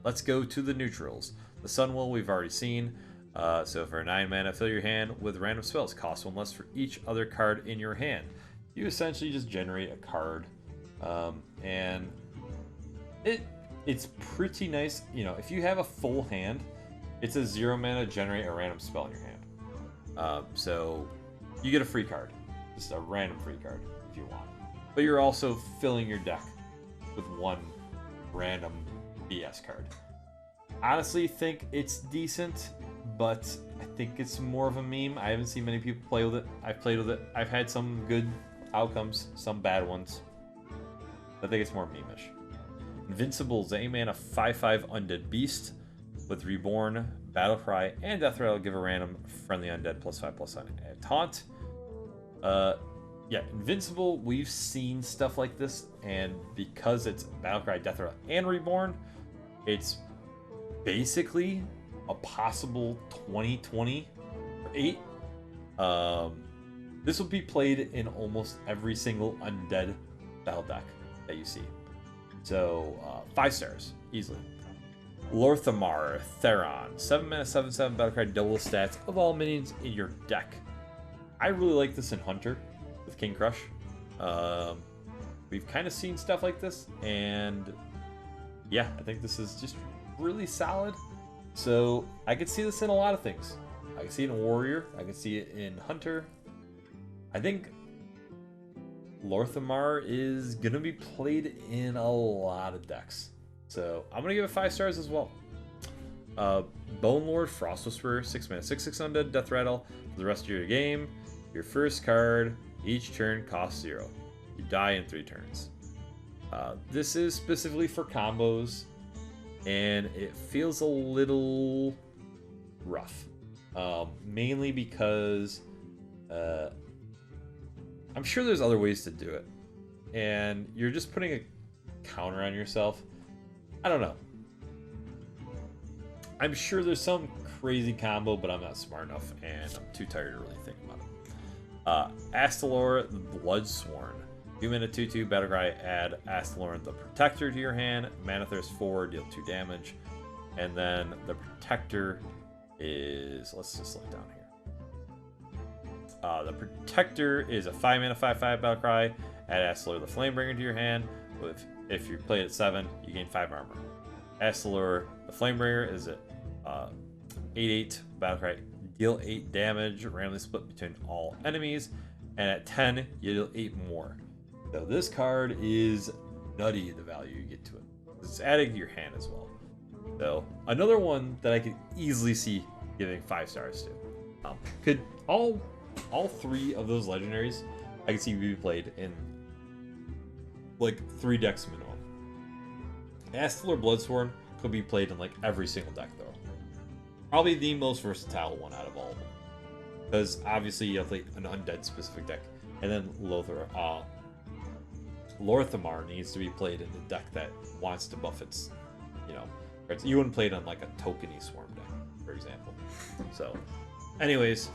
let's go to the neutrals. The Sunwell we've already seen. So for 9 mana, fill your hand with random spells. Cost 1 less for each other card in your hand. You essentially just generate a card, and it's pretty nice. If you have a full hand, it's a 0 mana generate a random spell in your hand. So you get a free card, just a random free card if you want. But you're also filling your deck with 1 random BS card. Honestly, think it's decent, but I think it's more of a meme. I haven't seen many people play with it. I've played with it. I've had some good outcomes, some bad ones. I think it's more meme-ish. Invincible's 8 mana 5/5 undead beast with Reborn, Battlecry, and Death Rattle. Give a random friendly undead +5/+1 and taunt. Yeah, Invincible, we've seen stuff like this, and because it's Battlecry, Death Rattle, and Reborn, it's basically a possible 20/20 or 8. This will be played in almost every single undead battle deck that you see. So 5 stars easily. Lorthamar Theron, 7 mana 7/7 Battlecry, double the stats of all minions in your deck. I really like this in Hunter with King Crush. We've kind of seen stuff like this, and yeah, I think this is just really solid. So I could see this in a lot of things. I can see it in Warrior. I can see it in Hunter. I think Lorthamar is going to be played in a lot of decks. So I'm going to give it 5 stars as well. Bone Lord Frost Whisperer, 6 mana 6/6 undead, Death Rattle. For the rest of your game, your first card each turn costs 0. You die in 3 turns. This is specifically for combos, and it feels a little rough. Mainly because I'm sure there's other ways to do it, and you're just putting a counter on yourself. I don't know. I'm sure there's some crazy combo, but I'm not smart enough, and I'm too tired to really think about it. Astalor the Bloodsworn. 2 mana 2/2 Battlecry, add Astalor the Protector to your hand. Mana Thirst 4, deal 2 damage. And then the Protector is... let's just look down here. The Protector is a 5 mana 5/5 Battlecry, add Astalor the Flamebringer to your hand. If you play it at 7, you gain 5 armor. Astalor the Flamebringer is a 8/8 Battlecry, deal 8 damage, randomly split between all enemies, and at 10, you deal 8 more. So this card is nutty, the value you get to it. It's adding to your hand as well. So another one that I could easily see giving 5 stars to. Could all 3 of those legendaries, I could see be played in like 3 decks minimum. Astalor Bloodsworn could be played in like every single deck though. Probably the most versatile one out of all of them. Because obviously you have like an undead specific deck. And then Lorthamar needs to be played in a deck that wants to buff its, you know, you wouldn't play it on like a tokeny swarm deck, for example. So, anyways,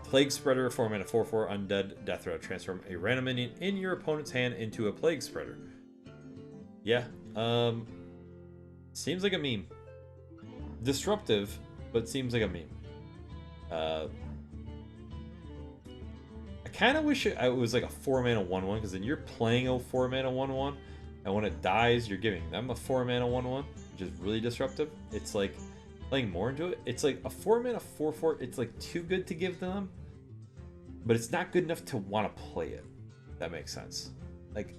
Plague Spreader, 4-mana 4/4 undead death rattle. Transform a random minion in your opponent's hand into a Plague Spreader. Yeah, seems like a meme. Disruptive, but seems like a meme. I kind of wish it was like a 4-mana 1/1, because then you're playing a 4-mana 1/1, and when it dies, you're giving them a 4-mana 1/1, which is really disruptive. It's like playing more into it. It's like a 4-mana 4/4. It's like too good to give them, but it's not good enough to want to play it. If that makes sense. Like,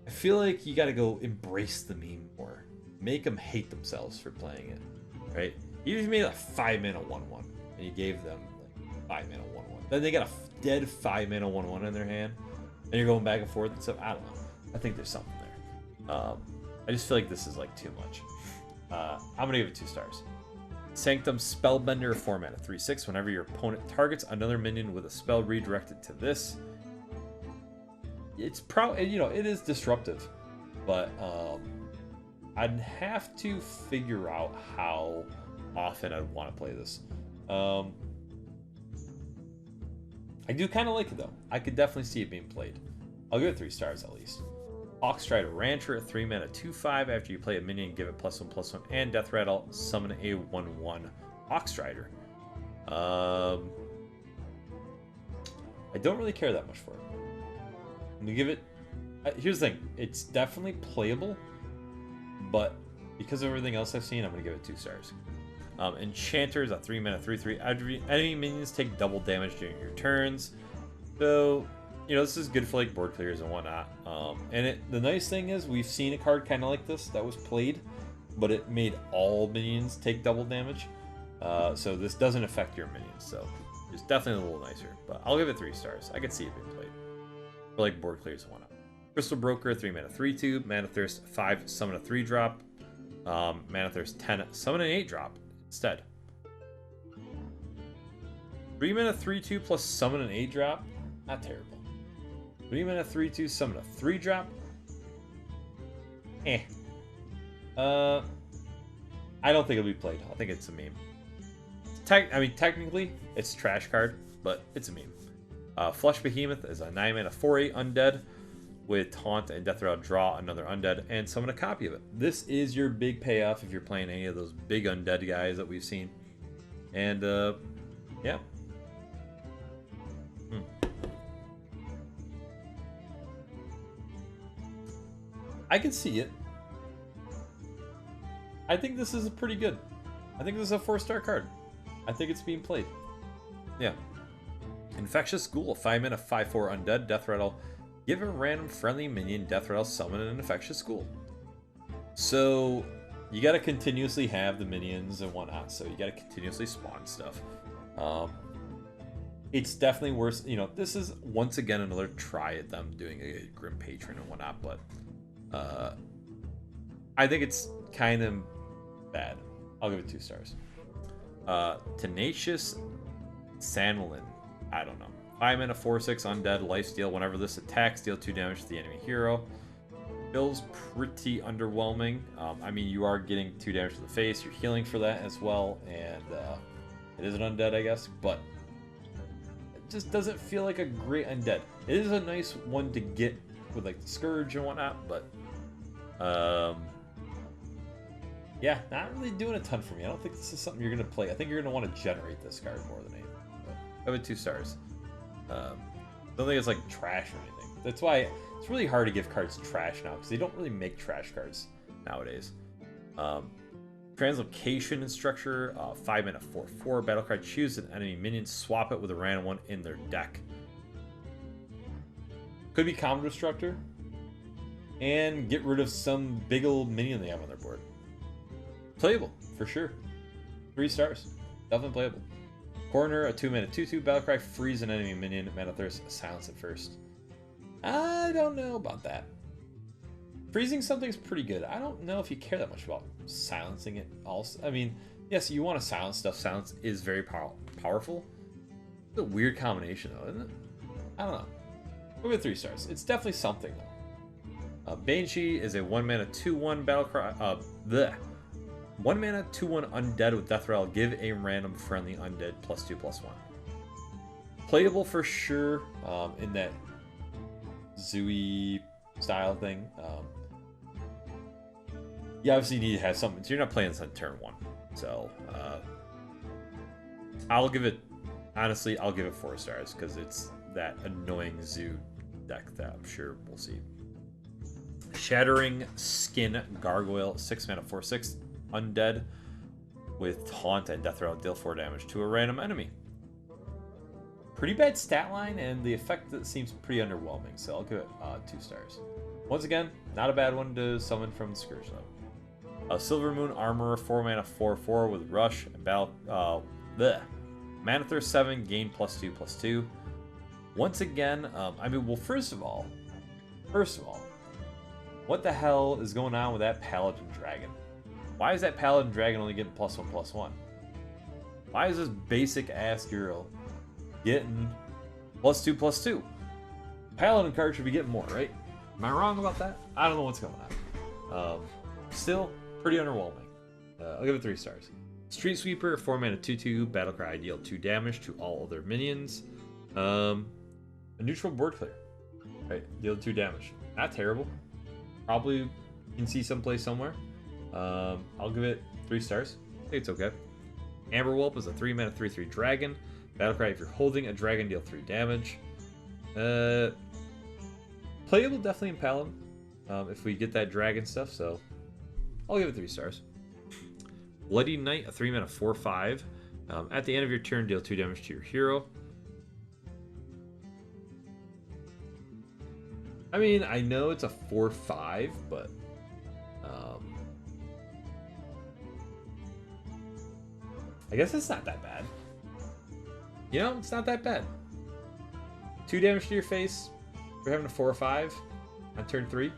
I feel like you got to go embrace the meme more. Make them hate themselves for playing it, right? You just made a 5-mana 1/1, and you gave them like 5-mana 1/1. Then they got a dead 5-mana 1/1 in their hand, and you're going back and forth and stuff. I don't know. I think there's something there. I just feel like this is like too much. I'm gonna give it 2 stars. Sanctum Spellbender, 4-mana 3/6. Whenever your opponent targets another minion with a spell redirected to this, it's probably, you know, it is disruptive, but I'd have to figure out how often I'd want to play this. I do kind of like it though. I could definitely see it being played. I'll give it 3 stars at least. Hawkstrider Rancher, 3-mana 2/5. After you play a minion, give it +1/+1 and death rattle. Summon a 1/1 Hawkstrider. I don't really care that much for it. I'm gonna give it. Here's the thing: it's definitely playable, but because of everything else I've seen, I'm gonna give it 2 stars. Enchanters, a 3-mana 3/3. Enemy minions take double damage during your turns. So, you know, this is good for like board clears and whatnot. And the nice thing is, we've seen a card kind of like this that was played, but it made all minions take double damage. So this doesn't affect your minions. So it's definitely a little nicer. But I'll give it 3 stars. I could see it being played for like board clears and whatnot. Crystal Broker, 3-mana 3/2. Mana Thirst 5, summon a 3-drop. Mana Thirst 10, summon an 8-drop instead. 3-mana 3/2 plus summon an 8-drop. Not terrible. 3-mana 3/2, summon a 3-drop. I don't think it'll be played. I think it's a meme. I mean, technically, it's a trash card, but it's a meme. Flush Behemoth is a 9-mana 4/8 undead with Taunt and Death Rattle. Draw another undead and summon a copy of it. This is your big payoff if you're playing any of those big undead guys that we've seen. And, yeah. I can see it. I think this is pretty good. I think this is a 4-star card. I think it's being played. Yeah. Infectious Ghoul, 5-mana 5/4 undead, death rattle. Give a random friendly minion death rattle, summon an Infectious Ghoul. So you got to continuously have the minions and whatnot. So you got to continuously spawn stuff. It's definitely worse. You know, this is once again another try at them doing a Grim Patron and whatnot, but I think it's kind of bad. I'll give it 2 stars. Tenacious Sanlin. I don't know. 5-mana 4/6 undead lifesteal. Whenever this attacks, deal 2 damage to the enemy hero. Feels pretty underwhelming. I mean, you are getting 2 damage to the face. You're healing for that as well, and it is an undead, I guess, but it just doesn't feel like a great undead. It is a nice one to get with like the Scourge and whatnot, but yeah, not really doing a ton for me. I don't think this is something you're going to play. I think you're going to want to generate this card more than anything. But I give it 2 stars. Don't think it's like trash or anything. That's why it's really hard to give cards trash now, because they don't really make trash cards nowadays. Translocation and Structure, 5-mana 4/4. Battle card, choose an enemy minion, swap it with a random one in their deck. Could be Common Destructor, and get rid of some big old minion they have on their board. Playable, for sure. 3 stars. Definitely playable. Corner, a 2-mana 2/2. Battlecry, freeze an enemy minion. Mana Thirst, silence it first. I don't know about that. Freezing something's pretty good. I don't know if you care that much about silencing it also. I mean, yes, you want to silence stuff. Silence is very powerful. It's a weird combination, though, isn't it? I don't know. We'll give it 3 stars. It's definitely something though. Banshee is a 1-mana 2/1 battle cry. 1-mana 2/1 undead with death rattle. Give a random friendly undead +2/+1. Playable for sure. In that Zooey style thing. You obviously need to have something. So you're not playing this on turn 1. So I'll give it. Honestly, I'll give it 4 stars because it's that annoying zoo deck that I'm sure we'll see. Shattering Skin Gargoyle, 6-mana 4/6 undead with taunt and death rattle. Deal 4 damage to a random enemy. Pretty bad stat line, and the effect that seems pretty underwhelming. So I'll give it 2 stars. Once again, not a bad one to summon from the Scourge though. Silver Moon Armorer, 4-mana 4/4 with Rush and Battle. Mana Thirst 7, gain +2/+2. Once again, I mean, well, first of all, what the hell is going on with that Paladin Dragon? Why is that Paladin Dragon only getting +1/+1? Why is this basic ass girl getting +2/+2? Paladin card should be getting more, right? Am I wrong about that? I don't know what's going on. Still, pretty underwhelming. I'll give it 3 stars. Street Sweeper, 4-mana 2/2 Battlecry, deal 2 damage to all other minions. A neutral board clear, right? Deal 2 damage. Not terrible. Probably can see someplace somewhere. I'll give it 3 stars. I think it's okay. Amber Whelp is a 3-mana 3/3 dragon. Battlecry, if you're holding a dragon, deal 3 damage. Playable definitely in Paladin if we get that dragon stuff, so I'll give it 3 stars. Bloody Knight, a 3-mana 4/5. At the end of your turn, deal 2 damage to your hero. I mean, I know it's a 4/5, but I guess it's not that bad. You know, it's not that bad. 2 damage to your face for having a 4/5 on turn 3.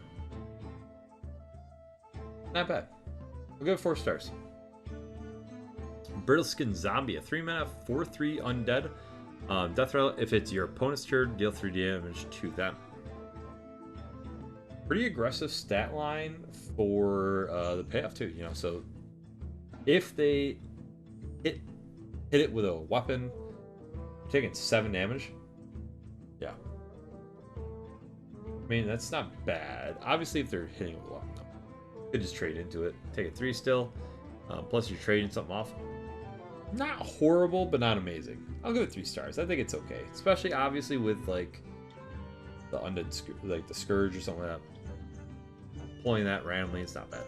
Not bad. I'll give it 4 stars. Brittle Skin Zombie, a 3-mana 4/3 undead. Death rattle, if it's your opponent's turn, deal 3 damage to them. Pretty aggressive stat line for the payoff too, you know. So if they hit it with a weapon, taking 7 damage. Yeah. I mean, that's not bad. Obviously, if they're hitting with a weapon, you could just trade into it. Take a 3 still. Plus, you're trading something off. Not horrible, but not amazing. I'll give it 3 stars. I think it's okay, especially obviously with like the undead, like the Scourge or something like that. Pulling that randomly, it's not bad.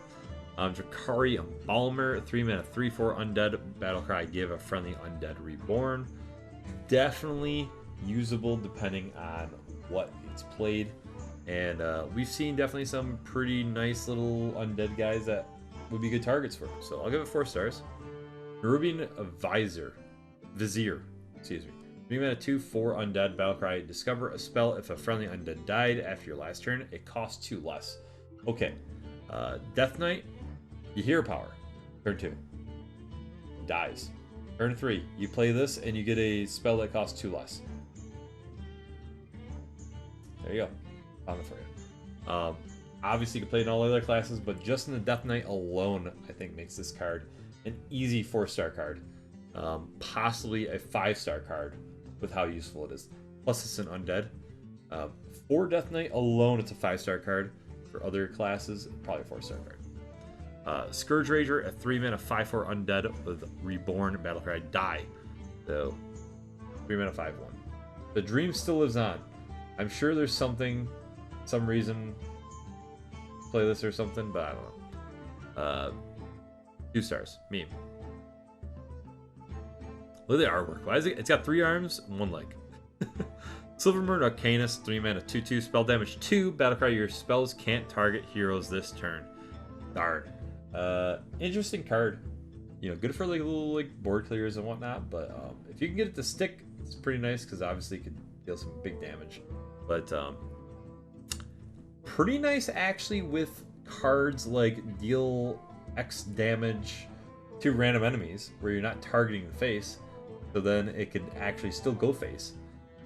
Drakari Embalmer, 3-mana 3/4 undead. Battlecry, give a friendly undead reborn. Definitely usable depending on what it's played, and we've seen definitely some pretty nice little undead guys that would be good targets for him. So I'll give it 4 stars. Nerubian Vizier, excuse me. 3-mana 2/4 undead. Battlecry, discover a spell if a friendly undead died after your last turn. It costs 2 less. Okay. Death Knight, you hear power. Turn 2. Dies. Turn 3. You play this and you get a spell that costs 2 less. There you go. Found it for you. Obviously, you can play in all other classes, but just in the Death Knight alone, I think makes this card an easy 4-star card. Possibly a 5-star card with how useful it is. Plus, it's an undead. For Death Knight alone, it's a 5-star card. For other classes, probably a 4-star card. Scourge Rager, a 3-mana 5/4 undead with reborn. Battlecry, die. So 3-mana 5/1. The dream still lives on. I'm sure there's some reason play this or something, but I don't know. 2 stars. Meme. Look at the artwork. Why is it? It's got 3 arms and 1 leg. Silvermoon Arcanus, 3-mana 2/2, spell damage 2. Battlecry, your spells can't target heroes this turn. Darn. Interesting card. You know, good for like little like board clears and whatnot. But if you can get it to stick, it's pretty nice because obviously it could deal some big damage. But pretty nice actually with cards like deal X damage to random enemies where you're not targeting the face. So then it can actually still go face.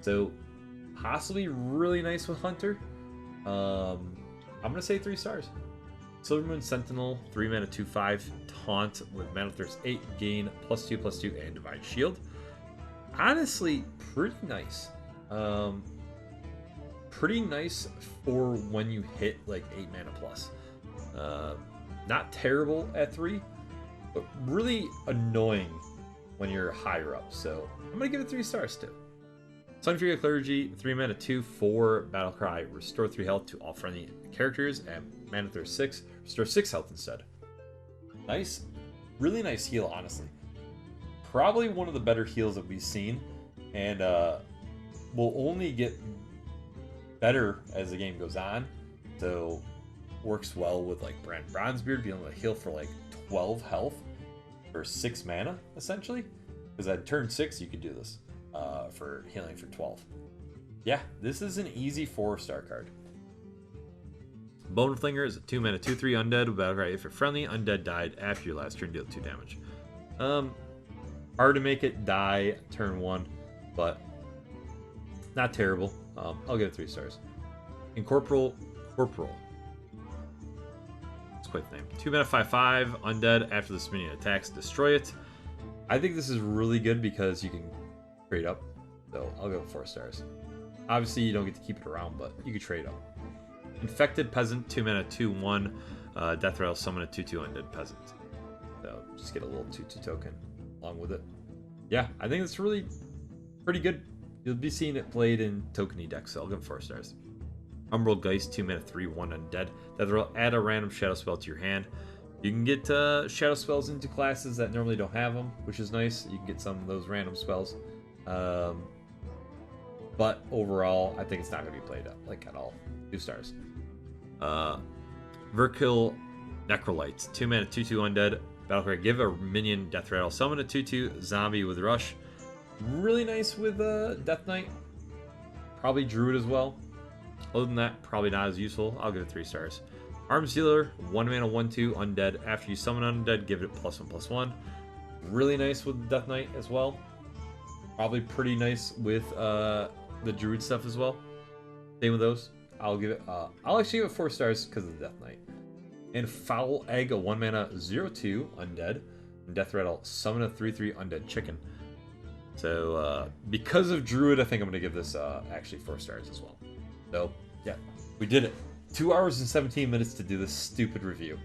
So possibly really nice with Hunter. I'm gonna say 3 stars. Silvermoon Sentinel, 3 mana, 2/5, taunt with mana thirst 8, gain +2/+2, and divine shield. Honestly, pretty nice. Pretty nice for when you hit like 8 mana plus. Not terrible at 3, but really annoying when you're higher up. So I'm gonna give it 3 stars too. Sunfury Clergy, 3 mana, 2/4, Battlecry, restore 3 health to all friendly characters, and mana thirst 6, restore 6 health instead. Nice, really nice heal, honestly. Probably one of the better heals that we've seen, and will only get better as the game goes on. So works well with like Brand Bronzebeard being able to heal for like 12 health for 6 mana essentially, because at turn 6 you could do this for healing for 12. Yeah, this is an easy 4-star card. Bone Flinger is a 2 mana 2/3 undead with Battlecry. If you're friendly, undead died after your last turn, deal 2 damage. Hard to make it die turn 1, but not terrible. I'll give it 3 stars. Incorporeal Corporal. That's quite the name. 2 mana 5/5 undead. After this minion attacks, destroy it. I think this is really good because you can trade up. So I'll go 4 stars. Obviously, you don't get to keep it around, but you can trade up. Infected Peasant, 2 mana 2/1. Death Rattle, summon a 2/2 undead peasant. So just get a little 2/2 token along with it. Yeah, I think it's really pretty good. You'll be seeing it played in tokeny decks, so I'll give it 4 stars. Umbral Geist, 2 mana 3/1 undead. Death Rattle, add a random shadow spell to your hand. You can get shadow spells into classes that normally don't have them, which is nice. You can get some of those random spells. But overall, I think it's not going to be played up like at all. 2 stars. Verkil Necrolites, 2 mana 2/2 undead. Battlecry, give a minion Death Rattle, summon a 2/2 zombie with rush. Really nice with Death Knight. Probably Druid as well. Other than that, probably not as useful. I'll give it 3 stars. Arms Dealer, 1 mana 1/2 undead. After you summon undead, give it +1/+1. Really nice with Death Knight as well. Probably pretty nice with the Druid stuff as well. Same with those. I'll actually give it 4 stars because of the Death Knight. And Foul Egg, a 1 mana 0/2 undead. And Death Rattle, summon a 3/3 undead chicken. So because of Druid, I think I'm going to give this actually 4 stars as well. So yeah, we did it. 2 hours and 17 minutes to do this stupid review.